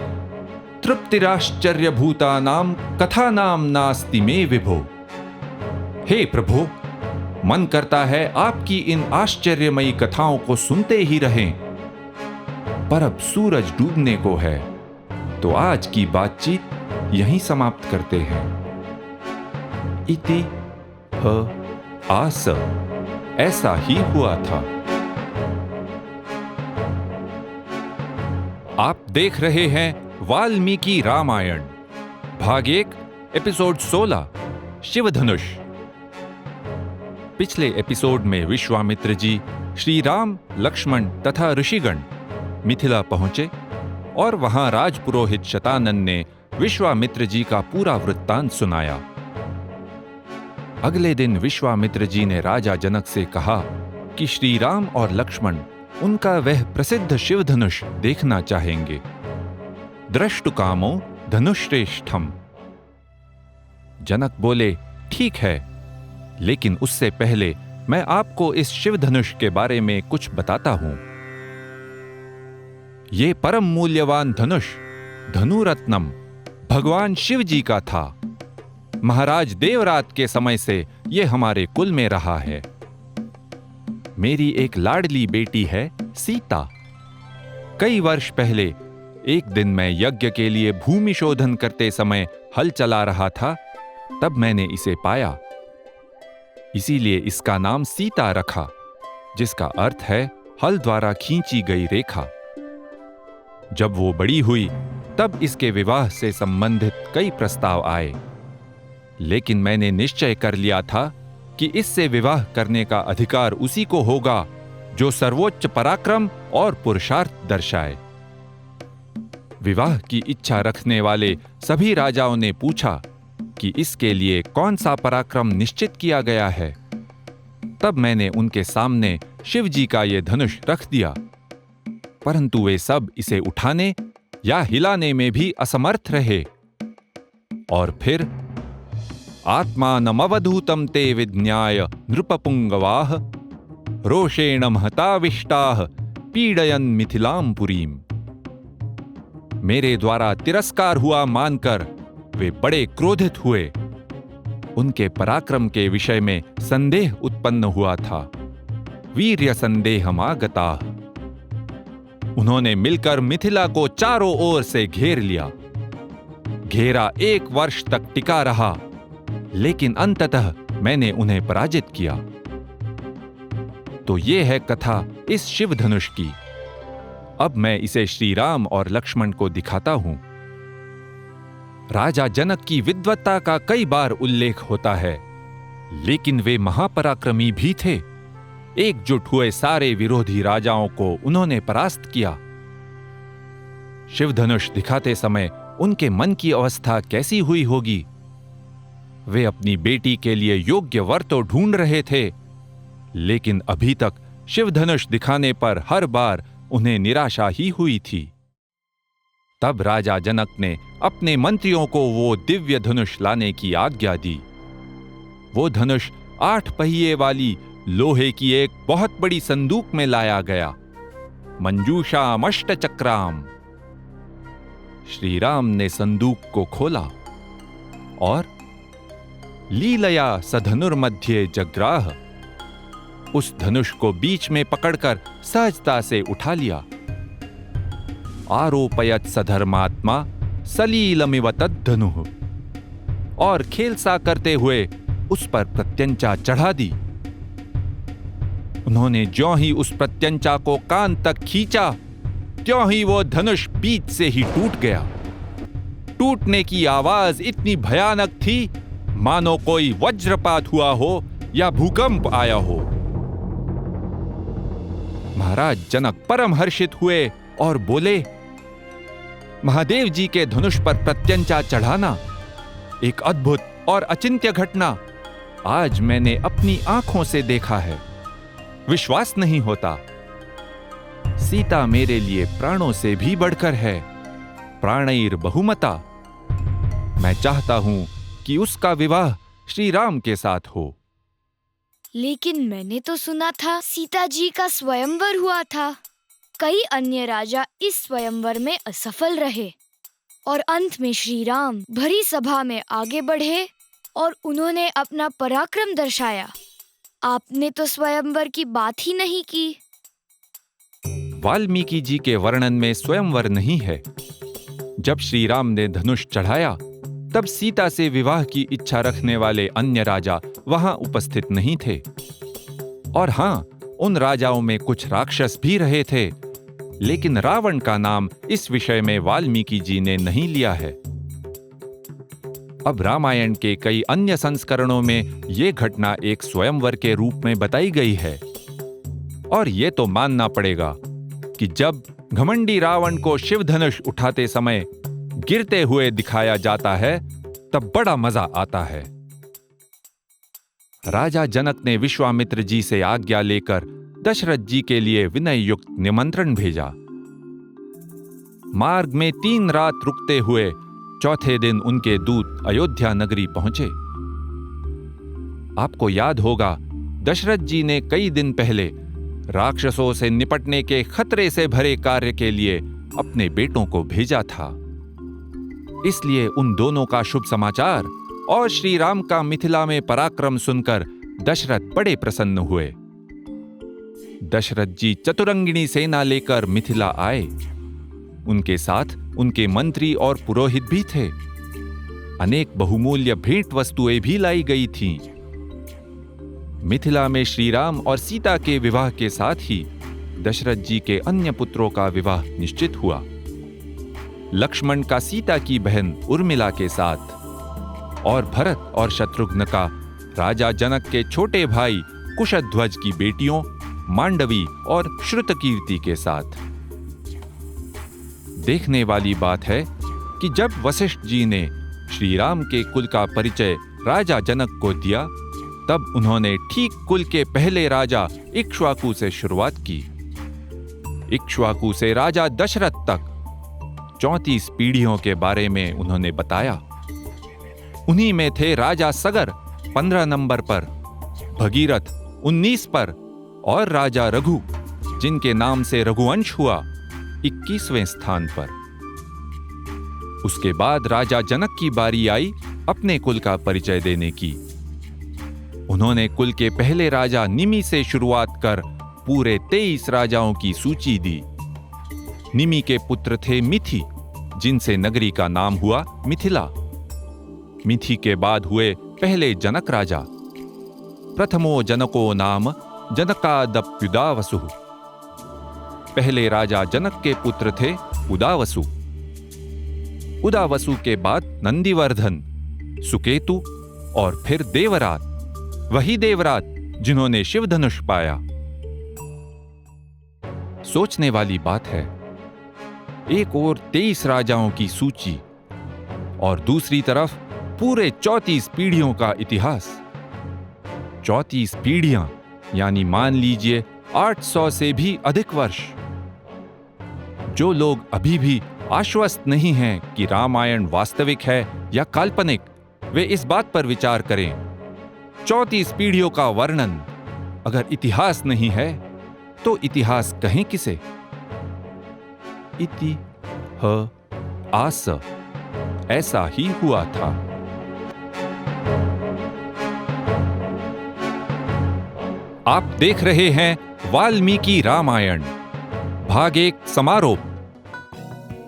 तृप्तिराश्चर्य भूतानाम कथानाम नास्ति मे विभो। हे प्रभु, मन करता है आपकी इन आश्चर्यमयी कथाओं को सुनते ही रहें, पर अब सूरज डूबने को है, तो आज की बातचीत यहीं समाप्त करते हैं। इति ह आस, ऐसा ही हुआ था। आप देख रहे हैं वाल्मीकि रामायण भाग 1 एपिसोड 16 शिवधनुष। पिछले एपिसोड में विश्वामित्र जी श्री राम, लक्ष्मण तथा ऋषिगण मिथिला पहुंचे और वहां राजपुरोहित शतानन ने विश्वामित्र जी का पूरा वृत्तांत सुनाया। अगले दिन विश्वामित्र जी ने राजा जनक से कहा कि श्री राम और लक्ष्मण उनका वह प्रसिद्ध शिवधनुष देखना चाहेंगे। दृष्टुकामो धनुश्रेष्ठम। जनक बोले, ठीक है, लेकिन उससे पहले मैं आपको इस शिवधनुष के बारे में कुछ बताता हूं। ये परम मूल्यवान धनुष धनुरत्नम भगवान शिव जी का था। महाराज देवरात के समय से यह हमारे कुल में रहा है। मेरी एक लाडली बेटी है सीता। कई वर्ष पहले एक दिन मैं यज्ञ के लिए भूमि शोधन करते समय हल चला रहा था, तब मैंने इसे पाया। इसीलिए इसका नाम सीता रखा, जिसका अर्थ है हल द्वारा खींची गई रेखा। जब वो बड़ी हुई तब इसके विवाह से संबंधित कई प्रस्ताव आए, लेकिन मैंने निश्चय कर लिया था कि इससे विवाह करने का अधिकार उसी को होगा जो सर्वोच्च पराक्रम और पुरुषार्थ दर्शाए। विवाह की इच्छा रखने वाले सभी राजाओं ने पूछा कि इसके लिए कौन सा पराक्रम निश्चित किया गया है। तब मैंने उनके सामने शिव जी का यह धनुष रख दिया, परंतु वे सब इसे उठाने या हिलाने में भी असमर्थ रहे। और फिर आत्मानमवधूतं ते विज्ञाय नृपपुंगवाः रोषेण महताविष्टाः पीडयन् मिथिलां पुरीम्। मेरे द्वारा तिरस्कार हुआ मानकर वे बड़े क्रोधित हुए। उनके पराक्रम के विषय में संदेह उत्पन्न हुआ था। वीर्य संदेहमागताः। उन्होंने मिलकर मिथिला को चारों ओर से घेर लिया। घेरा 1 वर्ष तक टिका रहा, लेकिन अंततः मैंने उन्हें पराजित किया। तो ये है कथा इस शिवधनुष की। अब मैं इसे श्री राम और लक्ष्मण को दिखाता हूं। राजा जनक की विद्वत्ता का कई बार उल्लेख होता है, लेकिन वे महापराक्रमी भी थे। एकजुट हुए सारे विरोधी राजाओं को उन्होंने परास्त किया। शिवधनुष दिखाते समय उनके मन की अवस्था कैसी हुई होगी। वे अपनी बेटी के लिए योग्य वर तो ढूंढ रहे थे, लेकिन अभी तक शिवधनुष दिखाने पर हर बार उन्हें निराशा ही हुई थी। तब राजा जनक ने अपने मंत्रियों को वो दिव्य धनुष लाने की आज्ञा दी। वो धनुष 8 पहिए वाली लोहे की एक बहुत बड़ी संदूक में लाया गया। मंजूषाम अष्टचक्राम। श्री राम ने संदूक को खोला और लीलया सधनुर्मध्ये जग्राह। उस धनुष को बीच में पकड़कर सहजता से उठा लिया। आरोपयत सधर्मात्मा सलीलमिव तद्धनुः। और खेलसा करते हुए उस पर प्रत्यंचा चढ़ा दी। उन्होंने ज्यों ही उस प्रत्यंचा को कान तक खींचा, त्यों ही वो धनुष बीच से ही टूट गया। टूटने की आवाज इतनी भयानक थी मानो कोई वज्रपात हुआ हो या भूकंप आया हो। महाराज जनक परम हर्षित हुए और बोले, महादेव जी के धनुष पर प्रत्यंचा चढ़ाना एक अद्भुत और अचिंत्य घटना आज मैंने अपनी आंखों से देखा है। विश्वास नहीं होता। सीता मेरे लिए प्राणों से भी बढ़कर है। प्राणैर बहुमता। मैं चाहता हूं कि उसका विवाह श्री राम के साथ हो। लेकिन मैंने तो सुना था सीता जी का स्वयंवर हुआ था। कई अन्य राजा इस स्वयंवर में असफल रहे और अंत में श्री राम भरी सभा में आगे बढ़े और उन्होंने अपना पराक्रम दर्शाया। आपने तो स्वयंवर की बात ही नहीं की। वाल्मीकि जी के वर्णन में स्वयंवर नहीं है। जब श्री राम ने धनुष चढ़ाया तब सीता से विवाह की इच्छा रखने वाले अन्य राजा वहां उपस्थित नहीं थे। और हां, उन राजाओं में कुछ राक्षस भी रहे थे, लेकिन रावण का नाम इस विषय में वाल्मीकि जी ने नहीं लिया है। अब रामायण के कई अन्य संस्करणों में यह घटना एक स्वयंवर के रूप में बताई गई है। और यह तो मानना पड़ेगा कि जब घमंडी रावण को शिवधनुष उठाते समय गिरते हुए दिखाया जाता है, तब बड़ा मजा आता है। राजा जनक ने विश्वामित्र जी से आज्ञा लेकर दशरथ जी के लिए विनय युक्त निमंत्रण भेजा। मार्ग में 3 रात रुकते हुए चौथे दिन उनके दूत अयोध्या नगरी पहुंचे। आपको याद होगा, दशरथ जी ने कई दिन पहले राक्षसों से निपटने के खतरे से भरे कार्य के लिए अपने बेटों को भेजा था। इसलिए उन दोनों का शुभ समाचार और श्री राम का मिथिला में पराक्रम सुनकर दशरथ बड़े प्रसन्न हुए। दशरथ जी चतुरंगिणी सेना लेकर मिथिला आए। उनके साथ उनके मंत्री और पुरोहित भी थे। अनेक बहुमूल्य भेंट वस्तुएं भी लाई गई थीं। मिथिला में श्री राम और सीता के विवाह के साथ ही दशरथ जी के अन्य पुत्रों का विवाह निश्चित हुआ। लक्ष्मण का सीता की बहन उर्मिला के साथ, और भरत और शत्रुघ्न का राजा जनक के छोटे भाई कुशध्वज की बेटियों मांडवी और श्रुतकीर्ति के साथ। देखने वाली बात है कि जब वशिष्ठ जी ने श्री राम के कुल का परिचय राजा जनक को दिया, तब उन्होंने ठीक कुल के पहले राजा इक्ष्वाकु से शुरुआत की। इक्ष्वाकु से राजा दशरथ तक 34 पीढ़ियों के बारे में उन्होंने बताया। उन्हीं में थे राजा सगर 15 नंबर पर, भगीरथ 19 पर और राजा रघु, जिनके नाम से रघुवंश हुआ, 21वें स्थान पर। उसके बाद राजा जनक की बारी आई अपने कुल का परिचय देने की। उन्होंने कुल के पहले राजा निमि से शुरुआत कर पूरे 23 राजाओं की सूची दी। निमि के पुत्र थे मिथि, जिनसे नगरी का नाम हुआ मिथिला। मिथि के बाद हुए पहले जनक राजा। प्रथमो जनको नाम जनकादप्युदावसु। पहले राजा जनक के पुत्र थे उदावसु। उदावसु के बाद नंदीवर्धन, सुकेतु और फिर देवरात, वही देवरात जिन्होंने शिवधनुष पाया। सोचने वाली बात है, एक ओर 23 राजाओं की सूची और दूसरी तरफ पूरे 34 पीढ़ियों का इतिहास। 34 पीढ़ियां यानी मान लीजिए 800 से भी अधिक वर्ष। जो लोग अभी भी आश्वस्त नहीं हैं कि रामायण वास्तविक है या काल्पनिक, वे इस बात पर विचार करें। 34 पीढ़ियों का वर्णन अगर इतिहास नहीं है, तो इतिहास कहें किसे? इति ह आस, ऐसा ही हुआ था। आप देख रहे हैं वाल्मीकि रामायण भाग 1 समारोह।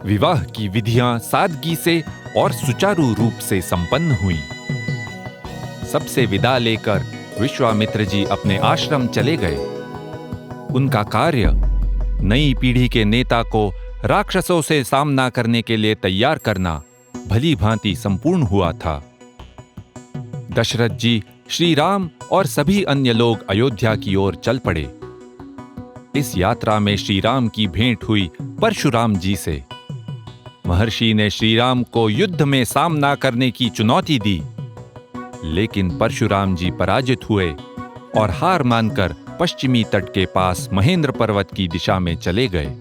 विवाह की विधियां सादगी से और सुचारू रूप से संपन्न हुई। सबसे विदा लेकर विश्वामित्र जी अपने आश्रम चले गए। उनका कार्य नई पीढ़ी के नेता को राक्षसों से सामना करने के लिए तैयार करना भली भांति संपूर्ण हुआ था। दशरथ जी, श्री राम और सभी अन्य लोग अयोध्या की ओर चल पड़े। इस यात्रा में श्री राम की भेंट हुई परशुराम जी से। महर्षि ने श्री राम को युद्ध में सामना करने की चुनौती दी, लेकिन परशुराम जी पराजित हुए और हार मानकर पश्चिमी तट के पास महेंद्र पर्वत की दिशा में चले गए।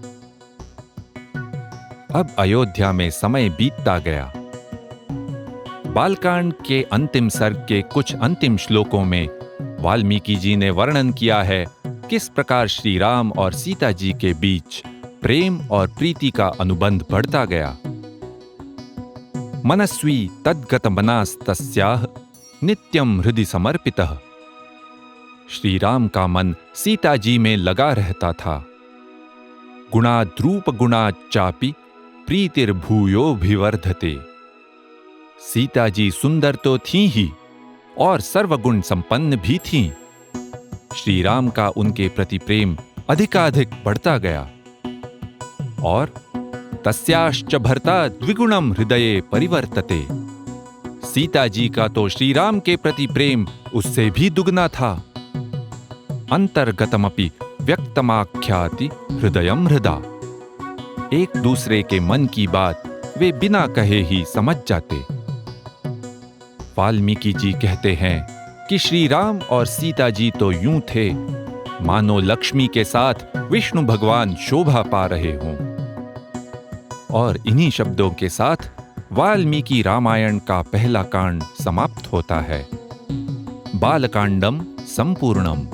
अब अयोध्या में समय बीतता गया। बालकांड के अंतिम सर्ग के कुछ अंतिम श्लोकों में वाल्मीकि जी ने वर्णन किया है किस प्रकार श्री राम और सीता जी के बीच प्रेम और प्रीति का अनुबंध बढ़ता गया। मनस्वी तद्गत मनास्तस्याः नित्यम हृदि समर्पितः। श्री राम का मन सीता जी में लगा रहता था। गुणाद्रूप गुणाच्चापि प्रीतिर्भूयोभिवर्धते। सीता जी सुंदर तो थीं ही और सर्वगुण संपन्न भी थीं। श्री राम का उनके प्रति प्रेम अधिकाधिक बढ़ता गया और तस्याश्च भर्ता द्विगुणम हृदये परिवर्तते। सीता जी का तो श्री राम के प्रति प्रेम उससे भी दुगना था। अंतर्गतमपि व्यक्तमाख्याति हृदयम हृदा। एक दूसरे के मन की बात वे बिना कहे ही समझ जाते। वाल्मीकि जी कहते हैं कि श्री राम और सीता जी तो यूं थे मानो लक्ष्मी के साथ विष्णु भगवान शोभा पा रहे हों। और इन्हीं शब्दों के साथ वाल्मीकि रामायण का पहला कांड समाप्त होता है। बालकांडम संपूर्णम।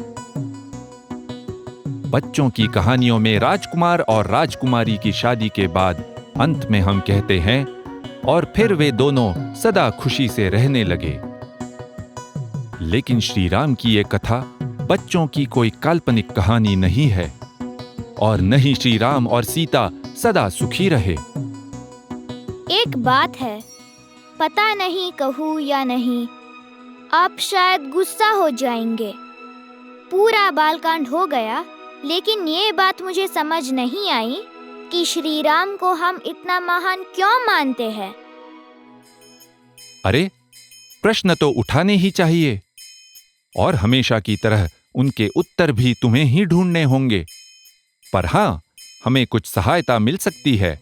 बच्चों की कहानियों में राजकुमार और राजकुमारी की शादी के बाद अंत में हम कहते हैं और फिर वे दोनों सदा खुशी से रहने लगे। लेकिन श्री राम की ये कथा बच्चों की कोई काल्पनिक कहानी नहीं है और न ही श्री राम और सीता सदा सुखी रहे। एक बात है, पता नहीं कहूँ या नहीं, आप शायद गुस्सा हो जाएंगे। पूरा बालकांड हो गया, लेकिन ये बात मुझे समझ नहीं आई कि श्री राम को हम इतना महान क्यों मानते हैं। अरे, प्रश्न तो उठाने ही चाहिए और हमेशा की तरह उनके उत्तर भी तुम्हें ही ढूंढने होंगे। पर हां, हमें कुछ सहायता मिल सकती है।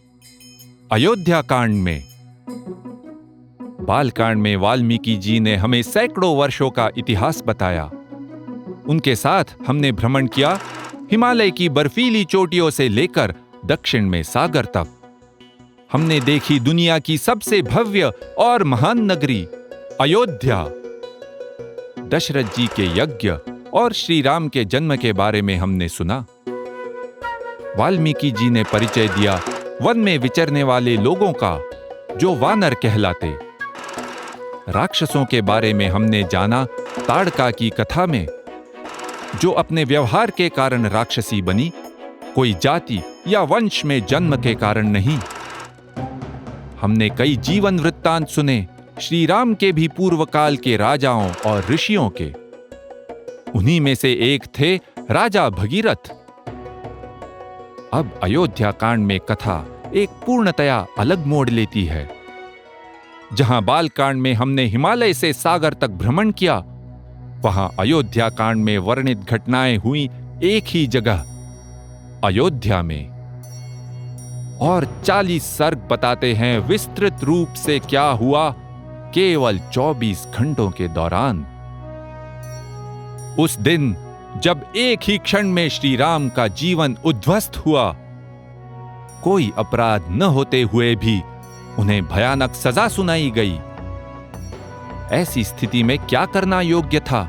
अयोध्या कांड में, बालकांड में वाल्मीकि जी ने हमें सैकड़ों वर्षों का इतिहास बताया। उनके साथ हमने भ्रमण किया हिमालय की बर्फीली चोटियों से लेकर दक्षिण में सागर तक। हमने देखी दुनिया की सबसे भव्य और महान नगरी अयोध्या। दशरथ जी के यज्ञ और श्री राम के जन्म के बारे में हमने सुना। वाल्मीकि जी ने परिचय दिया वन में विचरने वाले लोगों का, जो वानर कहलाते। राक्षसों के बारे में हमने जाना ताड़का की कथा में, जो अपने व्यवहार के कारण राक्षसी बनी, कोई जाति या वंश में जन्म के कारण नहीं। हमने कई जीवन वृत्तांत सुने श्री राम के भी पूर्व काल के राजाओं और ऋषियों के। उन्हीं में से एक थे राजा भगीरथ। अब अयोध्या कांड में कथा एक पूर्णतया अलग मोड़ लेती है। जहां बालकांड में हमने हिमालय से सागर तक भ्रमण किया, वहां अयोध्या कांड में वर्णित घटनाएं हुई एक ही जगह, अयोध्या में। और 40 सर्ग बताते हैं विस्तृत रूप से क्या हुआ केवल 24 घंटों के दौरान। उस दिन जब एक ही क्षण में श्री राम का जीवन उद्ध्वस्त हुआ, कोई अपराध न होते हुए भी उन्हें भयानक सजा सुनाई गई। ऐसी स्थिति में क्या करना योग्य था?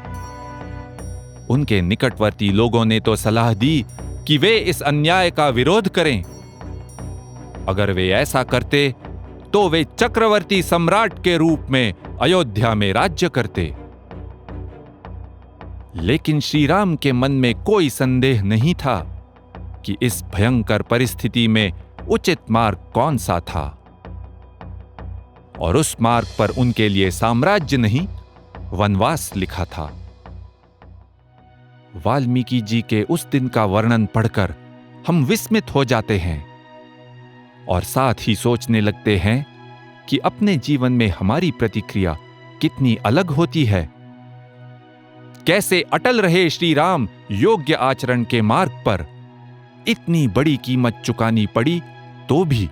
उनके निकटवर्ती लोगों ने तो सलाह दी कि वे इस अन्याय का विरोध करें। अगर वे ऐसा करते तो वे चक्रवर्ती सम्राट के रूप में अयोध्या में राज्य करते। लेकिन श्री राम के मन में कोई संदेह नहीं था कि इस भयंकर परिस्थिति में उचित मार्ग कौन सा था, और उस मार्ग पर उनके लिए साम्राज्य नहीं, वनवास लिखा था। वाल्मीकि जी के उस दिन का वर्णन पढ़कर हम विस्मित हो जाते हैं और साथ ही सोचने लगते हैं कि अपने जीवन में हमारी प्रतिक्रिया कितनी अलग होती है। कैसे अटल रहे श्री राम योग्य आचरण के मार्ग पर, इतनी बड़ी कीमत चुकानी पड़ी तो भी।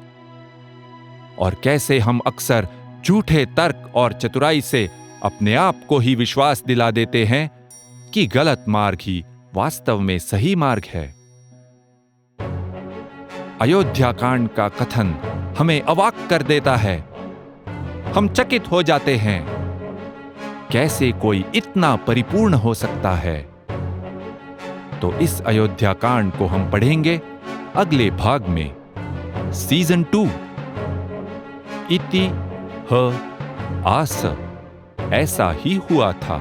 और कैसे हम अक्सर झूठे तर्क और चतुराई से अपने आप को ही विश्वास दिला देते हैं कि गलत मार्ग ही वास्तव में सही मार्ग है। अयोध्या कांड का कथन हमें अवाक कर देता है। हम चकित हो जाते हैं, कैसे कोई इतना परिपूर्ण हो सकता है। तो इस अयोध्या कांड को हम पढ़ेंगे अगले भाग में, सीजन 2, इति ह आस। ऐसा ही हुआ था।